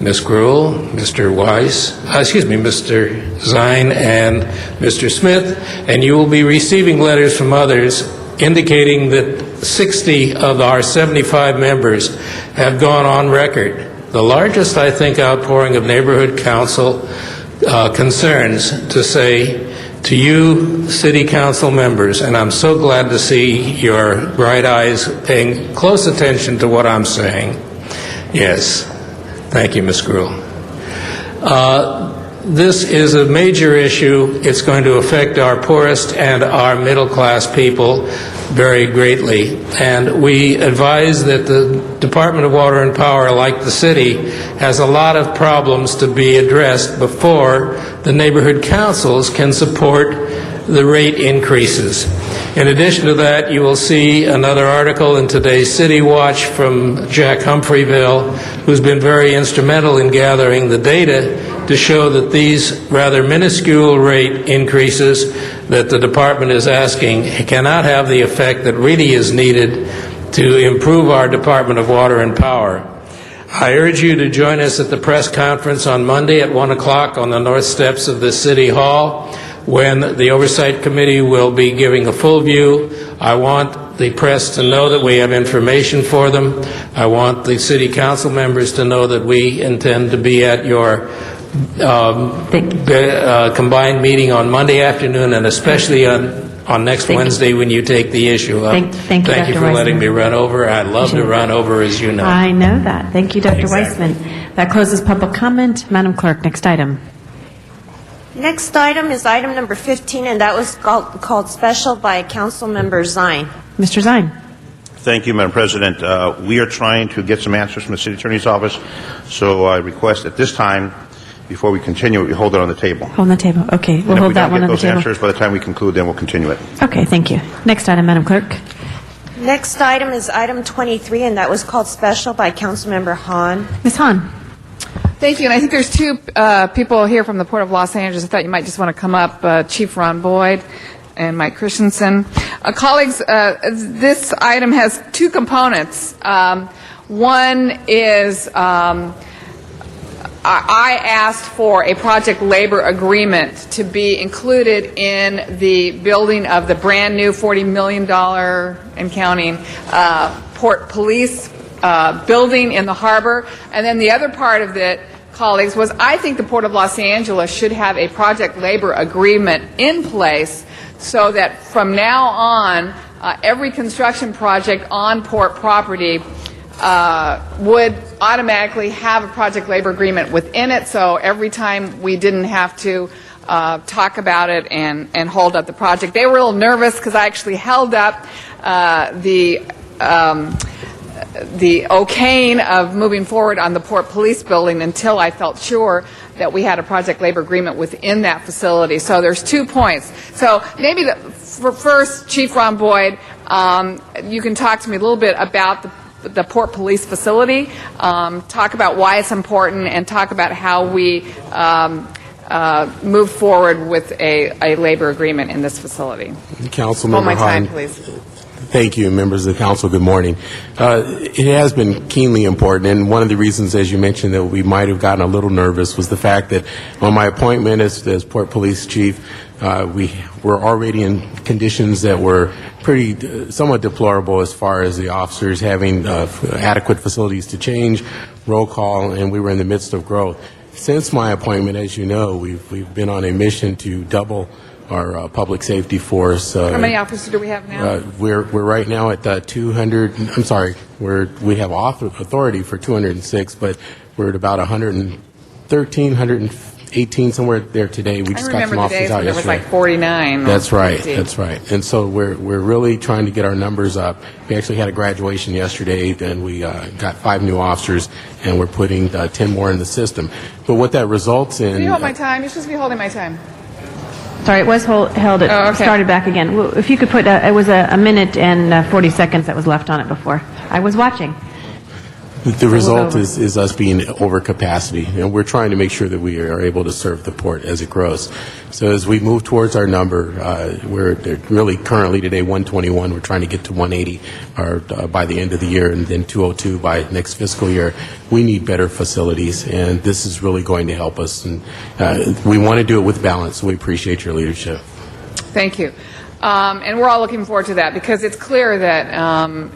S6: Ms. Gruhl, Mr. Mr. Zine, and Mr. Smith, and you will be receiving letters from others indicating that 60 of our 75 members have gone on record. The largest, I think, outpouring of neighborhood council concerns to say to you, city council members, and I'm so glad to see your bright eyes paying close attention to what I'm saying. Yes. Thank you, Ms. Gruhl. this is a major issue. It's going to affect our poorest and our middle-class people very greatly. And we advise that the Department of Water and Power, like the city, has a lot of problems to be addressed before the neighborhood councils can support the rate increases. In addition to that, you will see another article in today's City Watch from Jack Humphreyville, who's been very instrumental in gathering the data to show that these rather minuscule rate increases that the department is asking cannot have the effect that really is needed to improve our Department of Water and Power. I urge you to join us at the press conference on Monday at 1 o'clock on the north steps of the City Hall, when the Oversight Committee will be giving a full view. I want the press to know that we have information for them. I want the City Council members to know that we intend to be at your combined meeting on Monday afternoon, and especially on next Wednesday when you take the issue up.
S16: Thank you, Dr.
S6: for letting me run over. I love to run over, as you know.
S16: I know that. Thank you, Dr. Weissman. That closes public comment. Madam Clerk, next item.
S15: Next item is item number 15, and that was called special by Council Member Zine.
S16: Mr. Zine.
S10: Thank you, Madam President. We are trying to get some answers from the City Attorney's Office, so I request at this time, before we continue, we hold it on the table.
S16: Hold on the table. Okay, we'll hold that one on the table.
S10: If we don't get those answers by the time we conclude, then we'll continue it.
S16: Okay, thank you. Next item, Madam Clerk.
S15: Next item is item 23, and that was called special by Council Member Hahn.
S16: Ms. Hahn.
S22: Thank you. And I think there's two people here from the Port of Los Angeles. I thought you might just want to come up, Chief Ron Boyd and Mike Christensen. Colleagues, this item has two components. One is I asked for a project labor agreement to be included in the building of the brand new $40 million and counting Port Police building in the harbor. And then the other part of it, colleagues, was I think the Port of Los Angeles should have a project labor agreement in place so that from now on, every construction project on port property would automatically have a project labor agreement within it, so every time we didn't have to talk about it and hold up the project. They were a little nervous because I actually held up the okaying of moving forward on the Port Police building until I felt sure that we had a project labor agreement within that facility. So there's 2 points. So maybe first, Chief Ron Boyd, you can talk to me a little bit about the Port Police facility, talk about why it's important, and talk about how we move forward with a labor agreement in this facility.
S19: Councilmember Hahn,
S22: please.
S19: Thank you, members of the council. Good morning. It has been keenly important, and one of the reasons, as you mentioned, that we might have gotten a little nervous was the fact that on my appointment as Port Police Chief, we were already in conditions that were pretty somewhat deplorable as far as the officers having adequate facilities to change, roll call, and we were in the midst of growth. Since my appointment, as you know, we've been on a mission to double our public safety force.
S22: How many officers do we have now?
S19: We're right now at 200. I'm sorry. We have authority for 206, but we're at about 113, 118, somewhere there today. We just got some officers out yesterday.
S22: There was like 49.
S19: That's right. That's right. And so we're really trying to get our numbers up. We actually had a graduation yesterday, and we got 5 new officers, and we're putting 10 more in the system. But what that results in.
S22: Can you hold my time? You're supposed to be holding my time.
S16: Sorry, it was held. It started back again. Well, if you could put, it was a minute and 40 seconds that was left on it before. I was watching.
S19: The result is us being over capacity, and we're trying to make sure that we are able to serve the port as it grows. So as we move towards our number, we're really currently today 121. We're trying to get to 180 by the end of the year, and then 202 by next fiscal year. We need better facilities, and this is really going to help us. And we want to do it with balance, so we appreciate your leadership.
S22: Thank you. And we're all looking forward to that because it's clear that,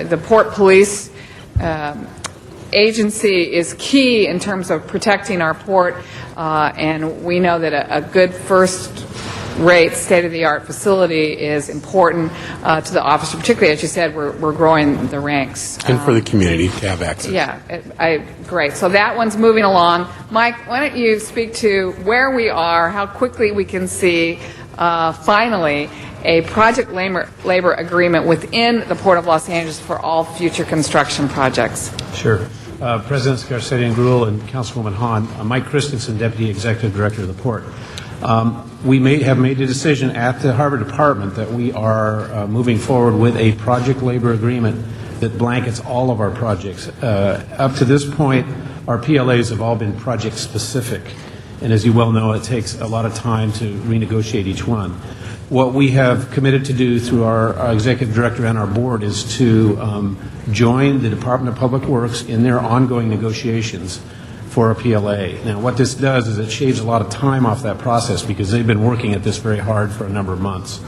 S22: the Port Police agency is key in terms of protecting our port, and we know that a good first rate, state-of-the-art facility is important to the officer, particularly, as you said, we're growing the ranks.
S19: And for the community to have access.
S22: Yeah, great. So that one's moving along. Mike, why don't you speak to where we are, how quickly we can see, finally, a project labor agreement within the Port of Los Angeles for all future construction projects.
S2: Sure. Presidents Garcetti and Gruhl and Councilwoman Hahn, Mike Christensen, Deputy Executive Director of the Port. We have made a decision at the Harbor Department that we are moving forward with a project labor agreement that blankets all of our projects. Up to this point, our PLAs have all been project specific. And as you well know, it takes a lot of time to renegotiate each one. What we have committed to do through our executive director and our board is to join the Department of Public Works in their ongoing negotiations for a PLA. Now, what this does is it shaves a lot of time off that process because they've been working at this very hard for a number of months.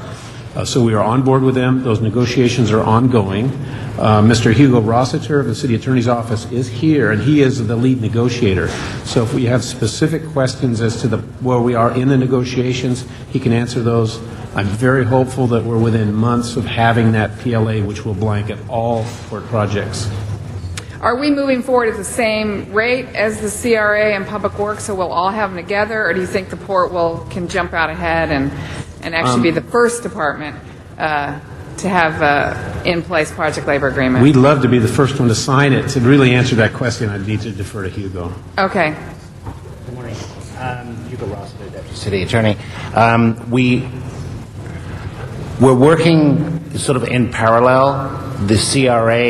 S2: So we are on board with them. Those negotiations are ongoing. Mr. Hugo Rossiter of the City Attorney's Office is here, and he is the lead negotiator. So if we have specific questions as to where we are in the negotiations, he can answer those. I'm very hopeful that we're within months of having that PLA, which will blanket all port projects.
S22: Are we moving forward at the same rate as the CRA and Public Works, so we'll all have them together, or do you think the port can jump out ahead and actually be the first department to have in-place project labor agreement?
S2: We'd love to be the first one to sign it. To really answer that question, I'd need to defer to Hugo.
S22: Okay.
S8: Good morning. Hugo Rossiter, Deputy City Attorney. We're working sort of in parallel. The CRA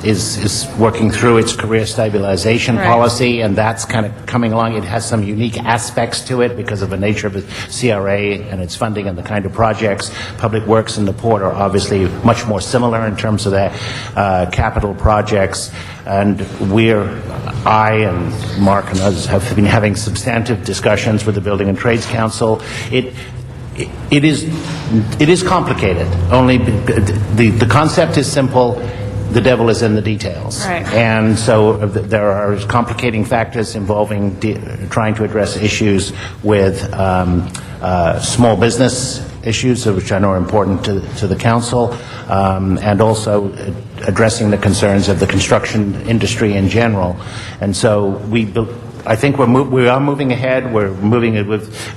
S8: is working through its career stabilization policy, and that's kind of coming along. It has some unique aspects to it because of the nature of the CRA and its funding and the kind of projects. Public Works and the Port are obviously much more similar in terms of their capital projects. And I and Mark and others have been having substantive discussions with the Building and Trades Council. It is complicated. Only the concept is simple. The devil is in the details.
S22: Right.
S8: And so there are complicating factors involving trying to address issues with small business issues, which I know are important to the council, and also addressing the concerns of the construction industry in general. And so I think we are moving ahead. We're moving it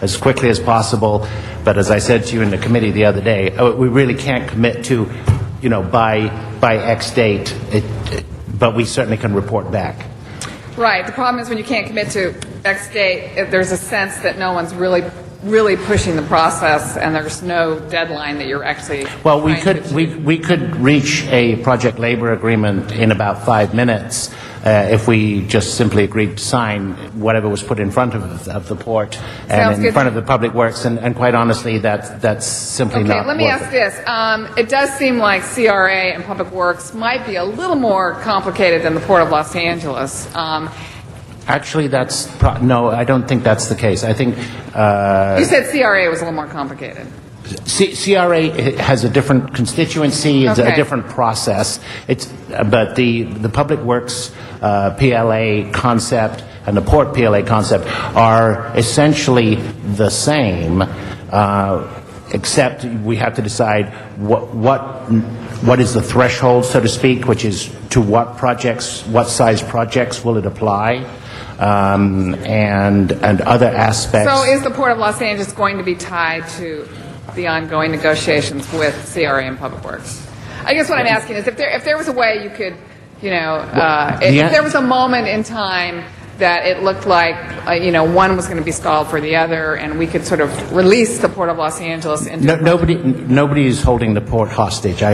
S8: as quickly as possible. But as I said to you in the committee the other day, we really can't commit to, by X date. But we certainly can report back.
S22: Right. The problem is when you can't commit to X date, there's a sense that no one's really pushing the process, and there's no deadline that you're actually.
S8: Well, we could reach a project labor agreement in about 5 minutes. If we just simply agreed to sign whatever was put in front of the port and in front of the Public Works, and quite honestly, that's simply not.
S22: Okay, let me ask this. It does seem like CRA and Public Works might be a little more complicated than the Port of Los Angeles.
S8: Actually, no, I don't think that's the case. I think
S22: you said CRA was a little more complicated.
S8: CRA has a different constituency, it's a different process. But the Public Works PLA concept and the Port PLA concept are essentially the same, except we have to decide what is the threshold, so to speak, which is to what size projects will it apply. And other aspects.
S22: So is the Port of Los Angeles going to be tied to the ongoing negotiations with CRA and Public Works? I guess what I'm asking is if there was a way you could, if there was a moment in time that it looked like, one was going to be stalled for the other, and we could sort of release the Port of Los Angeles into...
S8: Nobody is holding the port hostage, I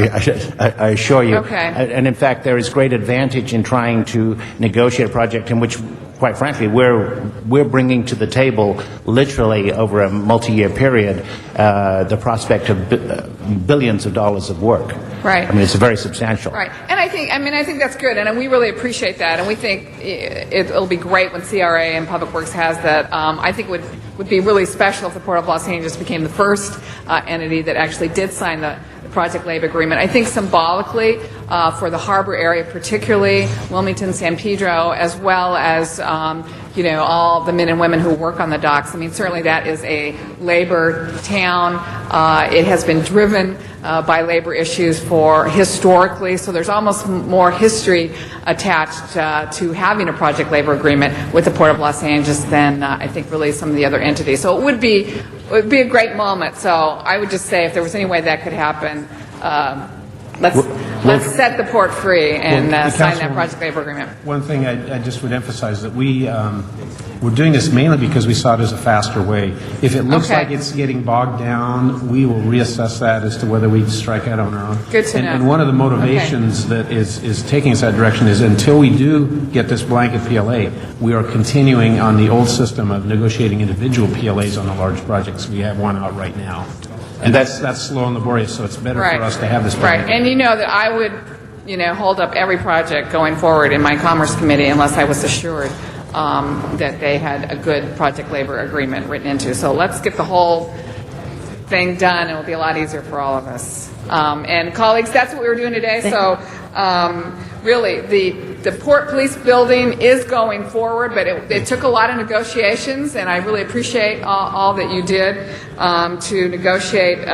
S8: assure you.
S22: Okay.
S8: And in fact, there is great advantage in trying to negotiate a project in which, quite frankly, we're bringing to the table, literally over a multi-year period, the prospect of billions of dollars of work.
S22: Right.
S8: I mean, it's very substantial.
S22: Right. And I think that's good, and we really appreciate that, and we think it'll be great when CRA and Public Works has that. I think it would be really special if the Port of Los Angeles became the first entity that actually did sign the project labor agreement. I think symbolically, for the harbor area particularly, Wilmington, San Pedro, as well as all the men and women who work on the docks. I mean, certainly that is a labor town. It has been driven by labor issues for historically, so there's almost more history attached to having a project labor agreement with the Port of Los Angeles than I think really some of the other entities. So it would be a great moment. So I would just say if there was any way that could happen, let's set the port free and sign that project labor agreement.
S2: One thing I just would emphasize that we're doing this mainly because we saw it as a faster way. If it looks like it's getting bogged down, we will reassess that as to whether we strike out on our own.
S22: Good to know.
S2: And one of the motivations that is taking us that direction is until we do get this blanket PLA, we are continuing on the old system of negotiating individual PLAs on the large projects. We have one out right now. And that's slow and laborious, so it's better for us to have this blanket.
S22: Right, and you know that I would, hold up every project going forward in my Commerce Committee unless I was assured that they had a good project labor agreement written into. So let's get the whole thing done. It will be a lot easier for all of us. And colleagues, that's what we were doing today. So really, the Port Police Building is going forward, but it took a lot of negotiations, and I really appreciate all that you did to negotiate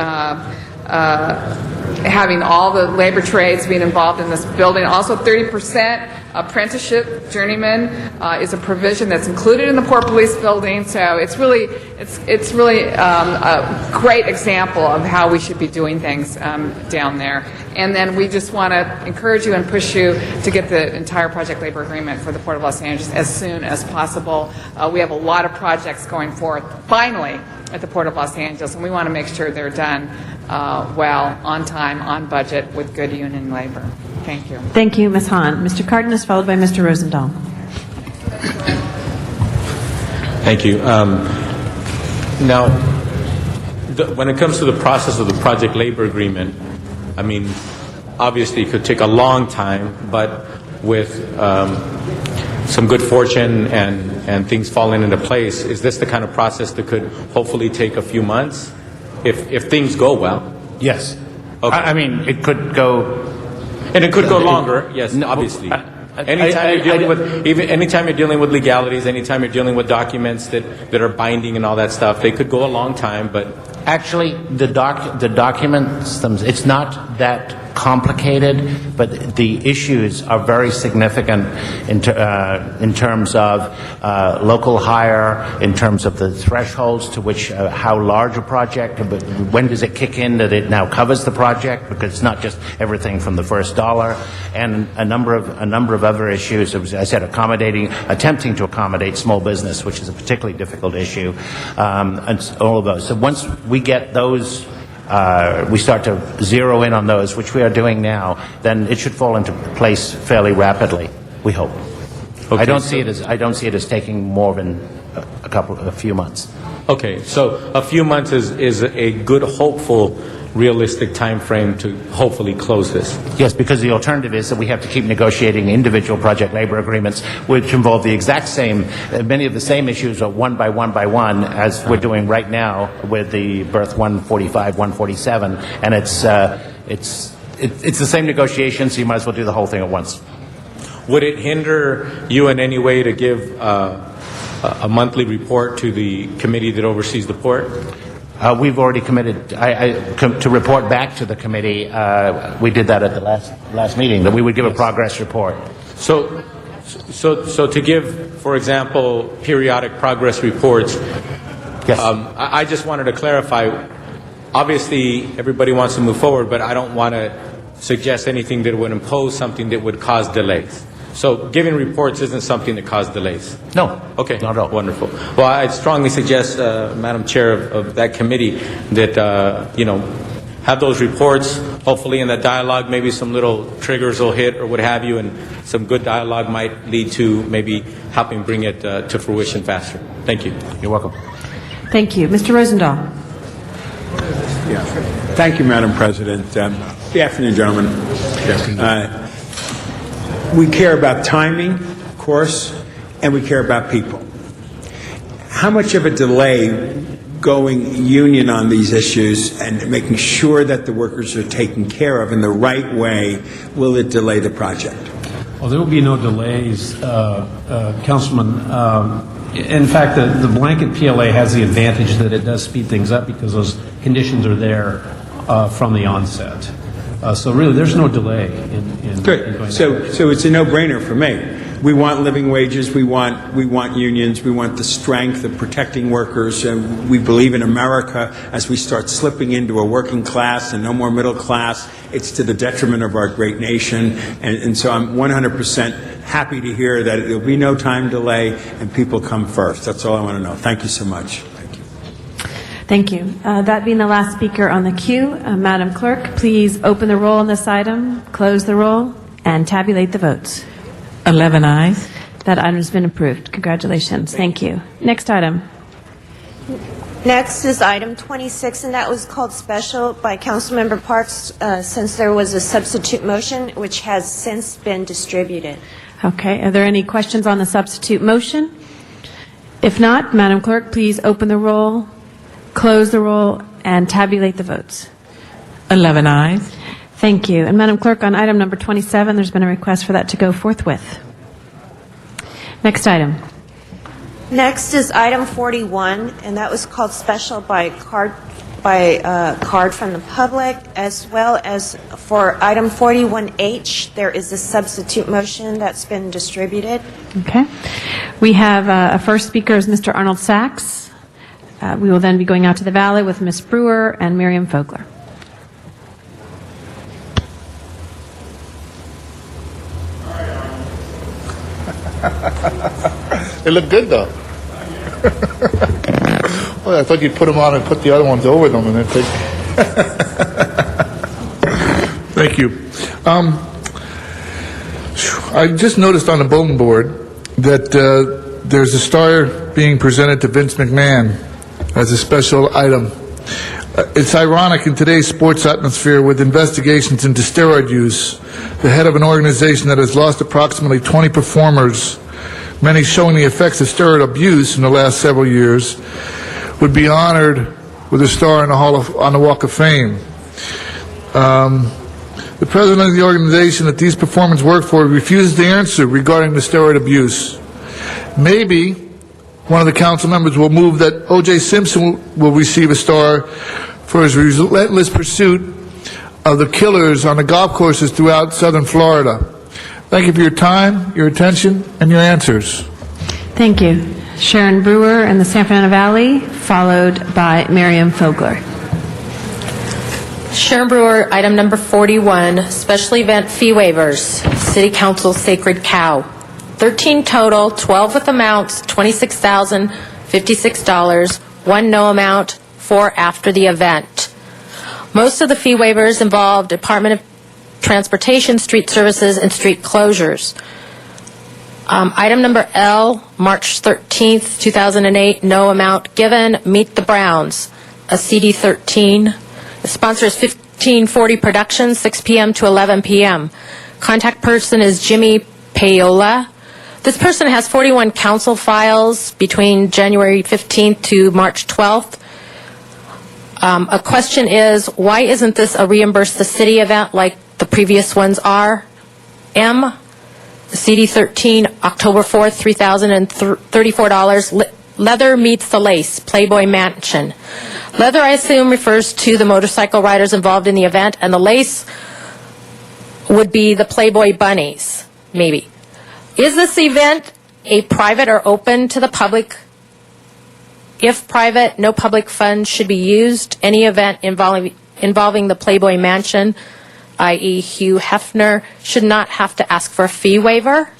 S22: having all the labor trades being involved in this building. Also, 30% apprenticeship journeyman is a provision that's included in the Port Police Building. So it's really a great example of how we should be doing things down there. And then we just want to encourage you and push you to get the entire project labor agreement for the Port of Los Angeles as soon as possible. We have a lot of projects going forth, finally, at the Port of Los Angeles, and we want to make sure they're done well, on time, on budget, with good union labor. Thank you.
S16: Thank you, Ms. Hahn. Mr. Cardenas, followed by Mr. Rosendahl.
S7: Thank you. Now, when it comes to the process of the project labor agreement, I mean, obviously it could take a long time, but with some good fortune and things falling into place, is this the kind of process that could hopefully take a few months if things go well?
S8: Yes.
S7: Okay.
S8: I mean, it could go...
S7: And it could go longer, yes, obviously. Anytime you're dealing with legalities, anytime you're dealing with documents that are binding and all that stuff, they could go a long time, but...
S8: Actually, the documents, it's not that complicated, but the issues are very significant in terms of local hire, in terms of the thresholds to which how large a project, but when does it kick in that it now covers the project, because it's not just everything from the first dollar, and a number of other issues. As I said, attempting to accommodate small business, which is a particularly difficult issue, and all of those. So once we get those, we start to zero in on those, which we are doing now, then it should fall into place fairly rapidly, we hope.
S7: Okay,
S8: I don't see it as taking more than a few months.
S7: Okay, so a few months is a good, hopeful, realistic time frame to hopefully close this.
S8: Yes, because the alternative is that we have to keep negotiating individual project labor agreements, which involve the exact same, many of the same issues are one by one, as we're doing right now with the Berth 145, 147, and it's the same negotiation, so you might as well do the whole thing at once.
S7: Would it hinder you in any way to give a monthly report to the committee that oversees the port?
S8: We've already committed to report back to the committee. We did that at the last meeting, that we would give a progress report.
S7: So to give, for example, periodic progress reports,
S8: yes.
S7: I just wanted to clarify, obviously everybody wants to move forward, but I don't want to suggest anything that would impose something that would cause delays. So giving reports isn't something that caused delays?
S8: No.
S7: Okay. Not at all. Wonderful. Well, I'd strongly suggest, Madam Chair of that committee, that, have those reports. Hopefully in that dialogue, maybe some little triggers will hit or what have you, and some good dialogue might lead to maybe helping bring it to fruition faster. Thank you.
S8: You're welcome.
S16: Thank you. Mr. Rosendahl.
S13: Yeah. Thank you, Madam President. Good afternoon, gentlemen. Good afternoon. We care about timing, of course, and we care about people. How much of a delay going union on these issues and making sure that the workers are taken care of in the right way, will it delay the project?
S2: Well, there will be no delays, Councilman. In fact, the blanket PLA has the advantage that it does speed things up because those conditions are there from the onset. So really, there's no delay in
S13: Good.
S2: going
S13: So it's a no-brainer for me. We want living wages. We want unions. We want the strength of protecting workers. And we believe in America. As we start slipping into a working class and no more middle class, it's to the detriment of our great nation. And so I'm 100% happy to hear that there'll be no time delay and people come first. That's all I want to know. Thank you so much.
S16: Thank you. That being the last speaker on the queue, Madam Clerk, please open the roll on this item, close the roll, and tabulate the votes.
S1: 11 ayes.
S16: That item has been approved. Congratulations. Thank you. Next item.
S15: Next is item 26, and that was called special by Councilmember Parks since there was a substitute motion, which has since been distributed.
S16: Okay. Are there any questions on the substitute motion? If not, Madam Clerk, please open the roll, close the roll, and tabulate the votes.
S1: 11 ayes.
S16: Thank you. And Madam Clerk, on item number 27, there's been a request for that to go forthwith. Next item.
S15: Next is item 41, and that was called special by card from the public, as well as for item 41H, there is a substitute motion that's been distributed.
S16: Okay. We have a first speaker is Mr. Arnold Sachs. We will then be going out to the Valley with Ms. Brewer and Miriam Fogler.
S14: They look good, though. Well, I thought you'd put them on and put the other ones over them, and then take. Thank you. I just noticed on the bulletin board that there's a star being presented to Vince McMahon as a special item. It's ironic in today's sports atmosphere with investigations into steroid use, the head of an organization that has lost approximately 20 performers, many showing the effects of steroid abuse in the last several years, would be honored with a star on the Walk of Fame. The president of the organization that these performers work for refuses to answer regarding the steroid abuse. Maybe one of the council members will move that O.J. Simpson will receive a star for his relentless pursuit of the killers on the golf courses throughout southern Florida. Thank you for your time, your attention, and your answers.
S16: Thank you. Sharon Brewer in the San Fernando Valley, followed by Miriam Fogler.
S18: Sharon Brewer, item number 41, special event fee waivers, City Council Sacred Cow. 13 total, 12 with amounts, $26,056, 1 no amount, 4 after the event. Most of the fee waivers involve Department of Transportation, street services, and street closures. Item number L, March 13th, 2008, no amount given, Meet the Browns, a CD13. The sponsor is 1540 Productions, 6 p.m. to 11 p.m. Contact person is Jimmy Paola. This person has 41 council files between January 15th to March 12th. A question is, why isn't this a reimburse the city event like the previous ones are? M, CD13, October 4th, $3,034. Leather meets the lace, Playboy Mansion. Leather, I assume, refers to the motorcycle riders involved in the event, and the lace would be the Playboy bunnies, maybe. Is this event a private or open to the public? If private, no public funds should be used. Any event involving the Playboy Mansion, i.e. Hugh Hefner, should not have to ask for a fee waiver.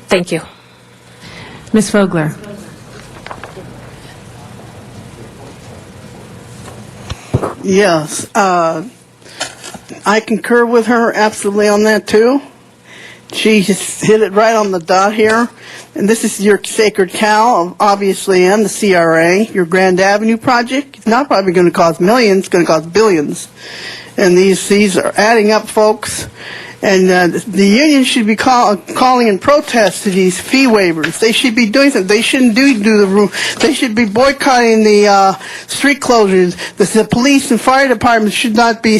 S18: Thank you.
S16: Ms. Fogler.
S5: Yes, I concur with her absolutely on that too. She just hit it right on the dot here. And this is your sacred cow, obviously, and the CRA, your Grand Avenue project. It's not probably going to cost millions, it's going to cost billions. And these are adding up, folks. And the union should be calling in protest to these fee waivers. They should be doing something. They shouldn't do the room. They should be boycotting the street closures. The police and fire departments should not be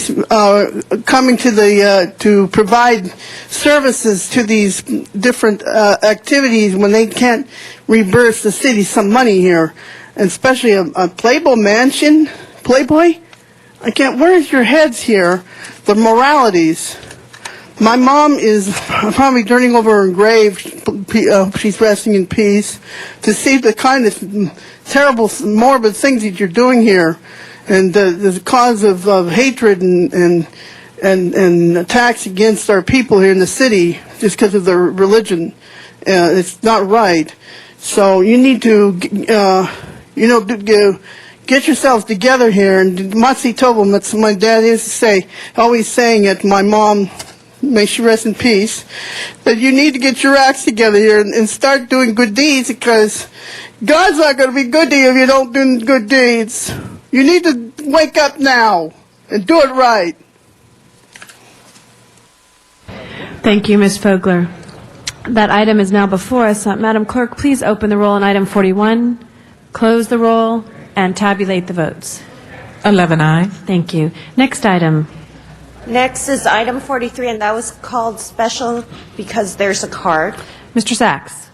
S5: coming to provide services to these different activities when they can't reimburse the city some money here. And especially a Playboy mansion. Playboy? Where's your heads here? The moralities. My mom is probably turning over her grave. She's resting in peace. To see the kind of terrible, morbid things that you're doing here, and the cause of hatred and attacks against our people here in the city just because of their religion, it's not right. So you need to, get yourselves together here. And Matsi Tobel, that's my dad used to say, always saying it. My mom, may she rest in peace, that you need to get your acts together here and start doing good deeds, because God's not going to be good to you if you don't do good deeds. You need to wake up now and do it right.
S16: Thank you, Ms. Fogler. That item is now before us. Madam Clerk, please open the roll on item 41, close the roll, and tabulate the votes.
S1: 11 ayes.
S16: Thank you. Next item.
S15: Next is item 43, and that was called special because there's a card.
S16: Mr. Sachs.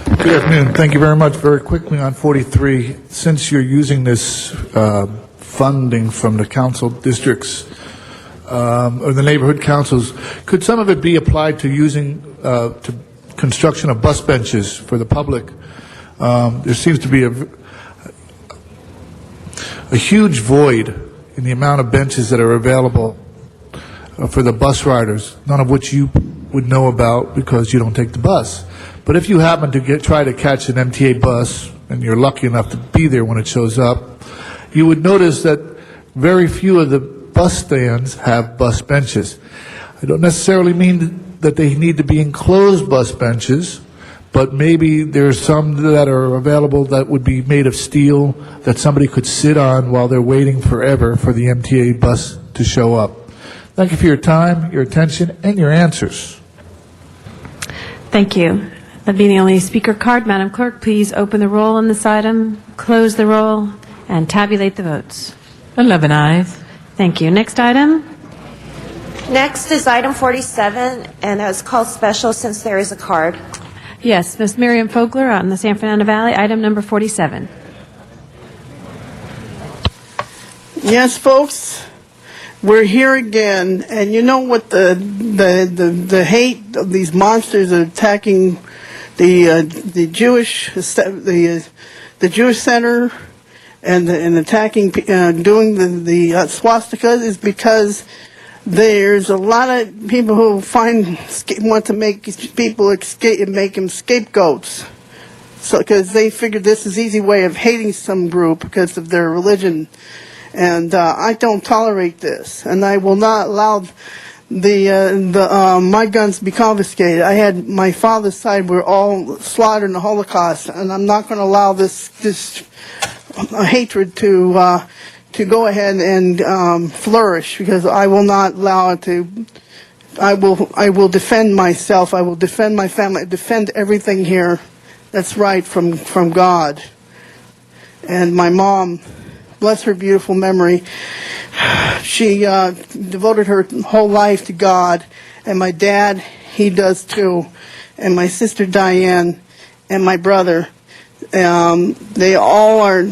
S14: Good afternoon. Thank you very much. Very quickly on 43, since you're using this funding from the council districts or the neighborhood councils, could some of it be applied to using to construction of bus benches for the public? There seems to be a huge void in the amount of benches that are available for the bus riders, none of which you would know about because you don't take the bus. But if you happen to try to catch an MTA bus, and you're lucky enough to be there when it shows up, you would notice that very few of the bus stands have bus benches. I don't necessarily mean that they need to be enclosed bus benches, but maybe there's some that are available that would be made of steel that somebody could sit on while they're waiting forever for the MTA bus to show up. Thank you for your time, your attention, and your answers.
S16: Thank you. That being the only speaker card, Madam Clerk, please open the roll on this item, close the roll, and tabulate the votes.
S1: 11 ayes.
S16: Thank you. Next item.
S15: Next is item 47, and that was called special since there is a card.
S16: Yes, Ms. Miriam Fogler on the San Fernando Valley, item number 47.
S5: Yes, folks, we're here again, and you know what the hate of these monsters are attacking the Jewish Center and attacking doing the swastikas is because there's a lot of people who want to make people make them scapegoats. So because they figure this is an easy way of hating some group because of their religion. And I don't tolerate this, and I will not allow my guns to be confiscated. I had my father's side were all slaughtered in the Holocaust, and I'm not going to allow this hatred to go ahead and flourish, because I will not allow it to. I will defend myself. I will defend my family. Defend everything here that's right from God. And my mom, bless her beautiful memory, she devoted her whole life to God, and my dad, he does too, and my sister Diane, and my brother. They all are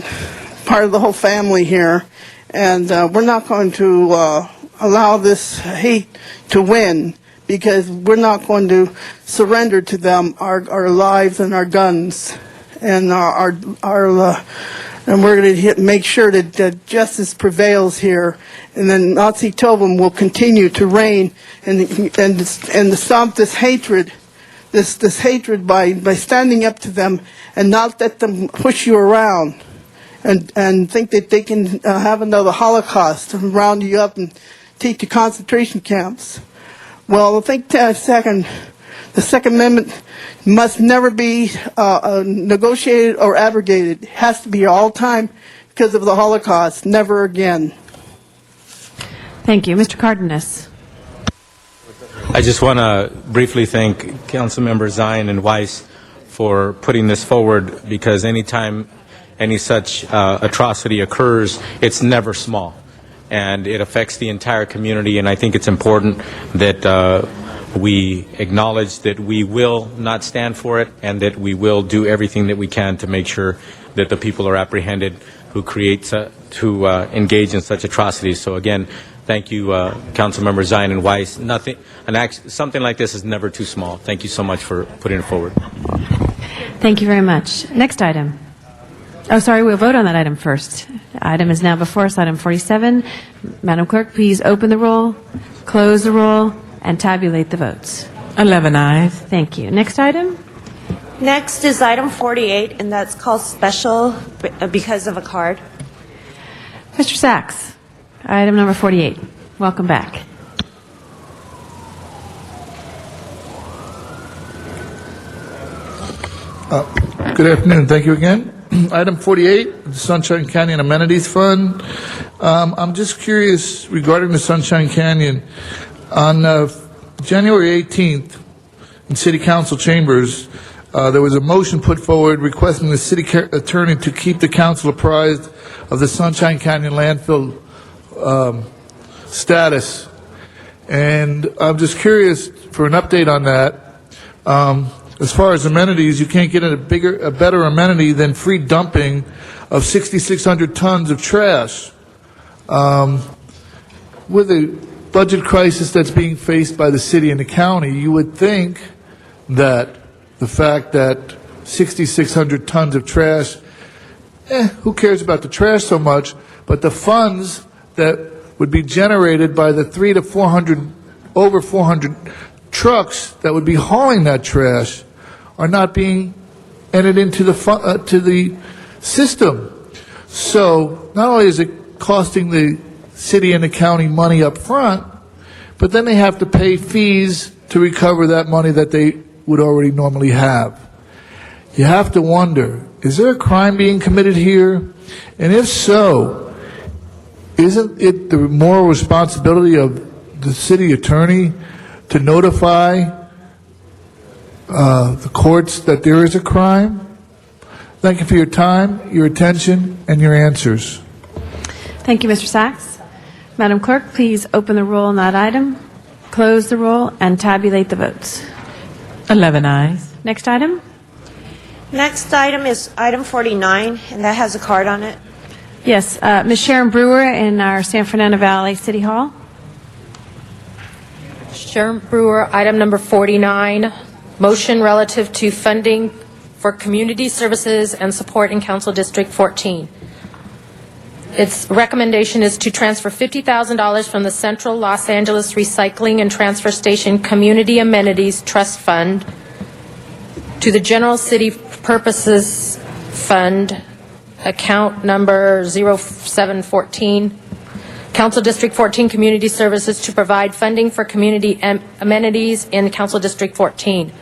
S5: part of the whole family here, and we're not going to allow this hate to win, because we're not going to surrender to them our lives and our guns and and we're going to make sure that justice prevails here, and then Nazi Tovim will continue to reign and to stop this hatred, this hatred by standing up to them and not let them push you around and think that they can have another Holocaust and round you up and take you to concentration camps. Well, think a second. The Second Amendment must never be negotiated or abrogated. It has to be all time because of the Holocaust. Never again.
S16: Thank you. Mr. Cardenas.
S7: I just want to briefly thank Councilmembers Zion and Weiss for putting this forward, because anytime any such atrocity occurs, it's never small, and it affects the entire community. And I think it's important that we acknowledge that we will not stand for it, and that we will do everything that we can to make sure that the people are apprehended who engage in such atrocities. So again, thank you, Councilmember Zion and Weiss. Something like this is never too small. Thank you so much for putting it forward.
S16: Thank you very much. Next item. Oh, sorry, we'll vote on that item first. Item is now before us, item 47. Madam Clerk, please open the roll, close the roll, and tabulate the votes.
S1: 11 ayes.
S16: Thank you. Next item?
S15: Next is item 48, and that's called special because of a card.
S16: Mr. Sachs, item number 48. Welcome back.
S14: Good afternoon. Thank you again. Item 48, the Sunshine Canyon Amenities Fund. I'm just curious regarding the Sunshine Canyon. On January 18th, in City Council chambers, there was a motion put forward requesting the city attorney to keep the council apprised of the Sunshine Canyon landfill status. And I'm just curious for an update on that. As far as amenities, you can't get a better amenity than free dumping of 6,600 tons of trash. With the budget crisis that's being faced by the city and the county, you would think that the fact that 6,600 tons of trash, who cares about the trash so much, but the funds that would be generated by the 300 to 400, over 400 trucks that would be hauling that trash are not being entered into to the system. So not only is it costing the city and the county money up front, but then they have to pay fees to recover that money that they would already normally have. You have to wonder, is there a crime being committed here? And if so, isn't it the moral responsibility of the city attorney to notify the courts that there is a crime? Thank you for your time, your attention, and your answers.
S16: Thank you, Mr. Sachs. Madam Clerk, please open the roll on that item, close the roll, and tabulate the votes.
S1: 11 ayes.
S16: Next item?
S15: Next item is item 49, and that has a card on it.
S16: Yes, Ms. Sharon Brewer in our San Fernando Valley City Hall.
S18: Sharon Brewer, item number 49, motion relative to funding for community services and support in Council District 14. Its recommendation is to transfer $50,000 from the Central Los Angeles Recycling and Transfer Station Community Amenities Trust Fund to the General City Purposes Fund, account number 0714, Council District 14 Community Services, to provide funding for community amenities in Council District 14.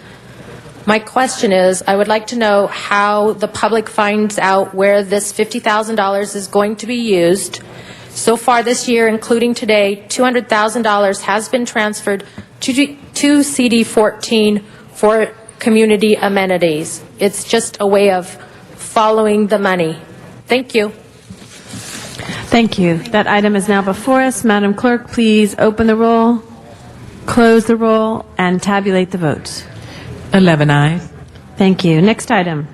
S18: My question is, I would like to know how the public finds out where this $50,000 is going to be used. So far this year, including today, $200,000 has been transferred to CD14 for community amenities. It's just a way of following the money. Thank you.
S16: Thank you. That item is now before us. Madam Clerk, please open the roll, close the roll, and tabulate the votes.
S1: 11 ayes.
S16: Thank you. Next item.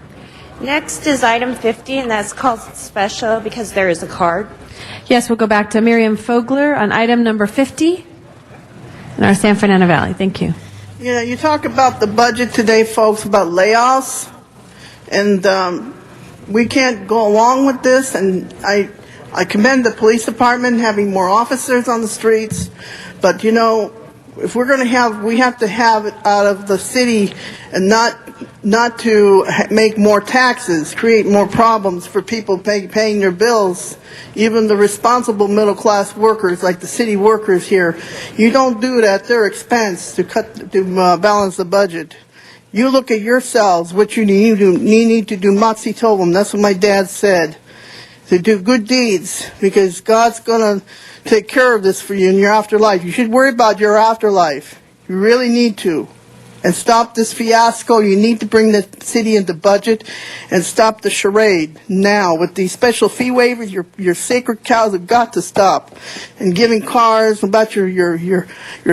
S15: Next is item 50, and that's called special because there is a card.
S16: Yes, we'll go back to Miriam Fogler on item number 50 in our San Fernando Valley. Thank you.
S5: Yeah, you talk about the budget today, folks, about layoffs, and we can't go along with this, and I commend the police department having more officers on the streets, but, you know, If we're going to have, we have to have it out of the city and not to make more taxes, create more problems for people paying their bills, even the responsible middle-class workers like the city workers here. You don't do it at their expense to balance the budget. You look at yourselves, what you need to do. Motsi told them, that's what my dad said, to do good deeds, because God's going to take care of this for you in your afterlife. You should worry about your afterlife. You really need to. And stop this fiasco. You need to bring the city into budget and stop the charade now. With these special fee waivers, your sacred cows have got to stop. And giving cars, about your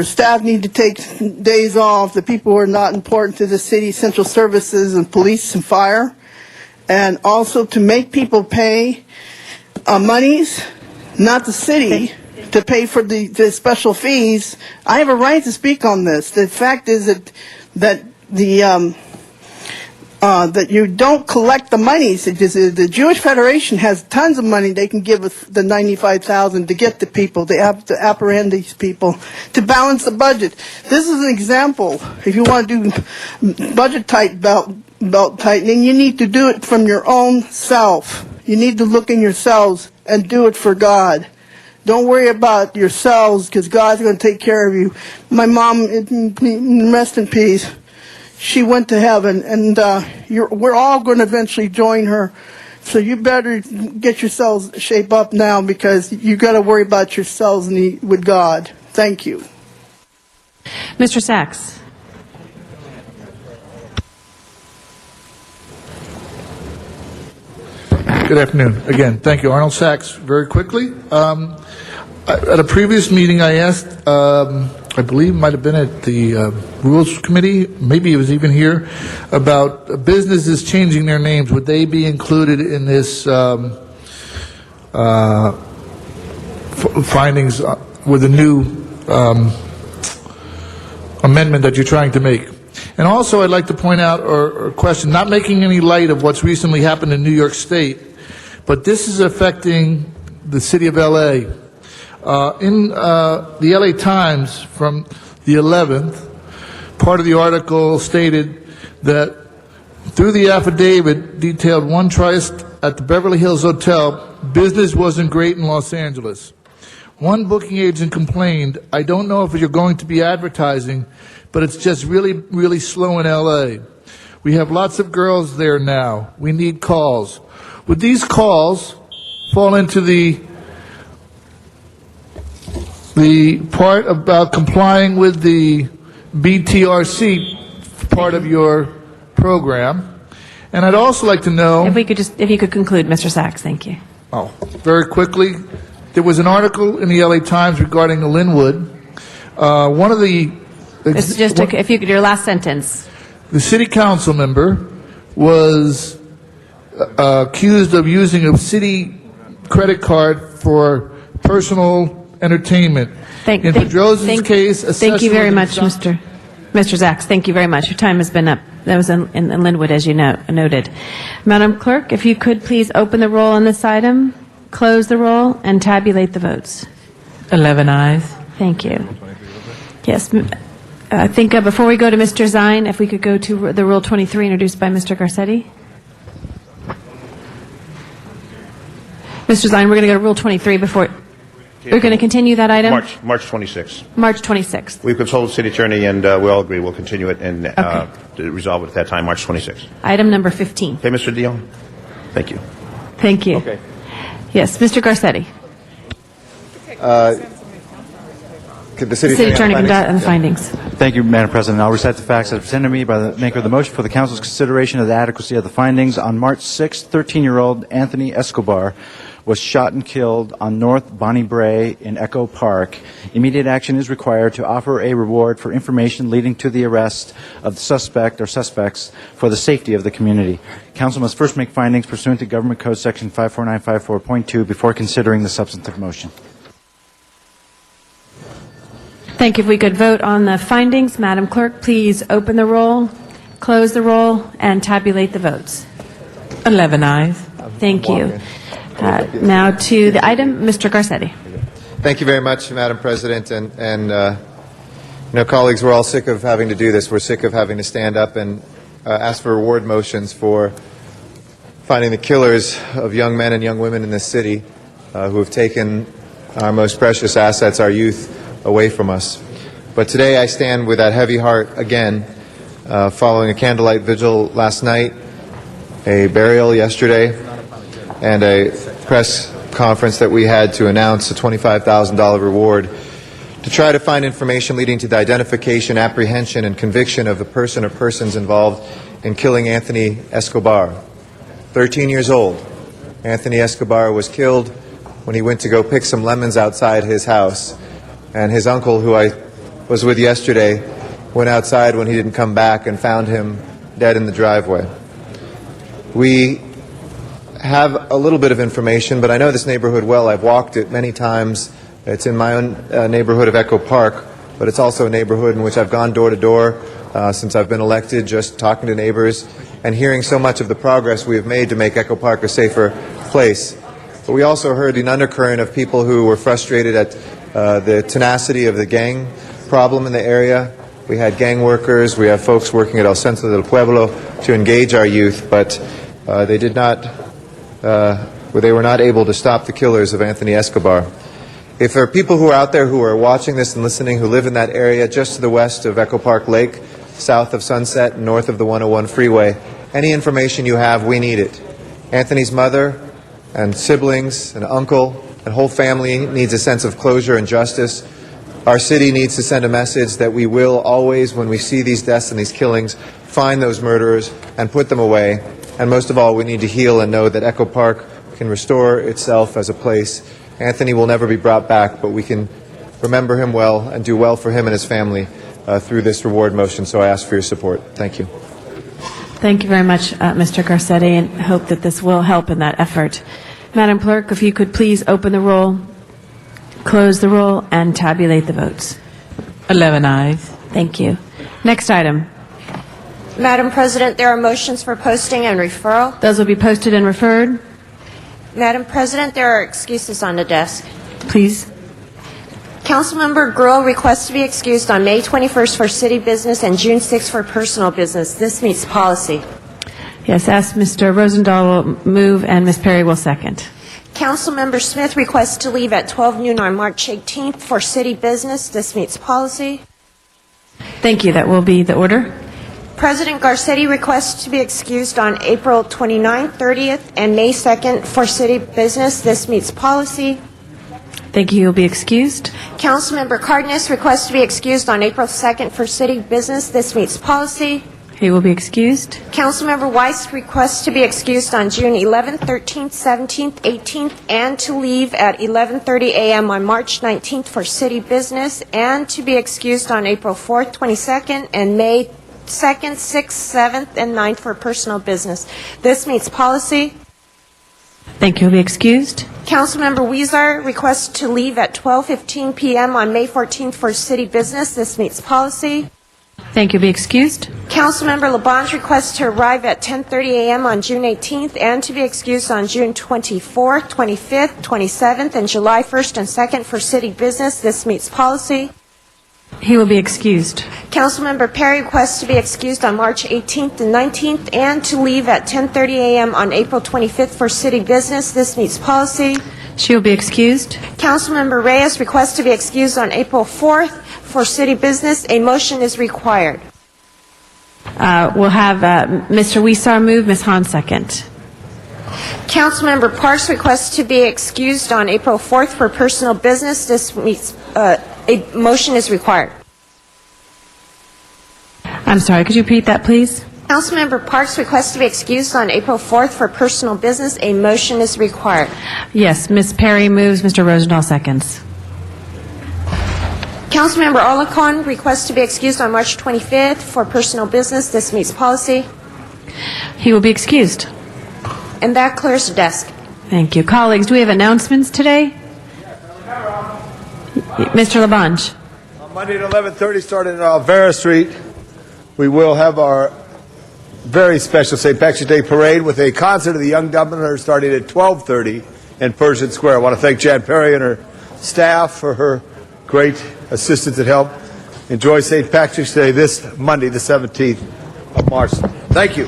S5: staff need to take days off, the people who are not important to the city, central services and police and fire. And also to make people pay monies, not the city, to pay for the special fees. I have a right to speak on this. The fact is that you don't collect the monies. The Jewish Federation has tons of money they can give us, the $95,000 to get the people. They have to apprehend these people to balance the budget. This is an example. If you want to do budget belt tightening, you need to do it from your own self. You need to look in yourselves and do it for God. Don't worry about yourselves, because God's going to take care of you. My mom, rest in peace, she went to heaven, and we're all going to eventually join her. So you better get yourselves shape up now, because you got to worry about yourselves with God. Thank you.
S16: Mr. Sachs.
S14: Good afternoon. Again, thank you. Arnold Sachs. Very quickly, at a previous meeting I asked, I believe it might have been at the Rules Committee, maybe it was even here, about businesses changing their names. Would they be included in this findings with the new amendment that you're trying to make? And also, I'd like to point out, or question, not making any light of what's recently happened in New York State, but this is affecting the city of L.A. In the L.A. Times from the 11th, part of the article stated that through the affidavit detailed one tryst at the Beverly Hills Hotel, business wasn't great in Los Angeles. One booking agent complained, "I don't know if you're going to be advertising, but it's just really, really slow in L.A. We have lots of girls there now. We need calls." Would these calls fall into the part about complying with the BTRC part of your program? And I'd also like to know...
S16: If you could conclude, Mr. Sachs, thank you.
S14: Oh, very quickly. There was an article in the LA Times regarding the Linwood. One of the...
S16: if you could, your last sentence.
S14: The city council member was accused of using a city credit card for personal entertainment.
S16: Thank you very much, Mr. Sachs. Thank you very much. Your time has been up. That was in Linwood, as you noted. Madam Clerk, if you could please open the roll on this item, close the roll, and tabulate the votes.
S1: 11 ayes.
S16: Thank you. Yes. I think before we go to Mr. Zine, if we could go to the Rule 23 introduced by Mr. Garcetti. Mr. Zine, we're going to go to Rule 23 before... We're going to continue that item?
S10: March 26th.
S16: March 26th.
S10: We've consulted the city attorney, and we all agree we'll continue it and to resolve it at that time, March 26th.
S16: Item number 15.
S10: Okay, Mr. Dion? Thank you.
S16: Thank you.
S10: Okay.
S16: Yes, Mr. Garcetti.
S3: Could the city
S16: attorney conduct on the findings.
S3: Thank you, Madam President. I'll recite the facts as presented to me by the maker of the motion for the council's consideration of the adequacy of the findings. On March 6th, 13-year-old Anthony Escobar was shot and killed on North Bonnie Bray in Echo Park. Immediate action is required to offer a reward for information leading to the arrest of the suspect or suspects for the safety of the community. Council must first make findings pursuant to Government Code Section 54954.2 before considering the substantive motion.
S16: Thank you. If we could vote on the findings, Madam Clerk, please open the roll, close the roll, and tabulate the votes.
S1: 11 ayes.
S16: Thank you. Now to the item, Mr. Garcetti.
S3: Thank you very much, Madam President, and
S12: Colleagues, we're all sick of having to do this. We're sick of having to stand up and ask for reward motions for finding the killers of young men and young women in this city who have taken our most precious assets, our youth, away from us. But today I stand with that heavy heart again, following a candlelight vigil last night, a burial yesterday, and a press conference that we had to announce a $25,000 reward to try to find information leading to the identification, apprehension, and conviction of the person or persons involved in killing Anthony Escobar. 13 years old, Anthony Escobar was killed when he went to go pick some lemons outside his house. And his uncle, who I was with yesterday, went outside when he didn't come back and found him dead in the driveway. We have a little bit of information, but I know this neighborhood well. I've walked it many times. It's in my own neighborhood of Echo Park, but it's also a neighborhood in which I've gone door to door since I've been elected, just talking to neighbors and hearing so much of the progress we have made to make Echo Park a safer place. But we also heard an undercurrent of people who were frustrated at the tenacity of the gang problem in the area. We had gang workers, we have folks working at El Centro del Pueblo to engage our youth, but they were not able to stop the killers of Anthony Escobar. If there are people who are out there who are watching this and listening who live in that area just to the west of Echo Park Lake, south of Sunset, and north of the 101 freeway, any information you have, we need it. Anthony's mother and siblings and uncle and whole family needs a sense of closure and justice. Our city needs to send a message that we will always, when we see these deaths and these killings, find those murderers and put them away. And most of all, we need to heal and know that Echo Park can restore itself as a place. Anthony will never be brought back, but we can remember him well and do well for him and his family through this reward motion. So I ask for your support. Thank you.
S16: Thank you very much, Mr. Garcetti, and hope that this will help in that effort. Madam Clerk, if you could please open the roll, close the roll, and tabulate the votes.
S1: 11 ayes.
S16: Thank you. Next item.
S15: Madam President, there are motions for posting and referral.
S16: Those will be posted and referred.
S15: Madam President, there are excuses on the desk.
S16: Please.
S15: Councilmember Gruhl requests to be excused on May 21st for city business and June 6th for personal business. This meets policy.
S16: Yes, ask Mr. Rosendahl will move and Ms. Perry will second.
S15: Councilmember Smith requests to leave at 12 noon on March 18th for city business. This meets policy.
S16: Thank you. That will be the order.
S15: President Garcetti requests to be excused on April 29th, 30th, and May 2nd for city business. This meets policy.
S16: Thank you. You'll be excused.
S15: Councilmember Cardenas requests to be excused on April 2nd for city business. This meets policy.
S16: He will be excused.
S15: Councilmember Weiss requests to be excused on June 11th, 13th, 17th, 18th, and to leave at 11:30 a.m. on March 19th for city business, and to be excused on April 4th, 22nd, and May 2nd, 6th, 7th, and 9th for personal business. This meets policy.
S16: Thank you. Will be excused.
S15: Councilmember Weezer requests to leave at 12:15 p.m. on May 14th for city business. This meets policy.
S16: Thank you. Will be excused.
S15: Councilmember Labange requests to arrive at 10:30 a.m. on June 18th and to be excused on June 24th, 25th, 27th, and July 1st and 2nd for city business. This meets policy.
S16: He will be excused.
S15: Councilmember Perry requests to be excused on March 18th and 19th and to leave at 10:30 a.m. on April 25th for city business. This meets policy.
S16: She will be excused.
S15: Councilmember Reyes requests to be excused on April 4th for city business. A motion is required.
S16: We'll have Mr. Weezer move, Ms. Hahn second.
S15: Councilmember Parks requests to be excused on April 4th for personal business. This meets, a motion is required.
S16: I'm sorry, could you repeat that, please?
S15: Councilmember Parks requests to be excused on April 4th for personal business. A motion is required.
S16: Yes, Ms. Perry moves, Mr. Rosendahl seconds.
S15: Councilmember Olacon requests to be excused on March 25th for personal business. This meets policy.
S16: He will be excused.
S15: And that clears the desk.
S16: Thank you. Colleagues, do we have announcements today? Mr. Labange.
S20: On Monday at 11:30, starting on Vera Street, we will have our very special St. Patrick's Day parade with a concert of the Young Dubliners starting at 12:30 in Pershing Square. I want to thank Jan Perry and her staff for her great assistance and help. enjoy St. Patrick's Day this Monday, the 17th of March. Thank you.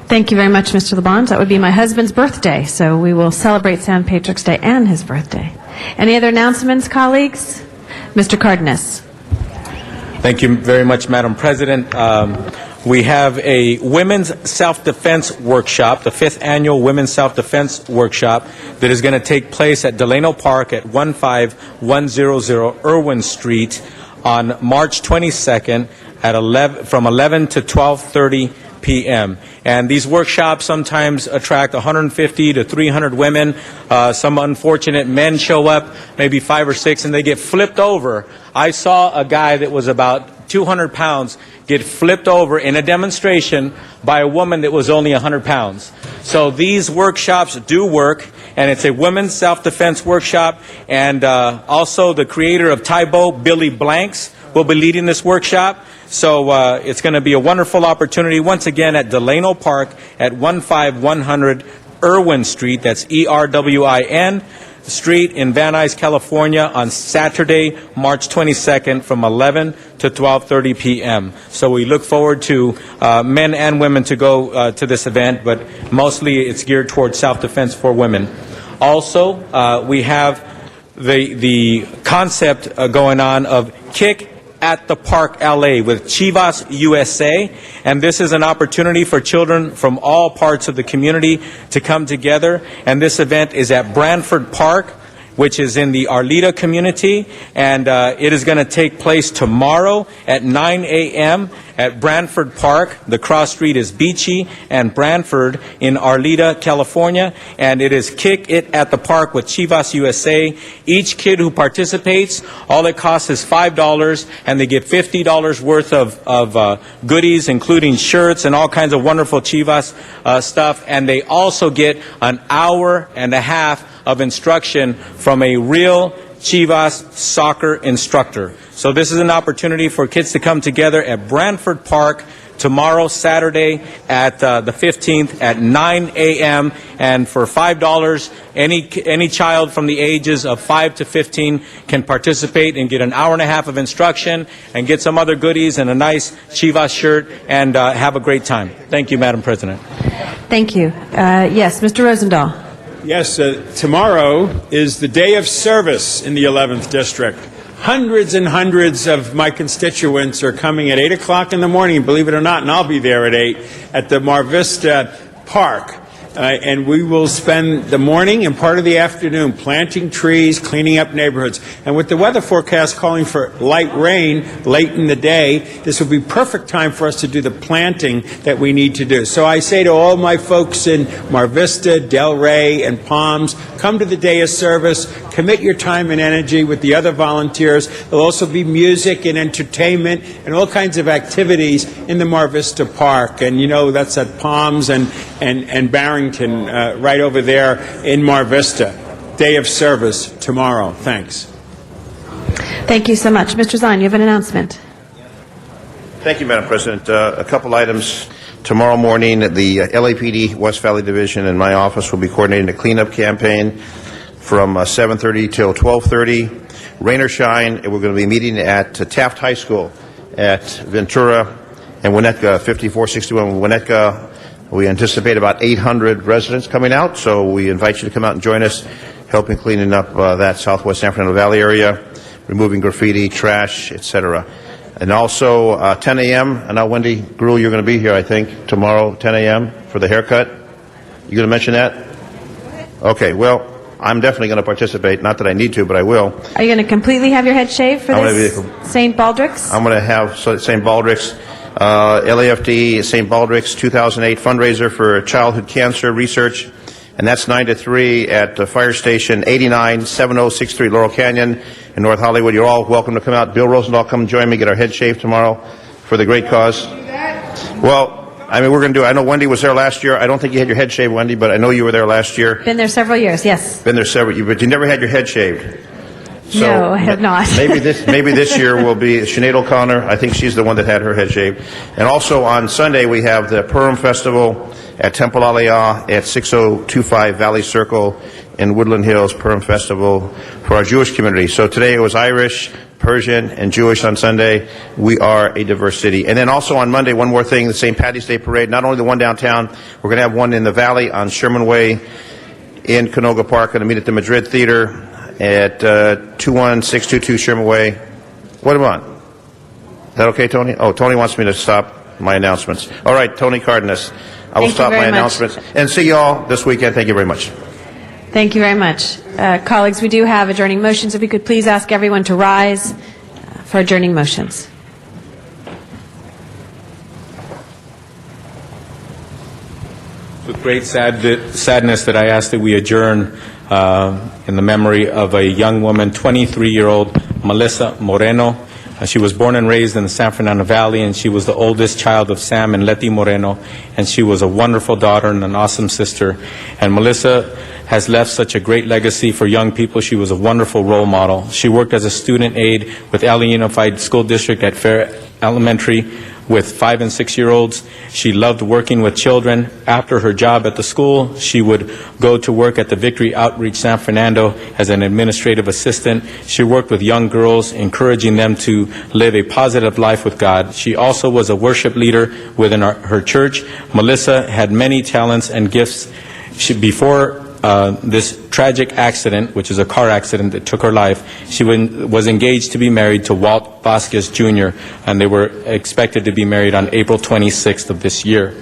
S16: Thank you very much, Mr. LeBond. That would be my husband's birthday, so we will celebrate St. Patrick's Day and his birthday. Any other announcements, colleagues? Mr. Cardenas.
S7: Thank you very much, Madam President. We have a Women's Self-Defense Workshop, the 5th Annual Women's Self-Defense Workshop, that is going to take place at Delano Park at 15100 Irwin Street on March 22nd at from 11 to 12:30 p.m. And these workshops sometimes attract 150 to 300 women. Some unfortunate men show up, maybe 5 or 6, and they get flipped over. I saw a guy that was about 200 pounds get flipped over in a demonstration by a woman that was only 100 pounds. So these workshops do work, and it's a women's self-defense workshop. And also the creator of Taibo, Billy Blanks, will be leading this workshop. So it's going to be a wonderful opportunity once again at Delano Park at 15100 Irwin Street. That's ERWIN Street in Van Nuys, California on Saturday, March 22nd from 11 to 12:30 p.m. So we look forward to men and women to go to this event, but mostly it's geared towards self-defense for women. Also, we have the concept going on of Kick at the Park LA with Chivas USA, and this is an opportunity for children from all parts of the community to come together. And this event is at Branford Park, which is in the Arleta community, and it is going to take place tomorrow at 9 a.m. at Branford Park. The cross street is Beachy and Branford in Arleta, California, and it is Kick It at the Park with Chivas USA. Each kid who participates, all it costs is $5, and they get $50 worth of goodies, including shirts and all kinds of wonderful Chivas stuff, and they also get an hour and a half of instruction from a real Chivas soccer instructor. So this is an opportunity for kids to come together at Branford Park tomorrow, Saturday, at the 15th at 9 a.m. And for $5, any child from the ages of 5 to 15 can participate and get an hour and a half of instruction and get some other goodies and a nice Chivas shirt and have a great time. Thank you, Madam President.
S16: Thank you. Yes, Mr. Rosendahl.
S13: Yes, tomorrow is the day of service in the 11th District. Hundreds and hundreds of my constituents are coming at 8 o'clock in the morning, believe it or not, and I'll be there at 8 at the Mar Vista Park. And we will spend the morning and part of the afternoon planting trees, cleaning up neighborhoods. And with the weather forecast calling for light rain late in the day, this will be perfect time for us to do the planting that we need to do. So I say to all my folks in Mar Vista, Delray, and Palms, come to the day of service, commit your time and energy with the other volunteers. There'll also be music and entertainment and all kinds of activities in the Mar Vista Park. And you know, that's at Palms and Barrington. Right over there in Mar Vista. Day of service tomorrow. Thanks.
S16: Thank you so much. Mr. Zahn, you have an announcement.
S10: Thank you, Madam President. A couple items. Tomorrow morning, the LAPD West Valley Division and my office will be coordinating a cleanup campaign from 7:30 till 12:30. Rain or shine, we're going to be meeting at Taft High School at Ventura and Winnetka, 5461 Winnetka. We anticipate about 800 residents coming out, so we invite you to come out and join us, helping cleaning up that southwest San Fernando Valley area, removing graffiti, trash, etc. And also 10 a.m., and now Wendy Gruhl, you're going to be here, I think, tomorrow, 10 a.m. for the haircut. You going to mention that? Okay, well, I'm definitely going to participate. Not that I need to, but I will.
S16: Are you going to completely have your head shaved for this St. Baldrick's?
S10: I'm going to have St. Baldrick's. LAFD St. Baldrick's 2008 fundraiser for childhood cancer research, and that's 9 to 3 at the Fire Station 89 7063 Laurel Canyon in North Hollywood. You're all welcome to come out. Bill Rosendahl, come join me, get our head shaved tomorrow for the great cause. Well, I mean, we're going to do it. I know Wendy was there last year. I don't think you had your head shaved, Wendy, but I know you were there last year.
S16: Been there several years, yes.
S10: Been there several years, but you never had your head shaved. So
S16: no, I have not.
S10: maybe this year will be Sinead O'Connor. I think she's the one that had her head shaved. And also on Sunday we have the Purim Festival at Temple Aliyah at 6025 Valley Circle in Woodland Hills. Purim Festival for our Jewish community. So today it was Irish, Persian, and Jewish on Sunday. We are a diverse city. And then also on Monday, one more thing, the St. Patty's Day Parade, not only the one downtown, we're going to have one in the Valley on Sherman Way in Canoga Park. Going to meet at the Madrid Theater at 21622 Sherman Way. What am I on? Is that okay, Tony? Oh, Tony wants me to stop my announcements. All right, Tony Cardenas. I will stop my announcements. And see you all this weekend. Thank you very much.
S16: Thank you very much. Colleagues, we do have adjourning motions. If we could please ask everyone to rise for adjourning motions.
S7: With great sadness that I ask that we adjourn in the memory of a young woman, 23-year-old Melissa Moreno. She was born and raised in the San Fernando Valley, and she was the oldest child of Sam and Letty Moreno, and she was a wonderful daughter and an awesome sister. And Melissa has left such a great legacy for young people. She was a wonderful role model. She worked as a student aide with LA Unified School District at Fair Elementary with 5- and 6-year-olds. She loved working with children. After her job at the school, she would go to work at the Victory Outreach San Fernando as an administrative assistant. She worked with young girls, encouraging them to live a positive life with God. She also was a worship leader within her church. Melissa had many talents and gifts. Before this tragic accident, which is a car accident that took her life, she was engaged to be married to Walt Vasquez Jr., and they were expected to be married on April 26th of this year.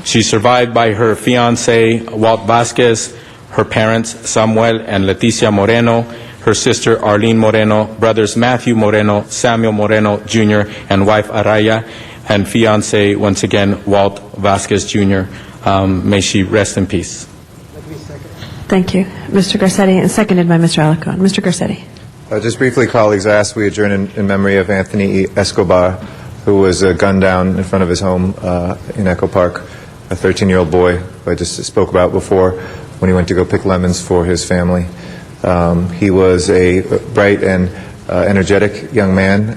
S7: She's survived by her fiancé, Walt Vasquez, her parents, Samuel and Leticia Moreno, her sister, Arlene Moreno, brothers Matthew Moreno, Samuel Moreno Jr., and wife, Araya, and fiancé, once again, Walt Vasquez Jr. May she rest in peace.
S16: Thank you, Mr. Garcetti, and seconded by Mr. Alarcon. Mr. Garcetti.
S12: Just briefly, colleagues, I ask we adjourn in memory of Anthony Escobar, who was gunned down in front of his home in Echo Park, a 13-year-old boy who I just spoke about before when he went to go pick lemons for his family. He was a bright and energetic young man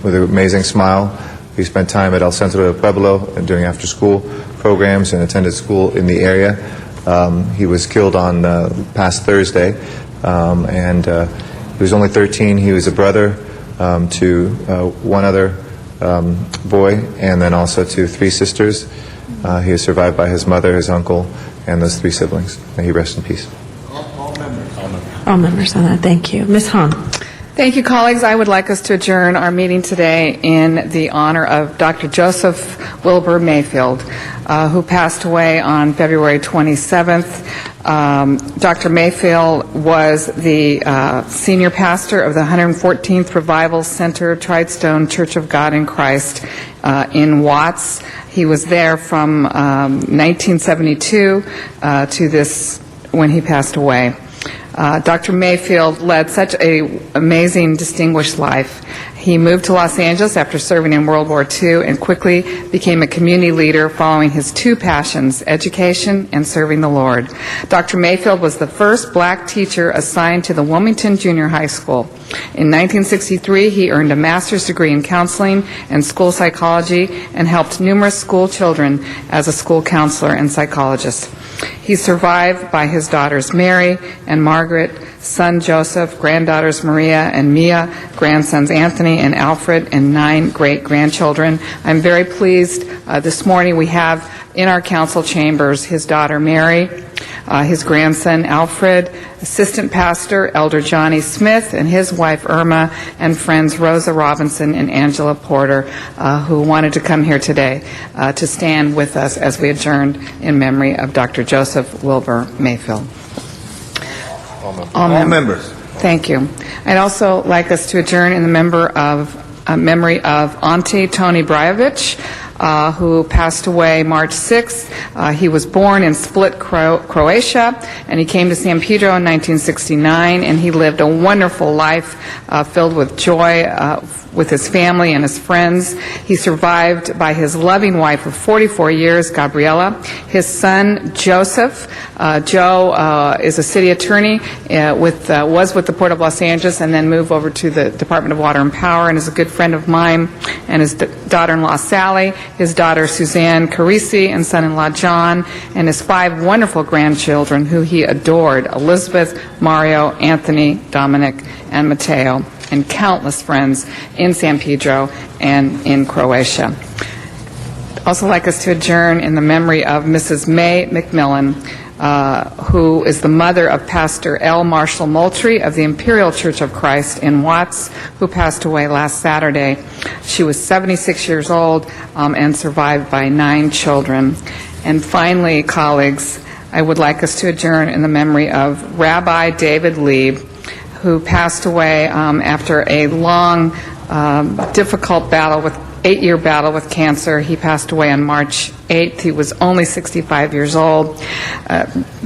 S12: with an amazing smile. He spent time at El Centro del Pueblo and doing after-school programs and attended school in the area. He was killed on past Thursday, and he was only 13. He was a brother to one other boy, and then also to 3 sisters. He is survived by his mother, his uncle, and those 3 siblings. May he rest in peace.
S16: All members on that. Thank you. Ms. Hahn.
S22: Thank you, colleagues. I would like us to adjourn our meeting today in the honor of Dr. Joseph Wilbur Mayfield, who passed away on February 27th. Dr. Mayfield was the senior pastor of the 114th Revival Center, Tridestone Church of God in Christ in Watts. He was there from 1972 to this when he passed away. Dr. Mayfield led such an amazing, distinguished life. He moved to Los Angeles after serving in World War II and quickly became a community leader following his 2 passions, education and serving the Lord. Dr. Mayfield was the first black teacher assigned to the Wilmington Junior High School. In 1963, he earned a master's degree in counseling and school psychology and helped numerous school children as a school counselor and psychologist. He's survived by his daughters Mary and Margaret, son Joseph, granddaughters Maria and Mia, grandsons Anthony and Alfred, and 9 great-grandchildren. I'm very pleased this morning we have in our council chambers his daughter Mary, his grandson Alfred, assistant pastor Elder Johnny Smith, and his wife Irma, and friends Rosa Robinson and Angela Porter, who wanted to come here today to stand with us as we adjourned in memory of Dr. Joseph Wilbur Mayfield. All members. Thank you. I'd also like us to adjourn in the memory of Ante Tony Brajevich, who passed away March 6th. He was born in Split, Croatia, and he came to San Pedro in 1969, and he lived a wonderful life filled with joy with his family and his friends. He's survived by his loving wife of 44 years, Gabriela, his son, Joseph. Joe is a city attorney, was with the Port of Los Angeles, and then moved over to the Department of Water and Power, and is a good friend of mine, and his daughter-in-law, Sally, his daughter, Suzanne Carisi, and son-in-law, John, and his 5 wonderful grandchildren who he adored, Elizabeth, Mario, Anthony, Dominic, and Mateo. and countless friends in San Pedro and in Croatia. I'd also like us to adjourn in the memory of Mrs. May McMillan, who is the mother of Pastor L. Marshall Moultrie of the Imperial Church of Christ in Watts, who passed away last Saturday. She was 76 years old and survived by 9 children. And finally, colleagues, I would like us to adjourn in the memory of Rabbi David Lieb, who passed away after a long, difficult battle with 8-year battle with cancer. He passed away on March 8th. He was only 65 years old.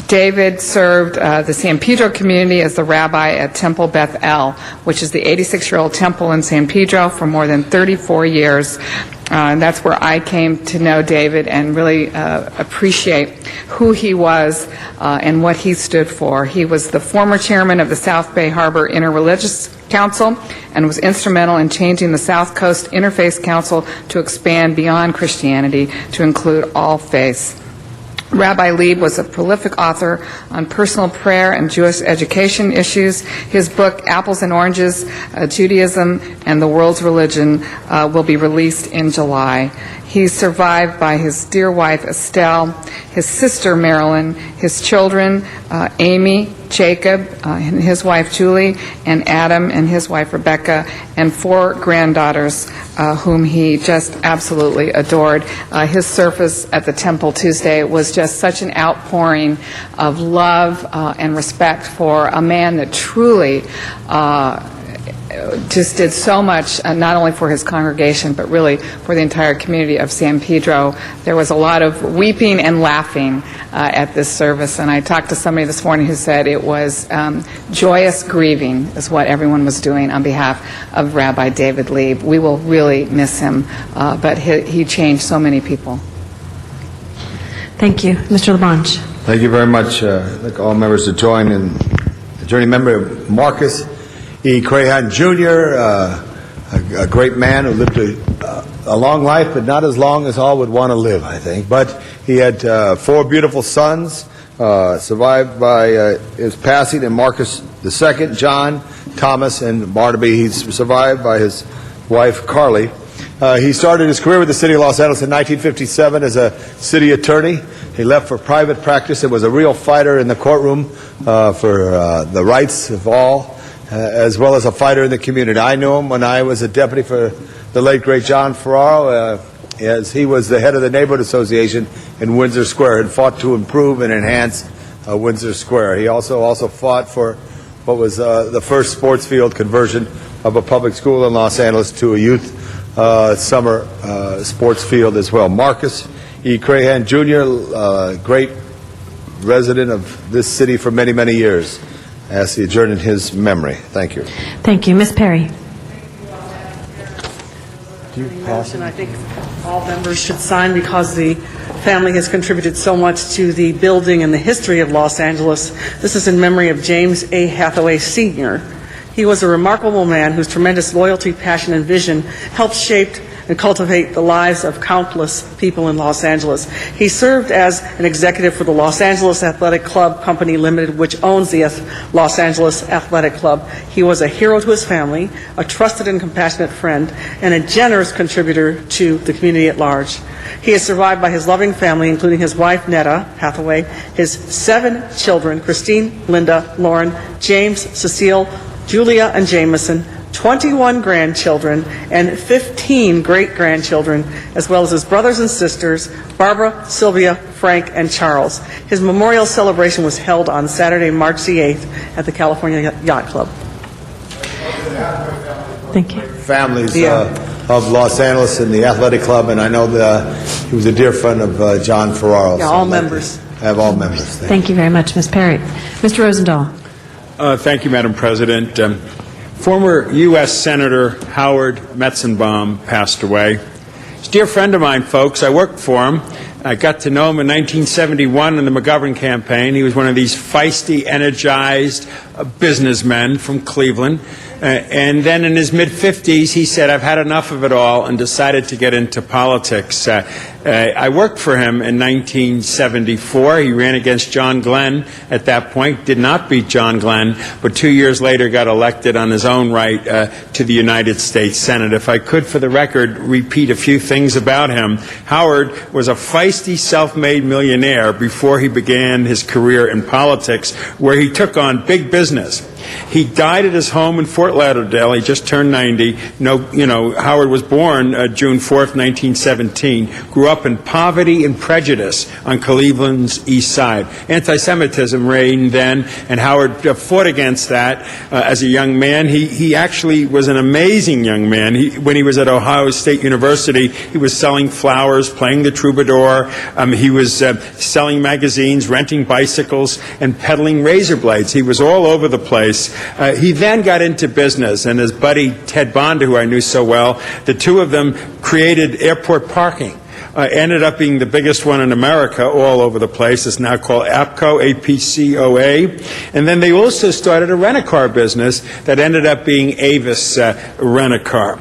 S22: David served the San Pedro community as the rabbi at Temple Beth El, which is the 86-year-old temple in San Pedro, for more than 34 years. And that's where I came to know David and really appreciate who he was and what he stood for. He was the former chairman of the South Bay Harbor Interreligious Council and was instrumental in changing the South Coast Interfaith Council to expand beyond Christianity to include all faiths. Rabbi Lieb was a prolific author on personal prayer and Jewish education issues. His book, Apples and Oranges, Judaism and the World's Religion, will be released in July. He's survived by his dear wife, Estelle, his sister, Marilyn, his children, Amy, Jacob, and his wife, Julie, and Adam and his wife, Rebecca, and 4 granddaughters whom he just absolutely adored. His service at the temple Tuesday was just such an outpouring of love and respect for a man that truly just did so much, not only for his congregation, but really for the entire community of San Pedro. There was a lot of weeping and laughing at this service, and I talked to somebody this morning who said it was joyous grieving is what everyone was doing on behalf of Rabbi David Lieb. We will really miss him, but he changed so many people.
S16: Thank you. Mr. LaBranche.
S20: Thank you very much. I'd like all members to join in the journey memory of Marcus E. Crahan Jr., a great man who lived a long life, but not as long as all would want to live, I think. But he had 4 beautiful sons, survived by his passing, and Marcus II, John, Thomas, and Barnaby. He's survived by his wife, Carly. He started his career with the city of Los Angeles in 1957 as a city attorney. He left for private practice and was a real fighter in the courtroom for the rights of all, as well as a fighter in the community. I knew him when I was a deputy for the late, great John Ferraro, as he was the head of the Neighborhood Association in Windsor Square and fought to improve and enhance Windsor Square. He also fought for what was the first sports field conversion of a public school in Los Angeles to a youth summer sports field as well. Marcus E. Crahan Jr., great resident of this city for many, many years. I ask you to adjourn in his memory. Thank you.
S16: Thank you. Ms. Perry.
S9: Motion, I think all members should sign because the family has contributed so much to the building and the history of Los Angeles. This is in memory of James A. Hathaway Sr. He was a remarkable man whose tremendous loyalty, passion, and vision helped shape and cultivate the lives of countless people in Los Angeles. He served as an executive for the Los Angeles Athletic Club Company Limited, which owns the Los Angeles Athletic Club. He was a hero to his family, a trusted and compassionate friend, and a generous contributor to the community at large. He is survived by his loving family, including his wife, Netta Hathaway, his 7 children, Christine, Linda, Lauren, James, Cecile, Julia, and Jameson, 21 grandchildren, and 15 great-grandchildren, as well as his brothers and sisters, Barbara, Sylvia, Frank, and Charles. His memorial celebration was held on Saturday, March the 8th at the California Yacht Club.
S16: Thank you.
S20: Families of Los Angeles and the Athletic Club, and I know that he was a dear friend of John Ferraro.
S9: Yeah, all members.
S20: Have all members.
S16: Thank you very much, Ms. Perry. Mr. Rosendahl.
S13: Thank you, Madam President. Former U.S. Senator Howard Metzenbaum passed away. He's a dear friend of mine, folks. I worked for him. I got to know him in 1971 in the McGovern campaign. He was one of these feisty, energized, businessmen from Cleveland. And then in his mid-50s, he said, I've had enough of it all, and decided to get into politics. I worked for him in 1974. He ran against John Glenn at that point, did not beat John Glenn, but 2 years later got elected on his own right to the United States Senate. If I could, for the record, repeat a few things about him. Howard was a feisty, self-made millionaire before he began his career in politics, where he took on big business. He died at his home in Fort Lauderdale. He just turned 90. Howard was born June 4th, 1917, grew up in poverty and prejudice on Cleveland's east side. Anti-Semitism reigned then, and Howard fought against that as a young man. He actually was an amazing young man. When he was at Ohio State University, he was selling flowers, playing the troubadour. He was selling magazines, renting bicycles, and peddling razor blades. He was all over the place. He then got into business, and his buddy Ted Bonda, who I knew so well, the two of them created airport parking. Ended up being the biggest one in America all over the place. It's now called APCO, APCOA. And then they also started a rent-a-car business that ended up being Avis Rent-A-Car.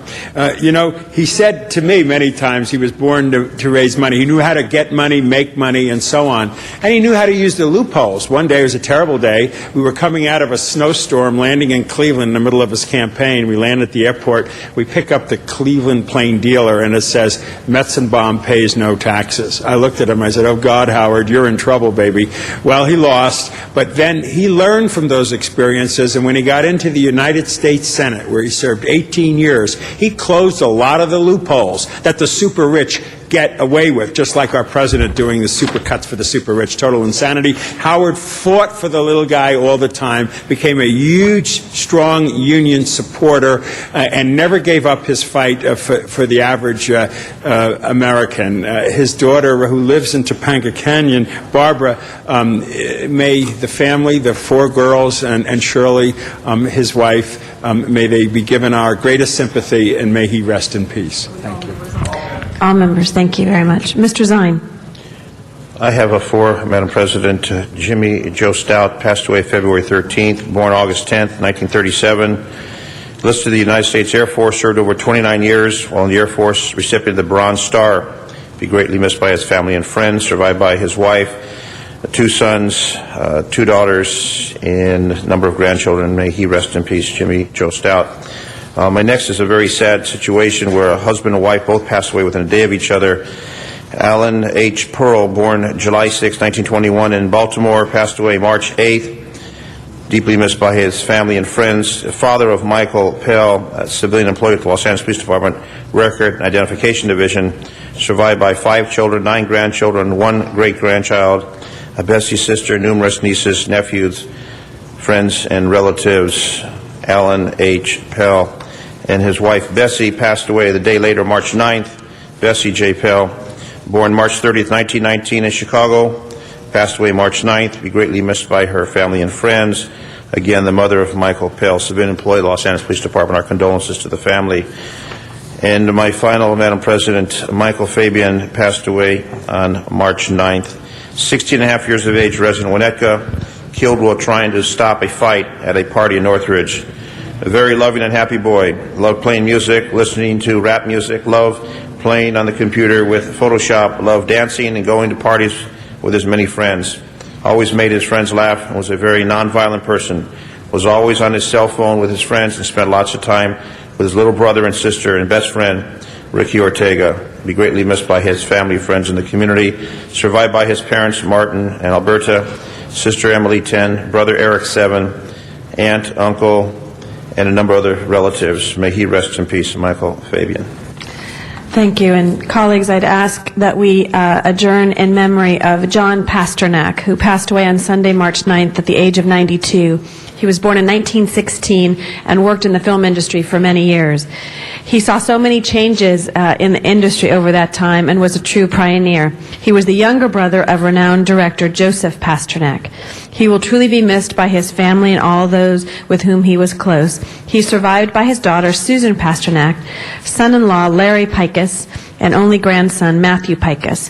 S13: He said to me many times he was born to raise money. He knew how to get money, make money, and so on. And he knew how to use the loopholes. One day, it was a terrible day. We were coming out of a snowstorm, landing in Cleveland in the middle of his campaign. We land at the airport. We pick up the Cleveland Plain Dealer, and it says, Metzenbaum pays no taxes. I looked at him, I said, oh God, Howard, you're in trouble, baby. Well, he lost, but then he learned from those experiences, and when he got into the United States Senate, where he served 18 years, he closed a lot of the loopholes that the super rich get away with, just like our president doing the super cuts for the super rich. Total insanity. Howard fought for the little guy all the time, became a huge, strong union supporter, and never gave up his fight for the average American. His daughter, who lives in Topanga Canyon, Barbara, may the family, the four girls, and Shirley, his wife, may they be given our greatest sympathy, and may he rest in peace. Thank you.
S16: All members, thank you very much. Mr. Zine.
S10: I have a four, Madam President. Jimmy Joe Stout passed away February 13th, born August 10th, 1937. Enlisted in the United States Air Force, served over 29 years while in the Air Force, recipient of the Bronze Star. Be greatly missed by his family and friends, survived by his wife, two sons, two daughters, and a number of grandchildren. May he rest in peace, Jimmy Joe Stout. My next is a very sad situation where a husband and wife both passed away within a day of each other. Alan H. Pearl, born July 6, 1921 in Baltimore, passed away March 8th. Deeply missed by his family and friends. Father of Michael Pell, a civilian employee at the Los Angeles Police Department Record and Identification Division, survived by 5 children, 9 grandchildren, 1 great-grandchild, a Bessie's sister, numerous nieces, nephews, friends, and relatives. Alan H. Pell and his wife Bessie passed away the day later, March 9th. Bessie J. Pell, born March 30th, 1919 in Chicago, passed away March 9th. Be greatly missed by her family and friends. Again, the mother of Michael Pell, civilian employee, Los Angeles Police Department. Our condolences to the family. And my final, Madam President, Michael Fabian passed away on March 9th. 16 and a half years of age, resident of Winnetka, killed while trying to stop a fight at a party in Northridge. A very loving and happy boy. Loved playing music, listening to rap music, loved playing on the computer with Photoshop, loved dancing and going to parties with his many friends. Always made his friends laugh and was a very nonviolent person. Was always on his cell phone with his friends and spent lots of time with his little brother and sister and best friend, Ricky Ortega. Be greatly missed by his family, friends, and the community. Survived by his parents, Martin and Alberta, sister Emily, 10, brother Eric, 7, aunt, uncle, and a number of other relatives. May he rest in peace, Michael Fabian.
S16: Thank you. And colleagues, I'd ask that we adjourn in memory of John Pasternak, who passed away on Sunday, March 9th at the age of 92. He was born in 1916 and worked in the film industry for many years. He saw so many changes in the industry over that time and was a true pioneer. He was the younger brother of renowned director Joseph Pasternak. He will truly be missed by his family and all those with whom he was close. He's survived by his daughter Susan Pasternak, son-in-law Larry Pikus, and only grandson Matthew Pikus.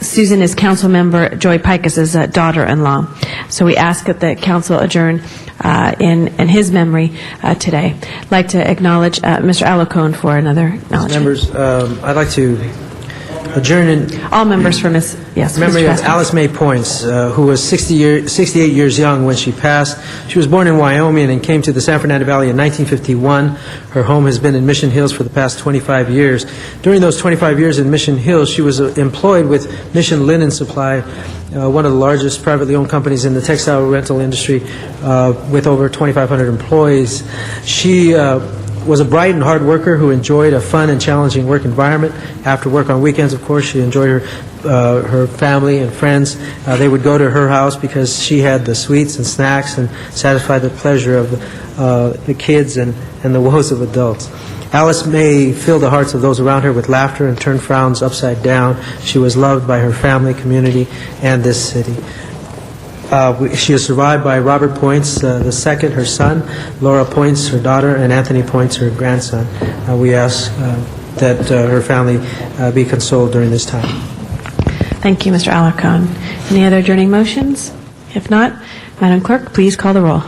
S16: Susan is council member Joy Pikus' daughter-in-law. So we ask that the council adjourn in his memory today. I'd like to acknowledge Mr. Alacone for another acknowledgement.
S11: Members, I'd like to adjourn in
S16: all members for memory
S11: of Alice Mae Points, who was 68 years young when she passed. She was born in Wyoming and came to the San Fernando Valley in 1951. Her home has been in Mission Hills for the past 25 years. During those 25 years in Mission Hills, she was employed with Mission Linen Supply, one of the largest privately owned companies in the textile rental industry, with over 2,500 employees. She was a bright and hard worker who enjoyed a fun and challenging work environment. After work on weekends, of course, she enjoyed her family and friends. They would go to her house because she had the sweets and snacks and satisfied the pleasure of the kids and the woes of adults. Alice Mae filled the hearts of those around her with laughter and turned frowns upside down. She was loved by her family, community, and this city. She is survived by Robert Points II, her son, Laura Points, her daughter, and Anthony Points, her grandson. We ask that her family be consoled during this time.
S16: Thank you, Mr. Alarcon. Any other adjourning motions? If not, Madam Clerk, please call the roll.